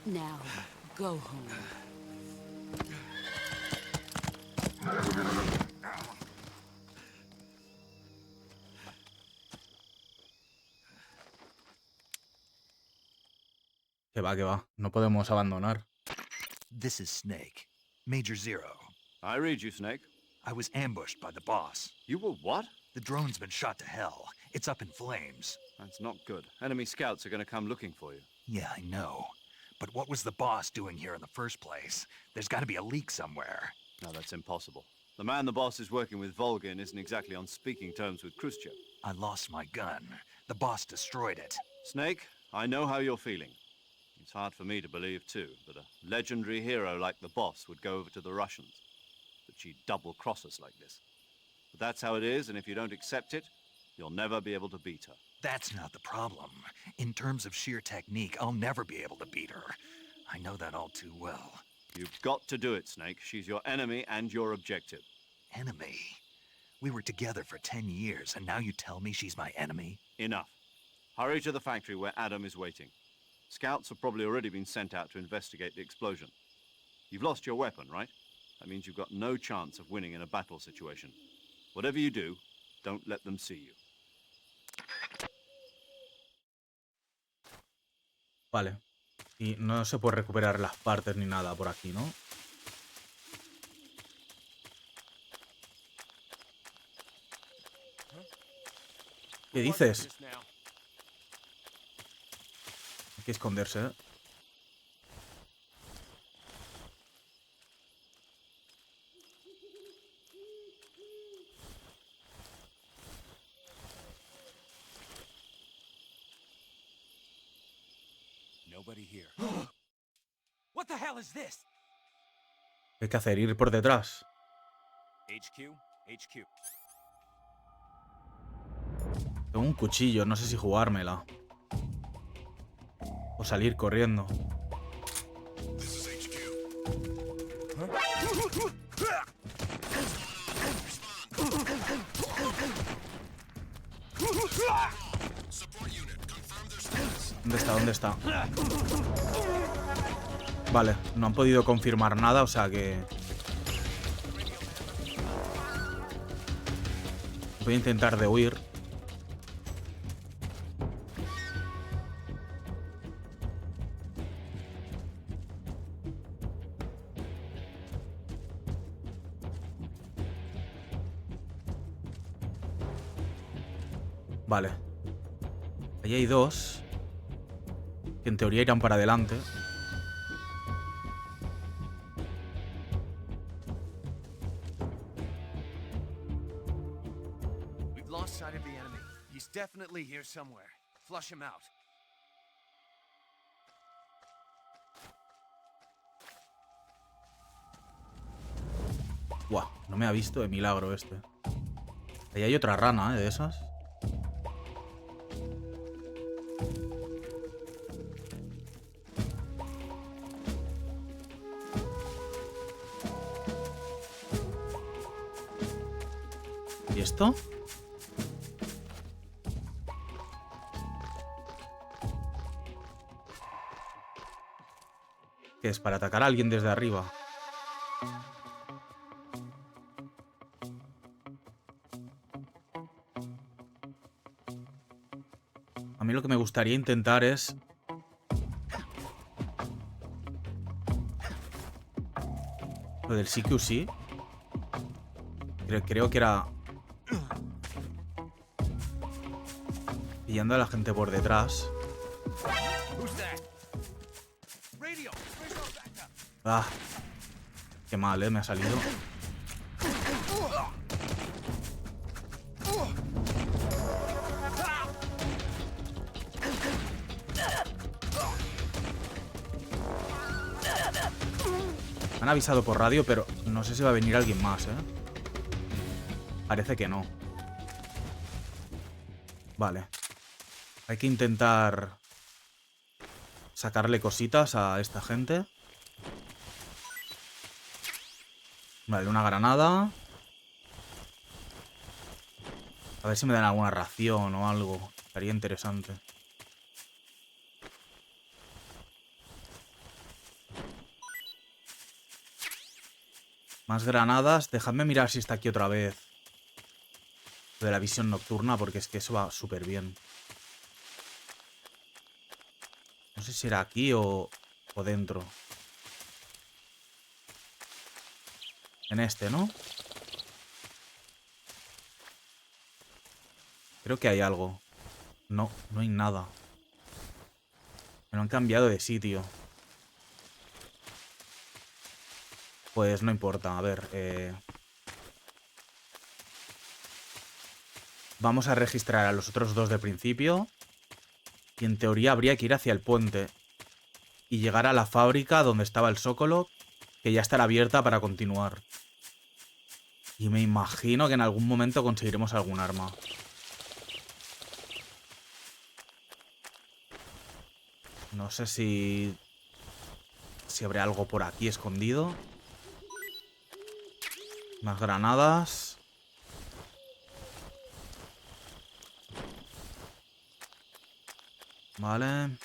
Now, go home. Que va, que va. No podemos abandonar. This is Snake. Major Zero. I read you, Snake. I was ambushed by the boss. You were what? The drone's been shot to hell. It's up in flames. That's not good. Enemy scouts are going to come looking for you. Yeah, I know. But what was the boss doing here in the first place? There's got to be a leak somewhere. No, that's impossible. The man the boss is working with, Volgin, isn't exactly on speaking terms with Khrushchev. I lost my gun. The boss destroyed it. Snake, I know how you're feeling. It's hard for me to believe, too, that a legendary hero like the boss would go over to the Russians. That she'd double-cross us like this. But that's how it is, and if you don't accept it, you'll never be able to beat her. That's not the problem. In terms of sheer technique, I'll never be able to beat her. I know that all too well. You've got to do it, Snake. She's your enemy and your objective. Enemy? We were together for 10 years, and now you tell me she's my enemy? Enough. Hurry to the factory where Adam is waiting. Scouts have probably already been sent out to investigate the explosion. You've lost your weapon, right? That means you've got no chance of winning in a battle situation. Whatever you do, don't let them see you. Vale. Y no se puede recuperar las partes ni nada por aquí, ¿no? ¿Qué dices? Hay que esconderse, ¿eh? Nobody here. What the hell is this? ¿Qué hay que hacer? Ir por detrás. HQ, HQ. Tengo un cuchillo, no sé si jugármela. O salir corriendo. ¿Dónde está? ¿Dónde está? Vale, no han podido confirmar nada, o sea que... Voy a intentar de huir. Vale. Ahí hay dos. Que en teoría irán para adelante. We've lost sight of the enemy. He's definitely here somewhere. Flush him out. Buah, no me ha visto de milagro este. Ahí hay otra rana, ¿eh? De esas. ¿Y esto? ¿Qué es? ¿Para atacar a alguien desde arriba? A mí lo que me gustaría intentar es... Lo del CQC. Creo que era... Pillando a la gente por detrás. Ah. Qué mal, me ha salido. Me han avisado por radio, pero no sé si va a venir alguien más, ¿eh? Parece que no. Vale. Hay que intentar sacarle cositas a esta gente. Vale, una granada. A ver si me dan alguna ración o algo. Estaría interesante. Más granadas. Dejadme mirar si está aquí otra vez. Lo de la visión nocturna, porque es que eso va súper bien. No sé si era aquí o dentro. En este, ¿no? Creo que hay algo. No, no hay nada. Me lo han cambiado de sitio. Pues no importa, a ver. Vamos a registrar a los otros dos de principio. Y en teoría habría que ir hacia el puente. Y llegar a la fábrica donde estaba el Zócalo, que ya estará abierta para continuar. Y me imagino que en algún momento conseguiremos algún arma. No sé si habrá algo por aquí escondido. Más granadas. Vale.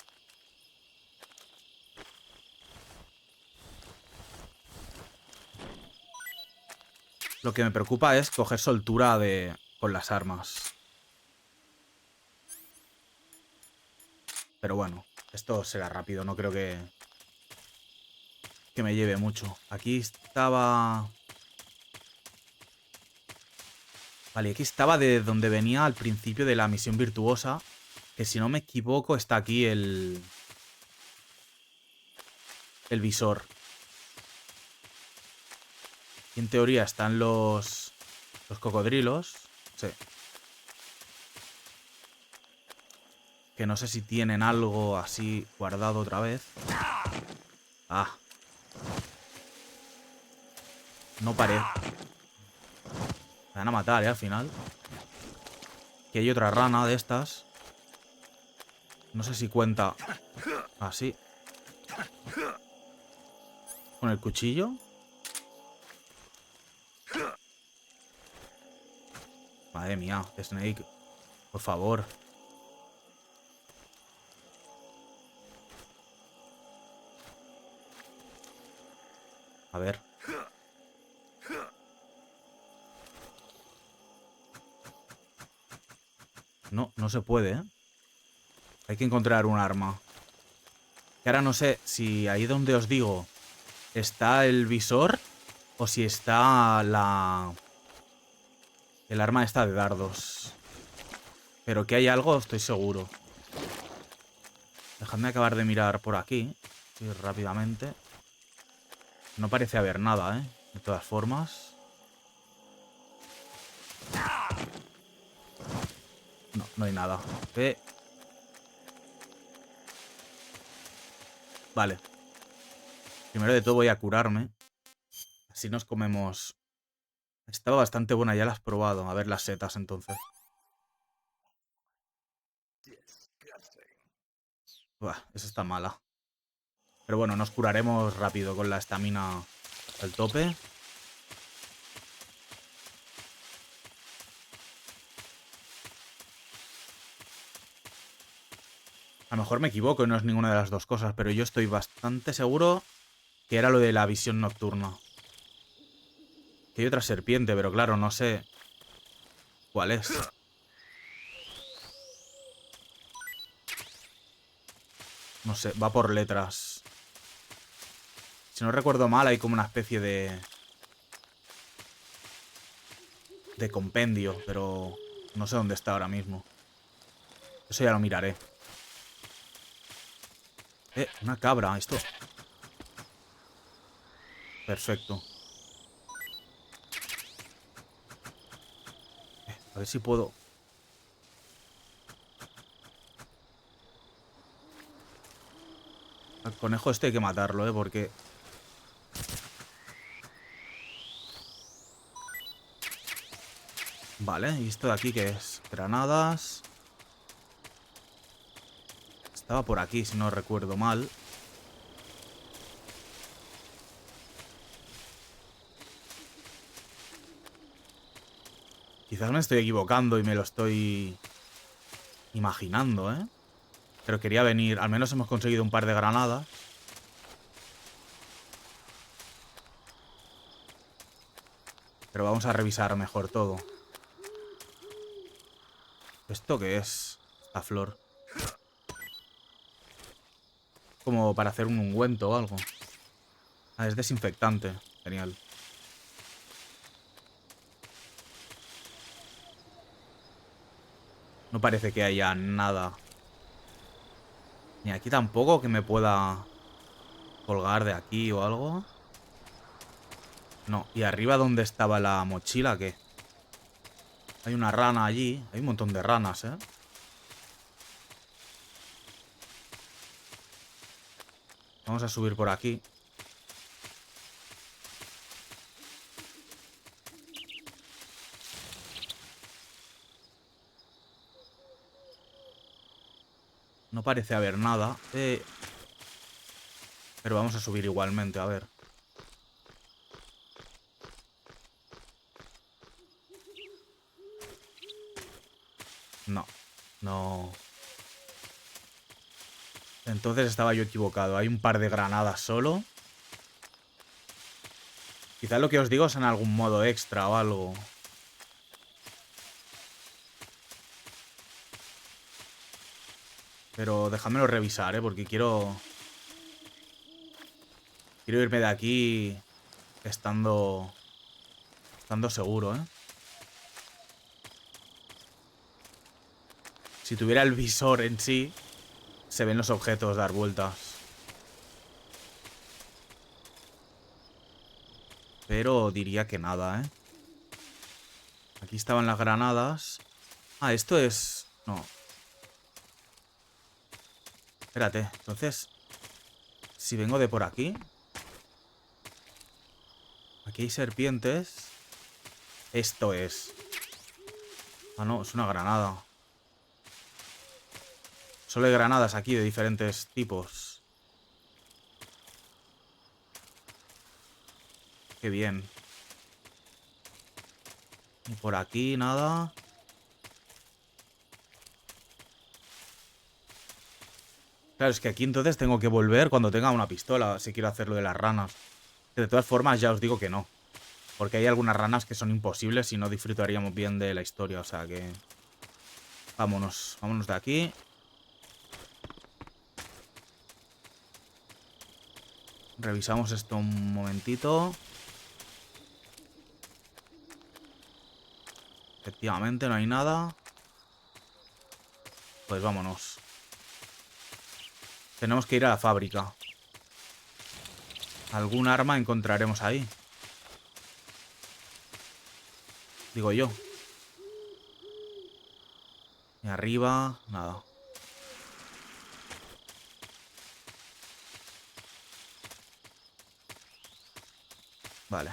Lo que me preocupa es coger soltura con las armas. Pero bueno, esto será rápido, no creo que me lleve mucho. Aquí estaba... Vale, aquí estaba de donde venía al principio de la misión virtuosa. Que si no me equivoco está aquí el visor. Y en teoría están los cocodrilos. Sí. Que no sé si tienen algo así guardado otra vez. Ah. No parece. Me van a matar, al final. Que hay otra rana de estas. No sé si cuenta así. Con el cuchillo. Madre mía, Snake. Por favor. A ver. No, no se puede, ¿eh? Hay que encontrar un arma. Que ahora no sé si ahí donde os digo está el visor o si está el arma esta de dardos. Pero que hay algo, estoy seguro. Dejadme acabar de mirar por aquí. Sí, rápidamente. No parece haber nada, ¿eh? De todas formas. No, no hay nada. Vale. Primero de todo voy a curarme. Así nos comemos. Estaba bastante buena, ya la has probado. A ver las setas entonces. Buah, esa está mala. Pero bueno, nos curaremos rápido con la estamina al tope. A lo mejor me equivoco y no es ninguna de las dos cosas, pero yo estoy bastante seguro que era lo de la visión nocturna. Que hay otra serpiente, pero claro, no sé cuál es. No sé, va por letras. Si no recuerdo mal, hay como una especie de compendio, pero no sé dónde está ahora mismo. Eso ya lo miraré. Una cabra, esto. Perfecto. A ver si puedo. Al conejo este hay que matarlo, porque... Vale, ¿y esto de aquí qué es? Granadas. Estaba por aquí, si no recuerdo mal. Quizás me estoy equivocando y me lo estoy imaginando, ¿eh? Pero quería venir. Al menos hemos conseguido un par de granadas. Pero vamos a revisar mejor todo. ¿Esto qué es? Esta flor. Como para hacer un ungüento o algo. Ah, es desinfectante. Genial. No parece que haya nada. Ni aquí tampoco que me pueda colgar de aquí o algo. No. ¿Y arriba dónde estaba la mochila? ¿Qué? Hay una rana allí. Hay un montón de ranas, ¿eh? Vamos a subir por aquí. No parece haber nada. Pero vamos a subir igualmente, a ver. No. No. Entonces estaba yo equivocado. Hay un par de granadas solo. Quizás lo que os digo es en algún modo extra o algo. Pero déjamelo revisar, porque quiero irme de aquí estando seguro, ¿eh? Si tuviera el visor en sí, se ven los objetos dar vueltas. Pero diría que nada, ¿eh? Aquí estaban las granadas. Ah, esto es... No. Espérate, entonces... Si vengo de por aquí... Aquí hay serpientes. Esto es... Ah, no, es una granada. Solo hay granadas aquí de diferentes tipos. Qué bien. Y por aquí nada. Claro, es que aquí entonces tengo que volver cuando tenga una pistola, si quiero hacer lo de las ranas. Que de todas formas ya os digo que no. Porque hay algunas ranas que son imposibles y no disfrutaríamos bien de la historia, o sea que... Vámonos, vámonos de aquí. Revisamos esto un momentito. Efectivamente, no hay nada. Pues vámonos. Tenemos que ir a la fábrica. Algún arma encontraremos ahí. Digo yo. Y arriba, nada. Vale.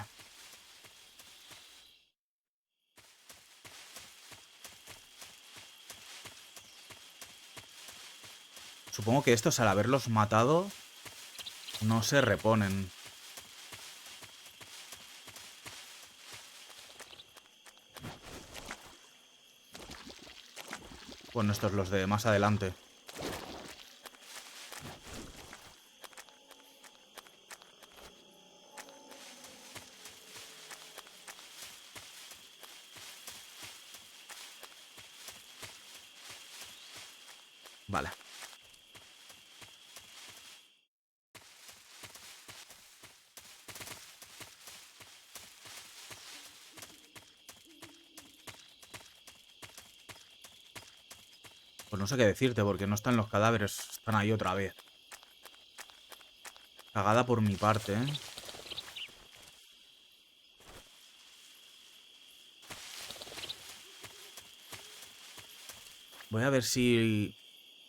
Supongo que estos al haberlos matado no se reponen. Bueno, estos los de más adelante. Vale. Pues no sé qué decirte, porque no están los cadáveres. Están ahí otra vez. Cagada por mi parte, ¿eh? Voy a ver si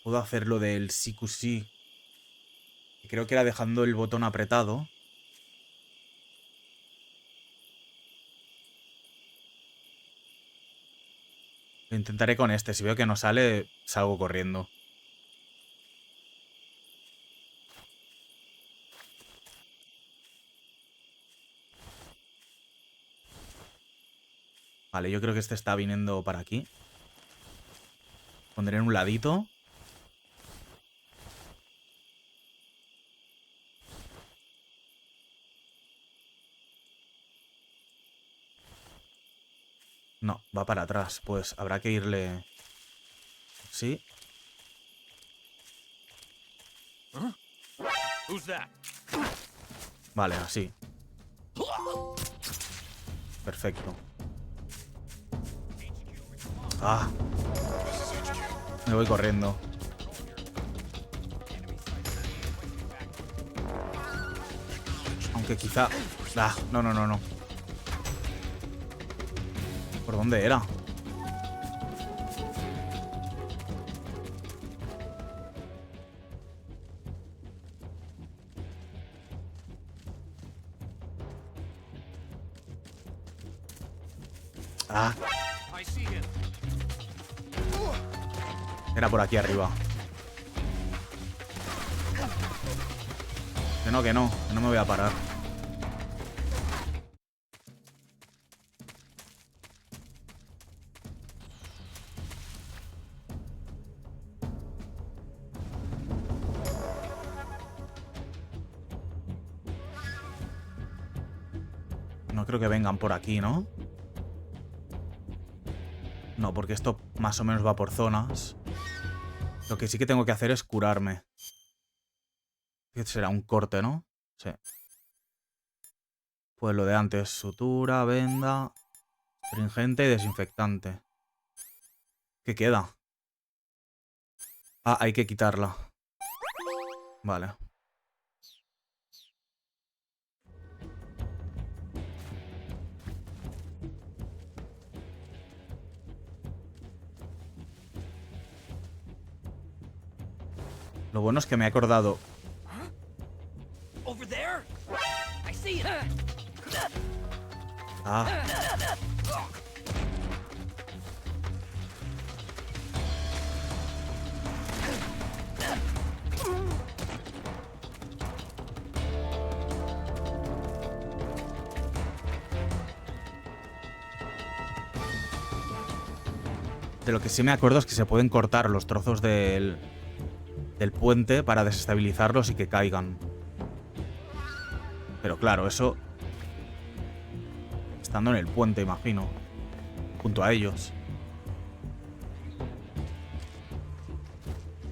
puedo hacer lo del CQC. Que creo que era dejando el botón apretado. Lo intentaré con este. Si veo que no sale, salgo corriendo. Vale, yo creo que este está viniendo para aquí. Pondré en un ladito. No, va para atrás. Pues habrá que irle... Sí. Vale, así. Perfecto. Ah. Me voy corriendo. Aunque quizá... Ah, no, no, no, no. ¿Por dónde era? Ah. Era por aquí arriba. Que no, que no. Que no me voy a parar. No creo que vengan por aquí, ¿no? No, porque esto más o menos va por zonas. Lo que sí que tengo que hacer es curarme. Será un corte, ¿no? Sí. Pues lo de antes. Sutura, venda, astringente y desinfectante. ¿Qué queda? Ah, hay que quitarla. Vale. Lo bueno es que me he acordado. Over there? I see it. Ah. De lo que sí me acuerdo es que se pueden cortar los trozos del puente para desestabilizarlos y que caigan. Pero claro, eso... estando en el puente, imagino. Junto a ellos.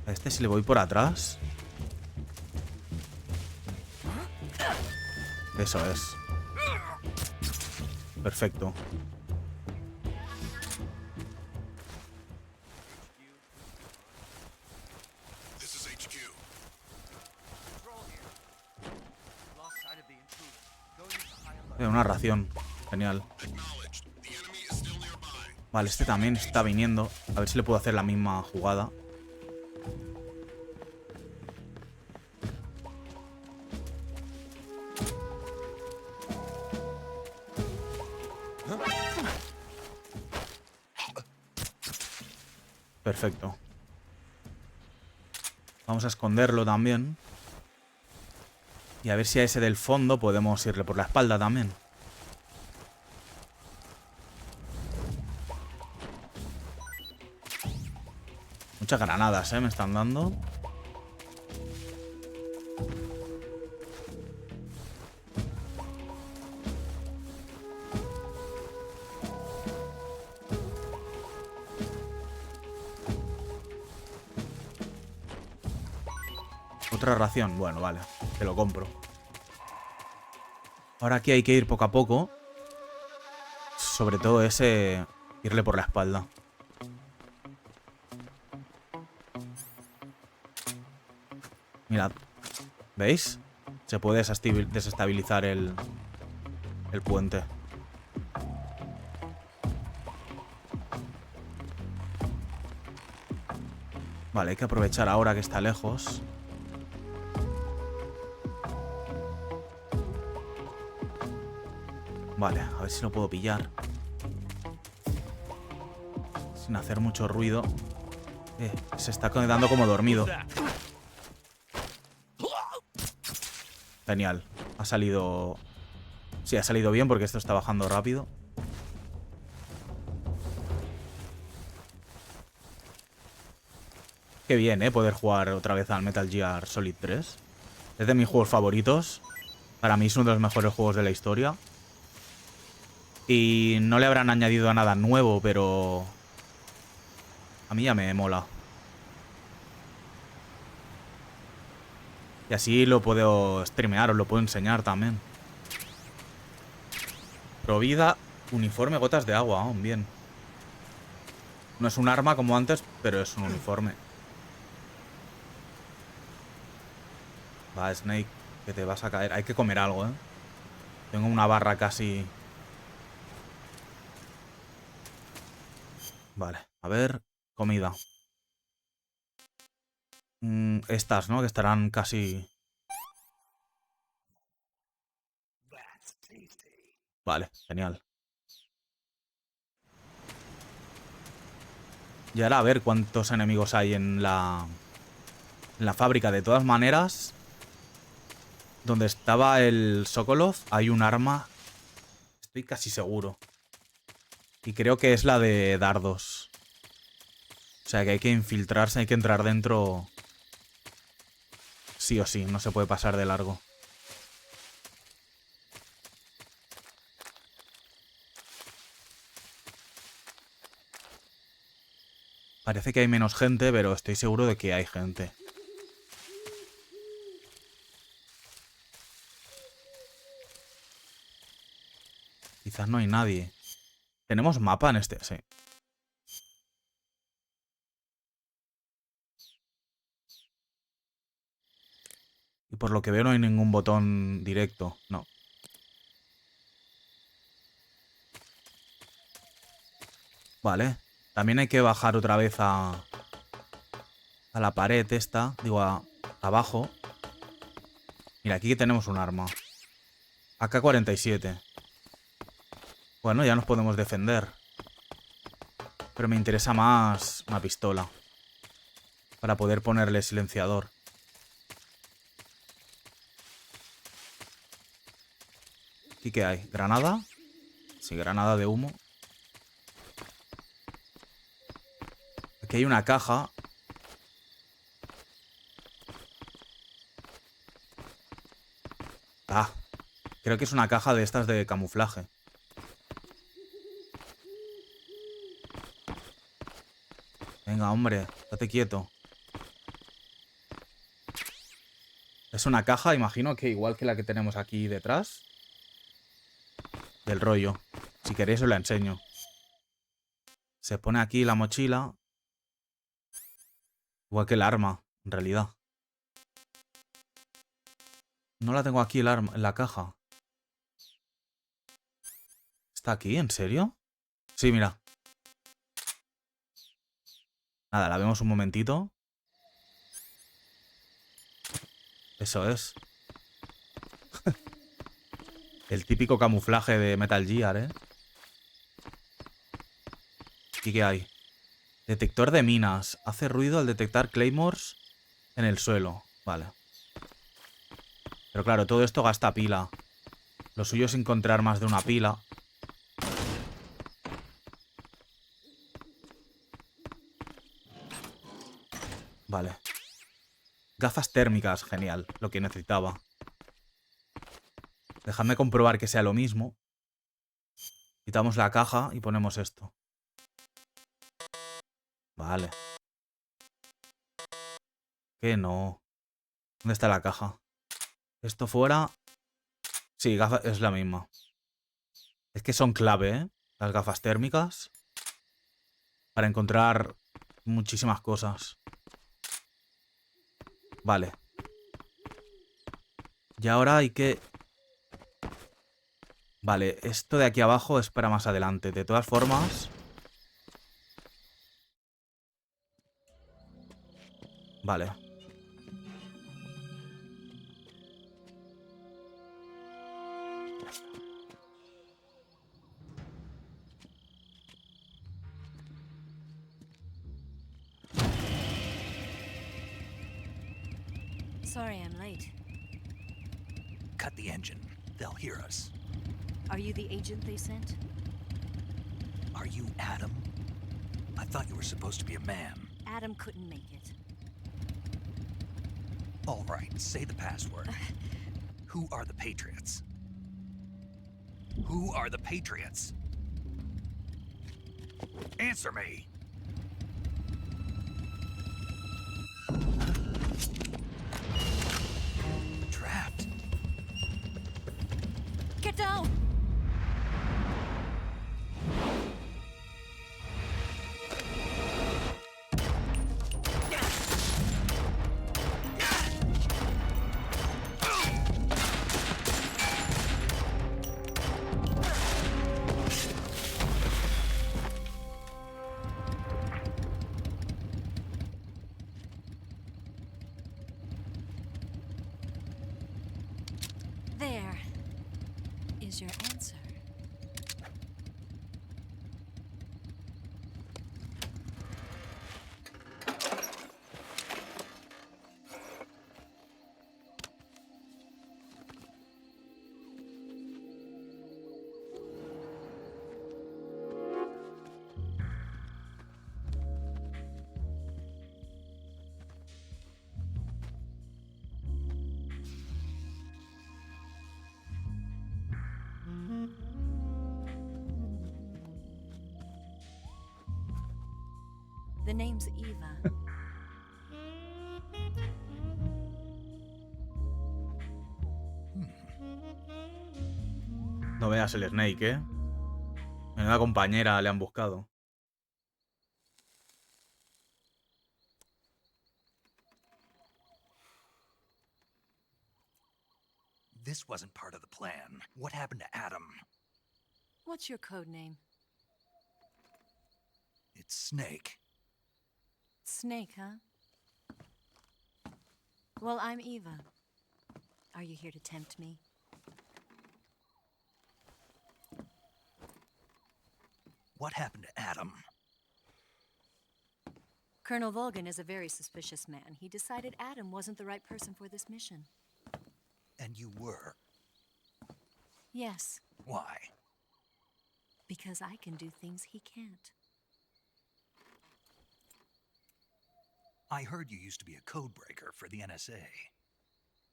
A este si le voy por atrás. Eso es. Perfecto. Una ración. Genial. Vale, este también está viniendo. A ver si le puedo hacer la misma jugada. Perfecto. Vamos a esconderlo también. Y a ver si a ese del fondo podemos irle por la espalda también. Muchas granadas, me están dando. Otra ración. Bueno, vale. Te lo compro. Ahora aquí hay que ir poco a poco. Sobre todo ese... irle por la espalda. Mirad. ¿Veis? Se puede desestabilizar el puente. Vale, hay que aprovechar ahora que está lejos. Vale, a ver si lo puedo pillar. Sin hacer mucho ruido. Se está quedando como dormido. Genial. Ha salido... Sí, ha salido bien porque esto está bajando rápido. Qué bien, poder jugar otra vez al Metal Gear Solid 3. Es de mis juegos favoritos. Para mí es uno de los mejores juegos de la historia. Y no le habrán añadido nada nuevo, pero... a mí ya me mola. Y así lo puedo streamear, os lo puedo enseñar también. Provida, uniforme, gotas de agua. Oh, bien. No es un arma como antes, pero es un uniforme. Va, Snake, que te vas a caer. Hay que comer algo, ¿eh? Tengo una barra casi... Vale, a ver... Comida. Estas, ¿no? Que estarán casi... Vale, genial. Y ahora a ver cuántos enemigos hay en la fábrica. De todas maneras, donde estaba el Sokolov hay un arma. Estoy casi seguro. Y creo que es la de dardos. O sea que hay que infiltrarse, hay que entrar dentro. Sí o sí, no se puede pasar de largo. Parece que hay menos gente, pero estoy seguro de que hay gente. Quizás no hay nadie. ¿Tenemos mapa en este? Sí. por lo que veo no hay ningún botón directo. No. Vale. También hay que bajar otra vez a la pared esta. Digo, abajo. Mira, aquí tenemos un arma. AK-47. Bueno, ya nos podemos defender. Pero me interesa más una pistola. Para poder ponerle silenciador. ¿Aquí qué hay? ¿Granada? Sí, granada de humo. Aquí hay una caja. Ah, creo que es una caja de estas de camuflaje. Venga, hombre, estate quieto. Es una caja, imagino que igual que la que tenemos aquí detrás. Del rollo. Si queréis os la enseño. Se pone aquí la mochila. Igual que el arma, en realidad. No la tengo aquí el arma, en la caja. ¿Está aquí? ¿En serio? Sí, mira. Nada, la vemos un momentito. Eso es. El típico camuflaje de Metal Gear, ¿eh? ¿Y qué hay? Detector de minas. Hace ruido al detectar claymores en el suelo. Vale. Pero claro, todo esto gasta pila. Lo suyo es encontrar más de una pila. Vale. Gafas térmicas, genial. Lo que necesitaba. Dejadme comprobar que sea lo mismo. Quitamos la caja y ponemos esto. Vale. Que no. ¿Dónde está la caja? Esto fuera. Sí, gafas es la misma. Es que son clave, ¿eh? Las gafas térmicas. Para encontrar muchísimas cosas. Vale. Y ahora hay que... Vale, esto de aquí abajo es para más adelante. De todas formas... Vale. Sorry I'm late. Cut the engine. They'll hear us. Are you the agent they sent? Are you Adam? I thought you were supposed to be a man. Adam couldn't make it. All right, say the password. Who are the Patriots? Who are the Patriots? Answer me! Trapped. Get down! There is your answer. The name's Eva. No veas el Snake, ¿eh? Menuda compañera le han buscado. This wasn't part of the plan. What happened to Adam? What's your code name? It's Snake. Snake, huh? Well, I'm Eva. Are you here to tempt me? What happened to Adam? Colonel Volgan is a very suspicious man. He decided Adam wasn't the right person for this mission. And you were? Yes, Why? because I can do things he can't. I heard you used to be a codebreaker for the NSA.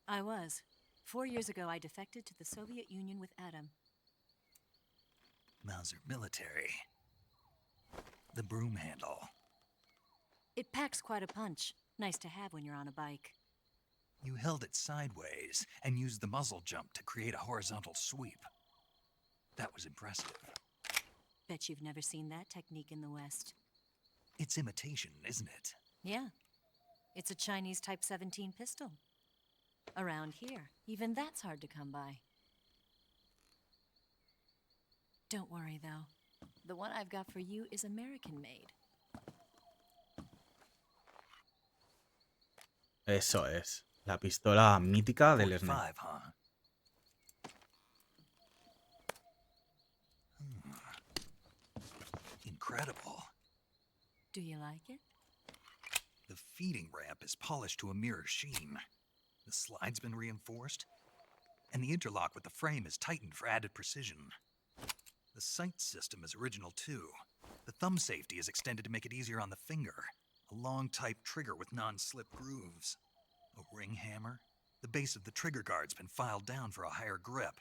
I was. 4 years ago, I defected to the Soviet Union with Adam. Mauser military. The broom handle. It packs quite a punch. Nice to have when you're on a bike. You held it sideways and used the muzzle jump to create a horizontal sweep. That was impressive. Bet you've never seen that technique in the West. It's imitation, isn't it? Yeah. It's a Chinese Type 17 pistol. Around here, even that's hard to come by. Don't worry, though. The one I've got for you is American-made. Eso es. La pistola mítica del SNES. 45, huh? Incredible. Do you like it? The feeding ramp is polished to a mirror sheen. The slide's been reinforced, and the interlock with the frame is tightened for added precision. The sight system is original too. The thumb safety is extended to make it easier on the finger. A long type trigger with non-slip grooves. A ring hammer. The base of the trigger guard's been filed down for a higher grip.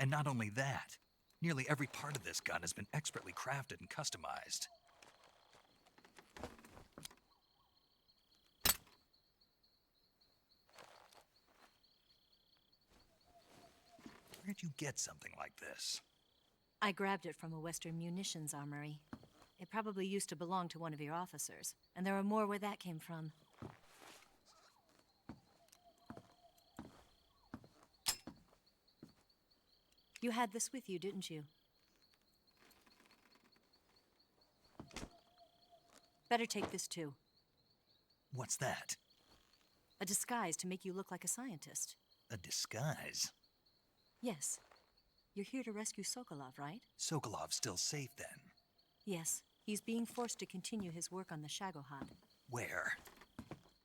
And not only that, nearly every part of this gun has been expertly crafted and customized. Where'd you get something like this? I grabbed it from a Western munitions armory. It probably used to belong to one of your officers, and there are more where that came from. You had this with you, didn't you? Better take this too. What's that? A disguise to make you look like a scientist. A disguise? Yes. You're here to rescue Sokolov, right? Sokolov's still safe then? Yes. He's being forced to continue his work on the Shagohod. Where?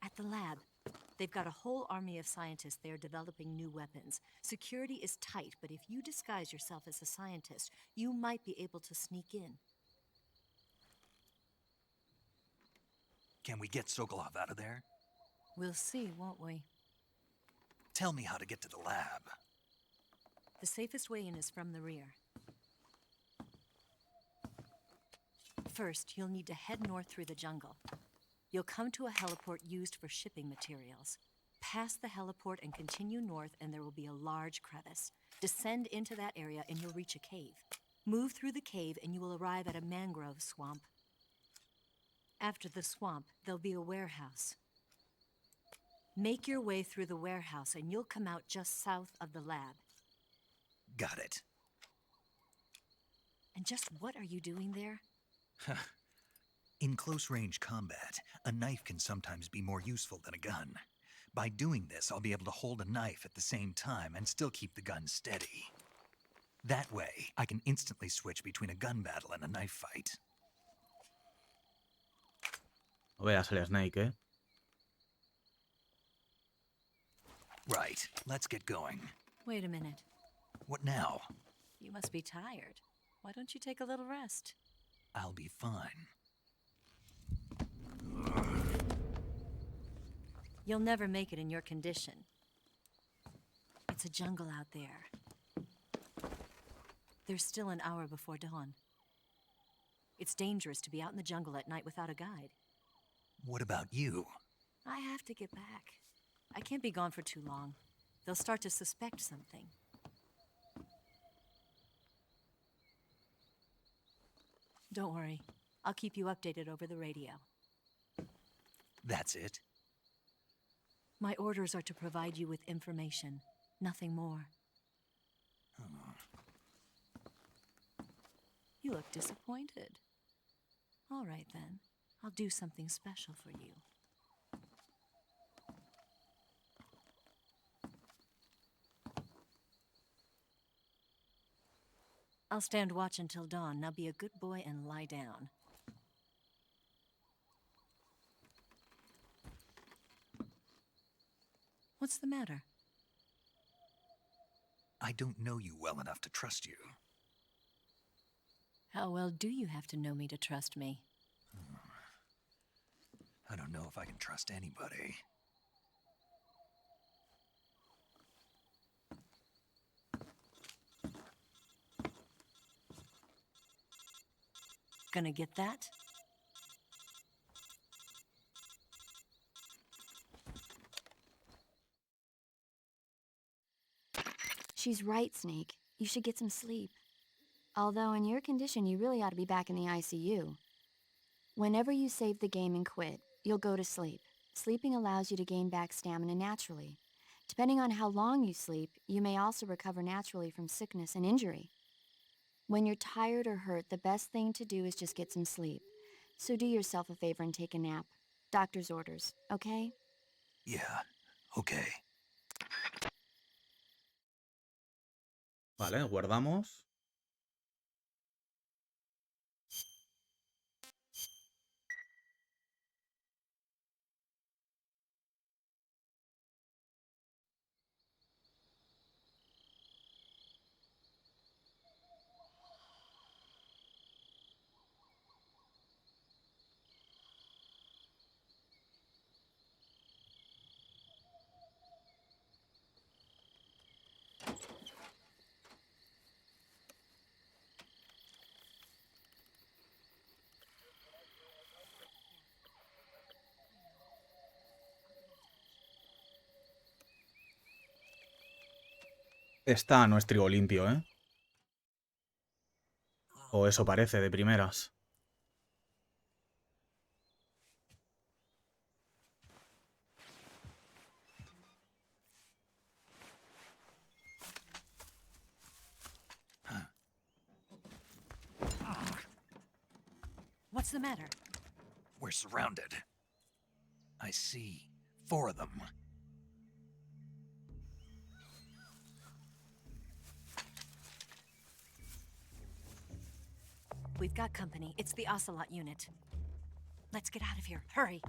At the lab. They've got a whole army of scientists there developing new weapons. Security is tight, but if you disguise yourself as a scientist, you might be able to sneak in. Can we get Sokolov out of there? We'll see, won't we? Tell me how to get to the lab. The safest way in is from the rear. First, you'll need to head north through the jungle. You'll come to a heliport used for shipping materials. Pass the heliport and continue north, and there will be a large crevice. Descend into that area, and you'll reach a cave. Move through the cave, and you will arrive at a mangrove swamp. After the swamp, there'll be a warehouse. Make your way through the warehouse, and you'll come out just south of the lab. Got it. And just what are you doing there? In close-range combat, a knife can sometimes be more useful than a gun. By doing this, I'll be able to hold a knife at the same time and still keep the gun steady. That way, I can instantly switch between a gun battle and a knife fight. No veas el Snake, ¿eh? Right, let's get going. Wait a minute. What now? You must be tired. Why don't you take a little rest? I'll be fine. You'll never make it in your condition. It's a jungle out there. There's still an hour before dawn. It's dangerous to be out in the jungle at night without a guide. What about you? I have to get back. I can't be gone for too long. They'll start to suspect something. Don't worry. I'll keep you updated over the radio. That's it? My orders are to provide you with information. Nothing more. You look disappointed. All right, then. I'll do something special for you. I'll stand watch until dawn. Now be a good boy and lie down. What's the matter? I don't know you well enough to trust you. How well do you have to know me to trust me? I don't know if I can trust anybody. Gonna get that? She's right, Snake. You should get some sleep. Although in your condition, you really ought to be back in the ICU. Whenever you save the game and quit, you'll go to sleep. Sleeping allows you to gain back stamina naturally. Depending on how long you sleep, you may also recover naturally from sickness and injury. When you're tired or hurt, the best thing to do is just get some sleep. So do yourself a favor and take a nap. Doctor's orders, okay? Yeah, okay. Vale, guardamos. Esta no es trigo limpio, ¿eh? O eso parece de primeras. What's the matter? We're surrounded. I see 4 of them. We've got company. It's the Ocelot unit. Let's get out of here. Hurry.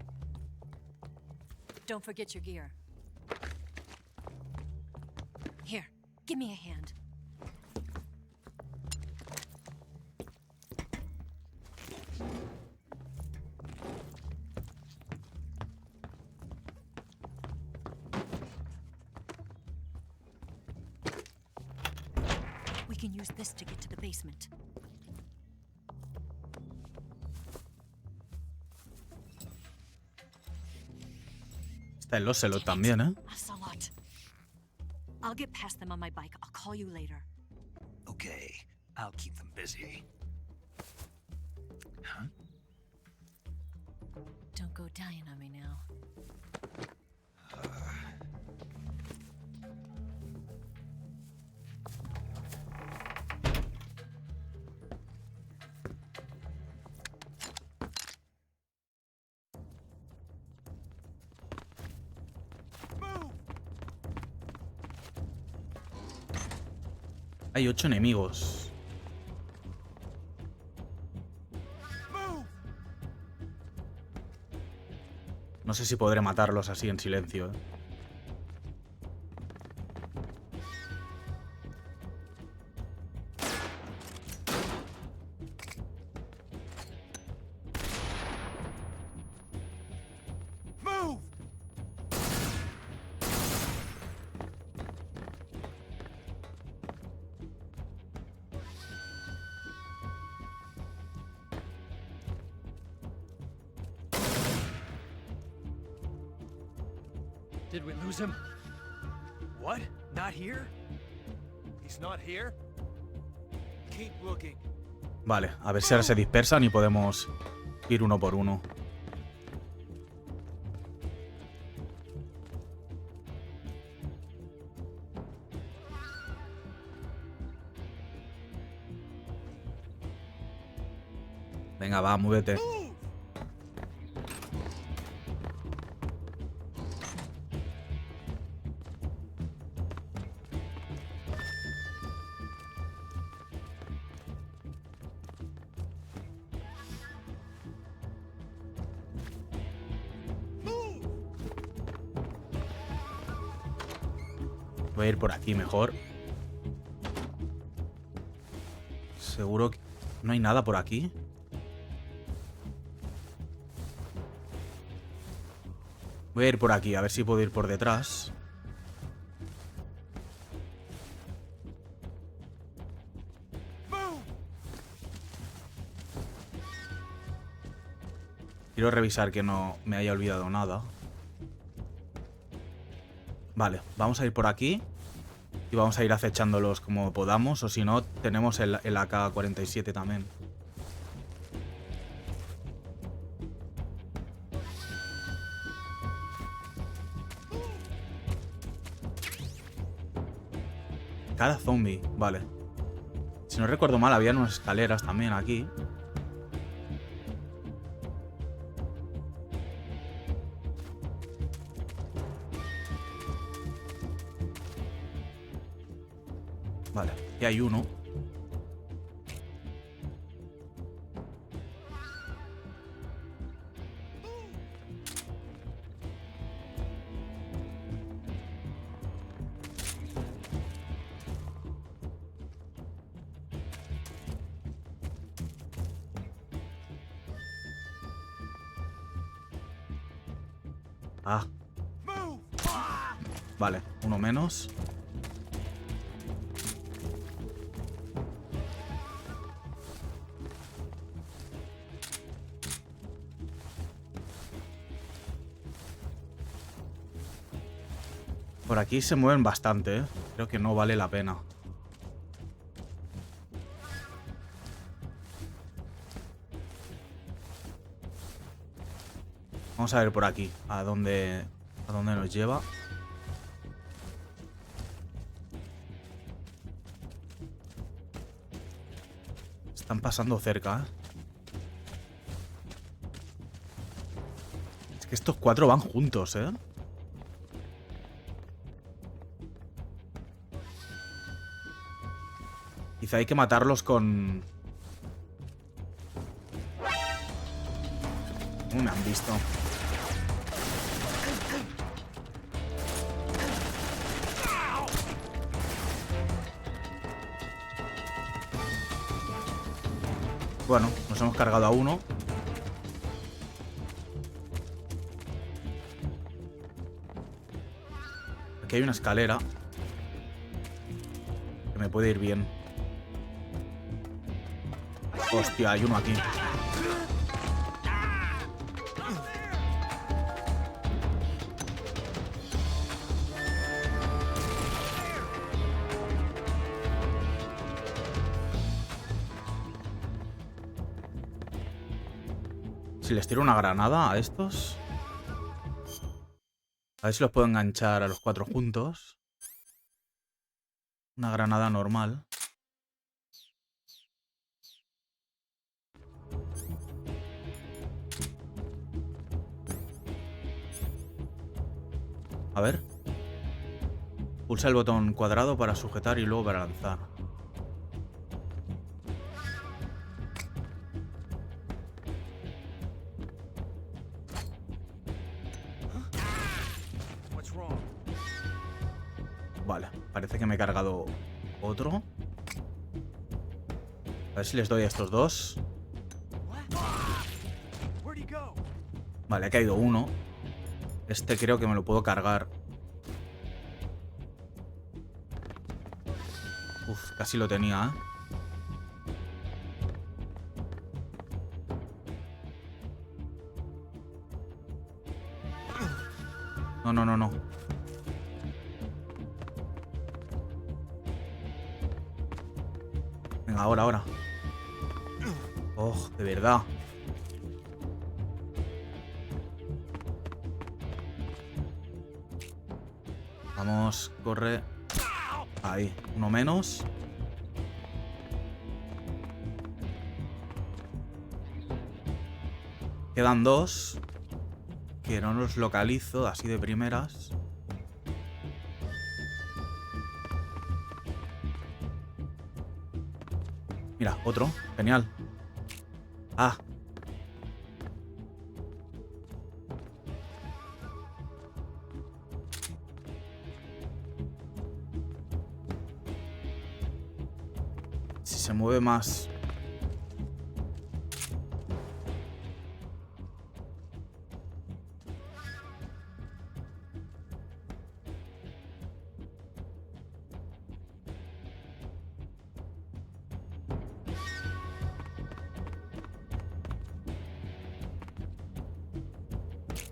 Don't forget your gear. Here, give me a hand. We can use this to get to the basement. Está el Ocelot también, ¿eh? Ocelot. I'll get past them on my bike. I'll call you later. Okay, I'll keep them busy. Huh? Don't go dying on me now. Hay 8 enemigos. No sé si podré matarlos así en silencio, ¿eh? Did we lose him? What? Not here? He's not here? Keep looking. Vale, a ver si ahora se dispersan y podemos ir uno por uno. Venga, va, muévete. Voy a ir por aquí mejor. Seguro que no hay nada por aquí. Voy a ir por aquí, a ver si puedo ir por detrás. Quiero revisar que no me haya olvidado nada. Vale, vamos a ir por aquí. Y vamos a ir acechándolos como podamos. O si no, tenemos el AK-47 también. Cada zombie, vale. Si no recuerdo mal, había unas escaleras también aquí. Vale, y hay uno. Ah. Vale, uno menos. Por aquí se mueven bastante, ¿eh? Creo que no vale la pena. Vamos a ver por aquí a dónde nos lleva. Están pasando cerca, ¿eh? Es que estos cuatro van juntos, ¿eh? Quizá hay que matarlos con... Me han visto. Bueno, nos hemos cargado a uno. Aquí hay una escalera que me puede ir bien. Hostia, hay uno aquí. Si les tiro una granada a estos. A ver si los puedo enganchar a los cuatro juntos. Una granada normal. A ver. Pulsa el botón cuadrado para sujetar y luego para lanzar. Vale, parece que me he cargado otro. A ver si les doy a estos dos. Vale, ha caído uno. Este creo que me lo puedo cargar. Uf, casi lo tenía, ¿eh? No, no, no, no. Venga, ahora, ahora. Oh, de verdad. Vamos, corre. Ahí, uno menos. Quedan 2. Que no los localizo así de primeras. Mira, otro. Genial. Ah. Si se mueve más.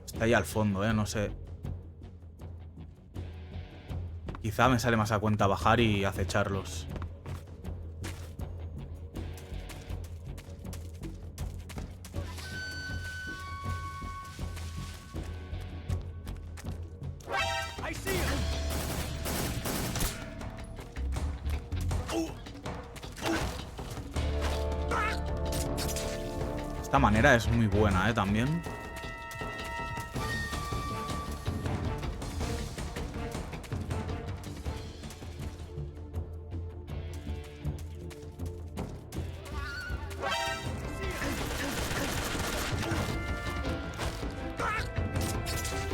Está ahí al fondo, no sé. Quizá me sale más a cuenta bajar y acecharlos. I see him. Esta manera es muy buena, también.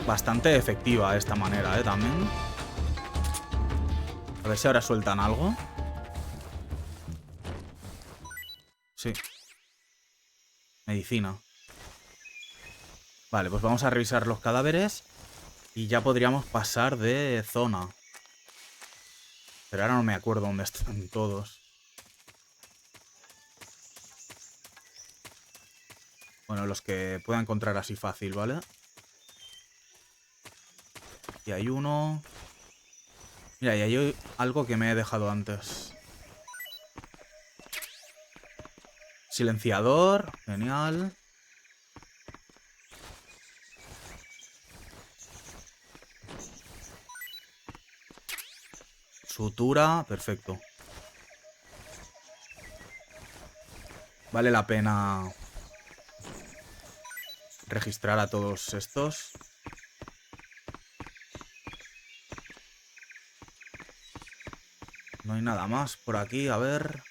Bastante efectiva esta manera, también. A ver si ahora sueltan algo. Sí. Medicina. Vale, pues vamos a revisar los cadáveres. Y ya podríamos pasar de zona. Pero ahora no me acuerdo dónde están todos. Bueno, los que pueda encontrar así fácil, ¿vale? Y hay uno. Mira, y hay algo que me he dejado antes. Silenciador. Genial. Sutura. Perfecto. Vale la pena registrar a todos estos. No hay nada más por aquí, a ver.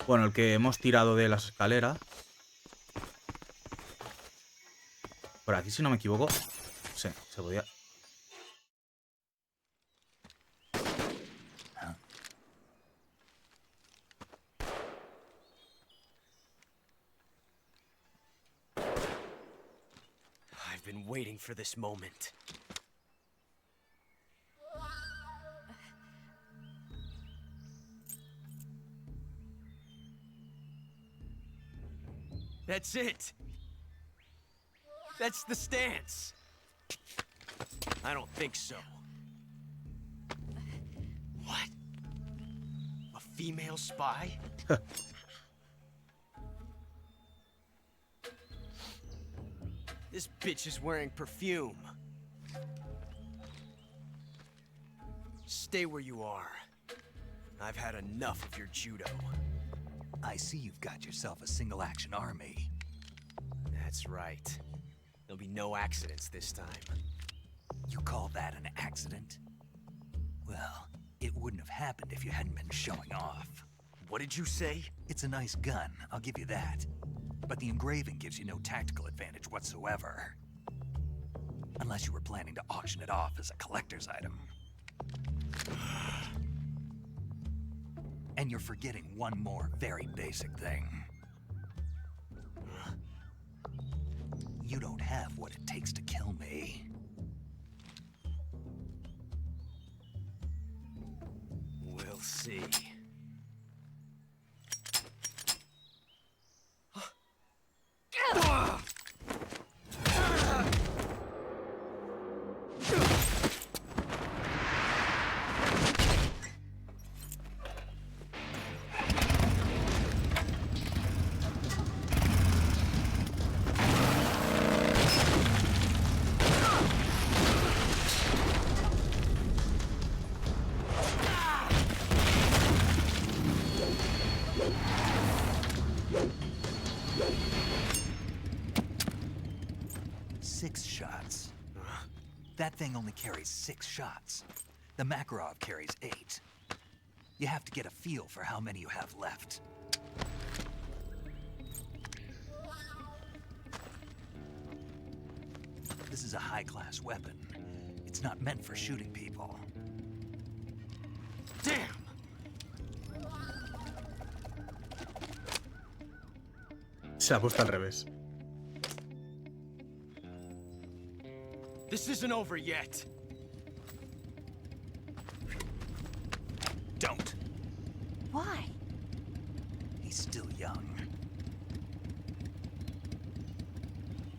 Bueno, el que hemos tirado de las escaleras. Por aquí, si no me equivoco. Sí, se podía. I've been waiting for this moment. That's it. That's the stance. I don't think so. What? A female spy? This bitch is wearing perfume. Stay where you are. I've had enough of your judo. I see you've got yourself a single-action army. That's right. There'll be no accidents this time. You call that an accident? Well, it wouldn't have happened if you hadn't been showing off. What did you say? It's a nice gun, I'll give you that. But the engraving gives you no tactical advantage whatsoever. Unless you were planning to auction it off as a collector's item. And you're forgetting one more very basic thing. You don't have what it takes to kill me. We'll see. That thing only carries 6 shots. The Makarov carries 8. You have to get a feel for how many you have left. This is a high-class weapon. It's not meant for shooting people. Damn! Se ha puesto al revés. This isn't over yet. Don't. Why? He's still young.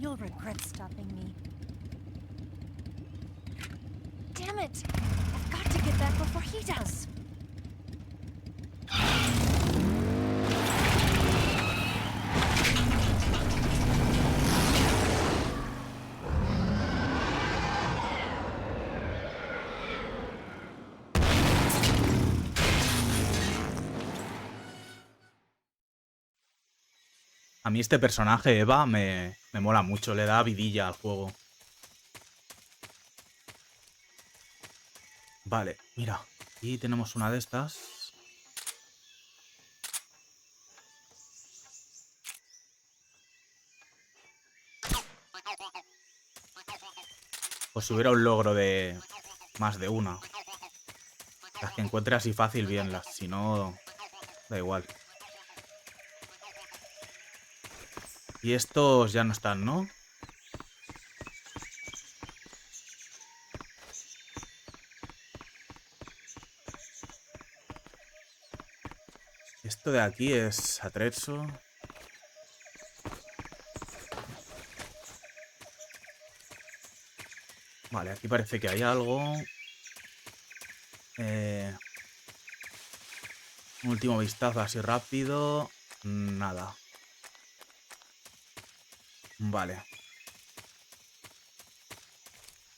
You'll regret stopping me. Damn it! I've got to get back before he does. A mí este personaje, Eva, me mola mucho. Le da vidilla al juego. Vale, mira. Aquí tenemos una de estas. Pues si hubiera un logro de más de una. Las que encuentre así fácil, bien. Las, si no, da igual. Y estos ya no están, ¿no? Esto de aquí es atrezzo. Vale, aquí parece que hay algo. Un último vistazo así rápido. Nada. Vale.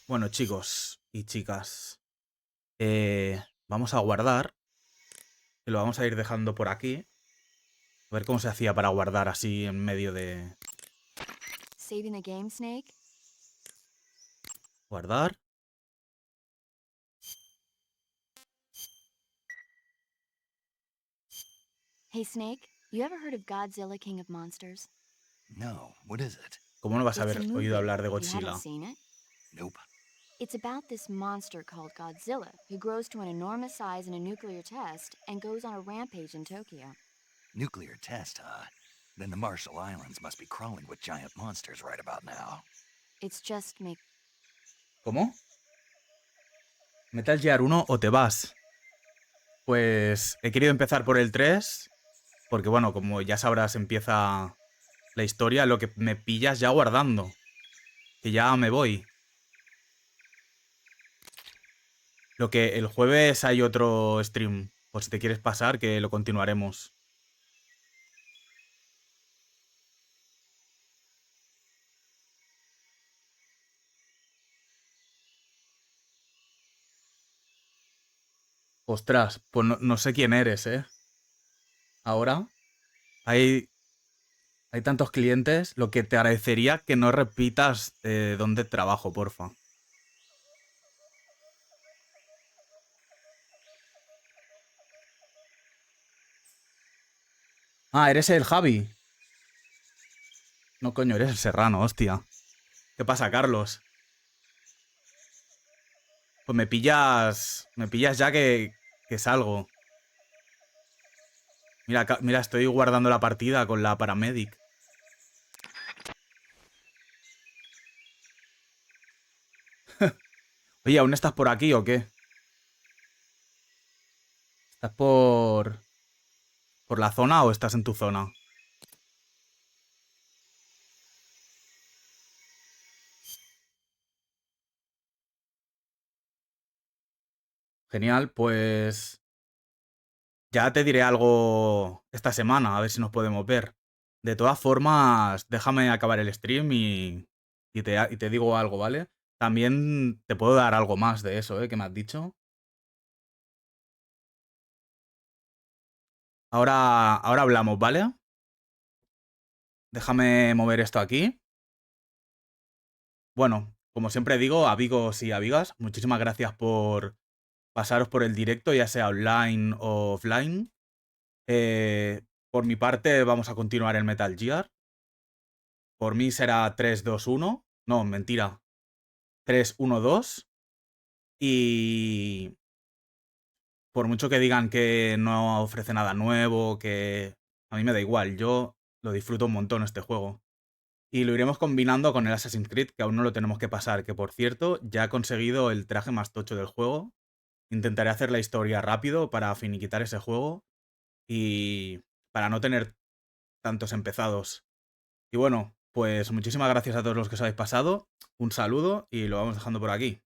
Bueno, chicos y chicas. Vamos a guardar. Que lo vamos a ir dejando por aquí. A ver cómo se hacía para guardar así en medio de... Saving the game, Snake? Guardar. Hey, Snake, you ever heard of Godzilla, King of Monsters? No, what is it? ¿Cómo no vas a It's a haber movie. oído hablar de You haven't Godzilla? seen it? Nope. It's about this monster called Godzilla, who grows to an enormous size in a nuclear test and goes on a rampage in Tokyo. Nuclear test, huh? Then the Marshall Islands must be crawling with giant monsters right about now. It's just me. ¿Cómo? Metal Gear 1 o te vas. Pues he querido empezar por el 3. Porque bueno, como ya sabrás, empieza la historia. Lo que me pillas ya guardando. Que ya me voy. Lo que el jueves hay otro stream. Por si te quieres pasar, que lo continuaremos. Ostras, pues no sé quién eres, ¿eh? Ahora hay tantos clientes. Lo que te agradecería que no repitas dónde trabajo, porfa. Ah, eres el Javi. No, coño, eres el Serrano, hostia. ¿Qué pasa, Carlos? Pues me pillas ya que salgo. Mira, mira, estoy guardando la partida con la paramedic. Oye, ¿aún estás por aquí o qué? ¿Estás por la zona o estás en tu zona? Genial, pues ya te diré algo esta semana, a ver si nos podemos ver. De todas formas, déjame acabar el stream y te digo algo, ¿vale? También te puedo dar algo más de eso, ¿eh? Que me has dicho. Ahora hablamos, ¿vale? Déjame mover esto aquí. Bueno, como siempre digo, amigos y amigas, muchísimas gracias por pasaros por el directo, ya sea online o offline. Por mi parte, vamos a continuar el Metal Gear. Por mí será 3-2-1. No, mentira. 3-1-2. Y por mucho que digan que no ofrece nada nuevo, que a mí me da igual, yo lo disfruto un montón este juego. Y lo iremos combinando con el Assassin's Creed, que aún no lo tenemos que pasar, que por cierto, ya he conseguido el traje más tocho del juego. Intentaré hacer la historia rápido para finiquitar ese juego y para no tener tantos empezados. Y bueno, pues muchísimas gracias a todos los que os habéis pasado. Un saludo y lo vamos dejando por aquí.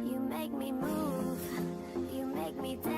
You make me move, you make me dance.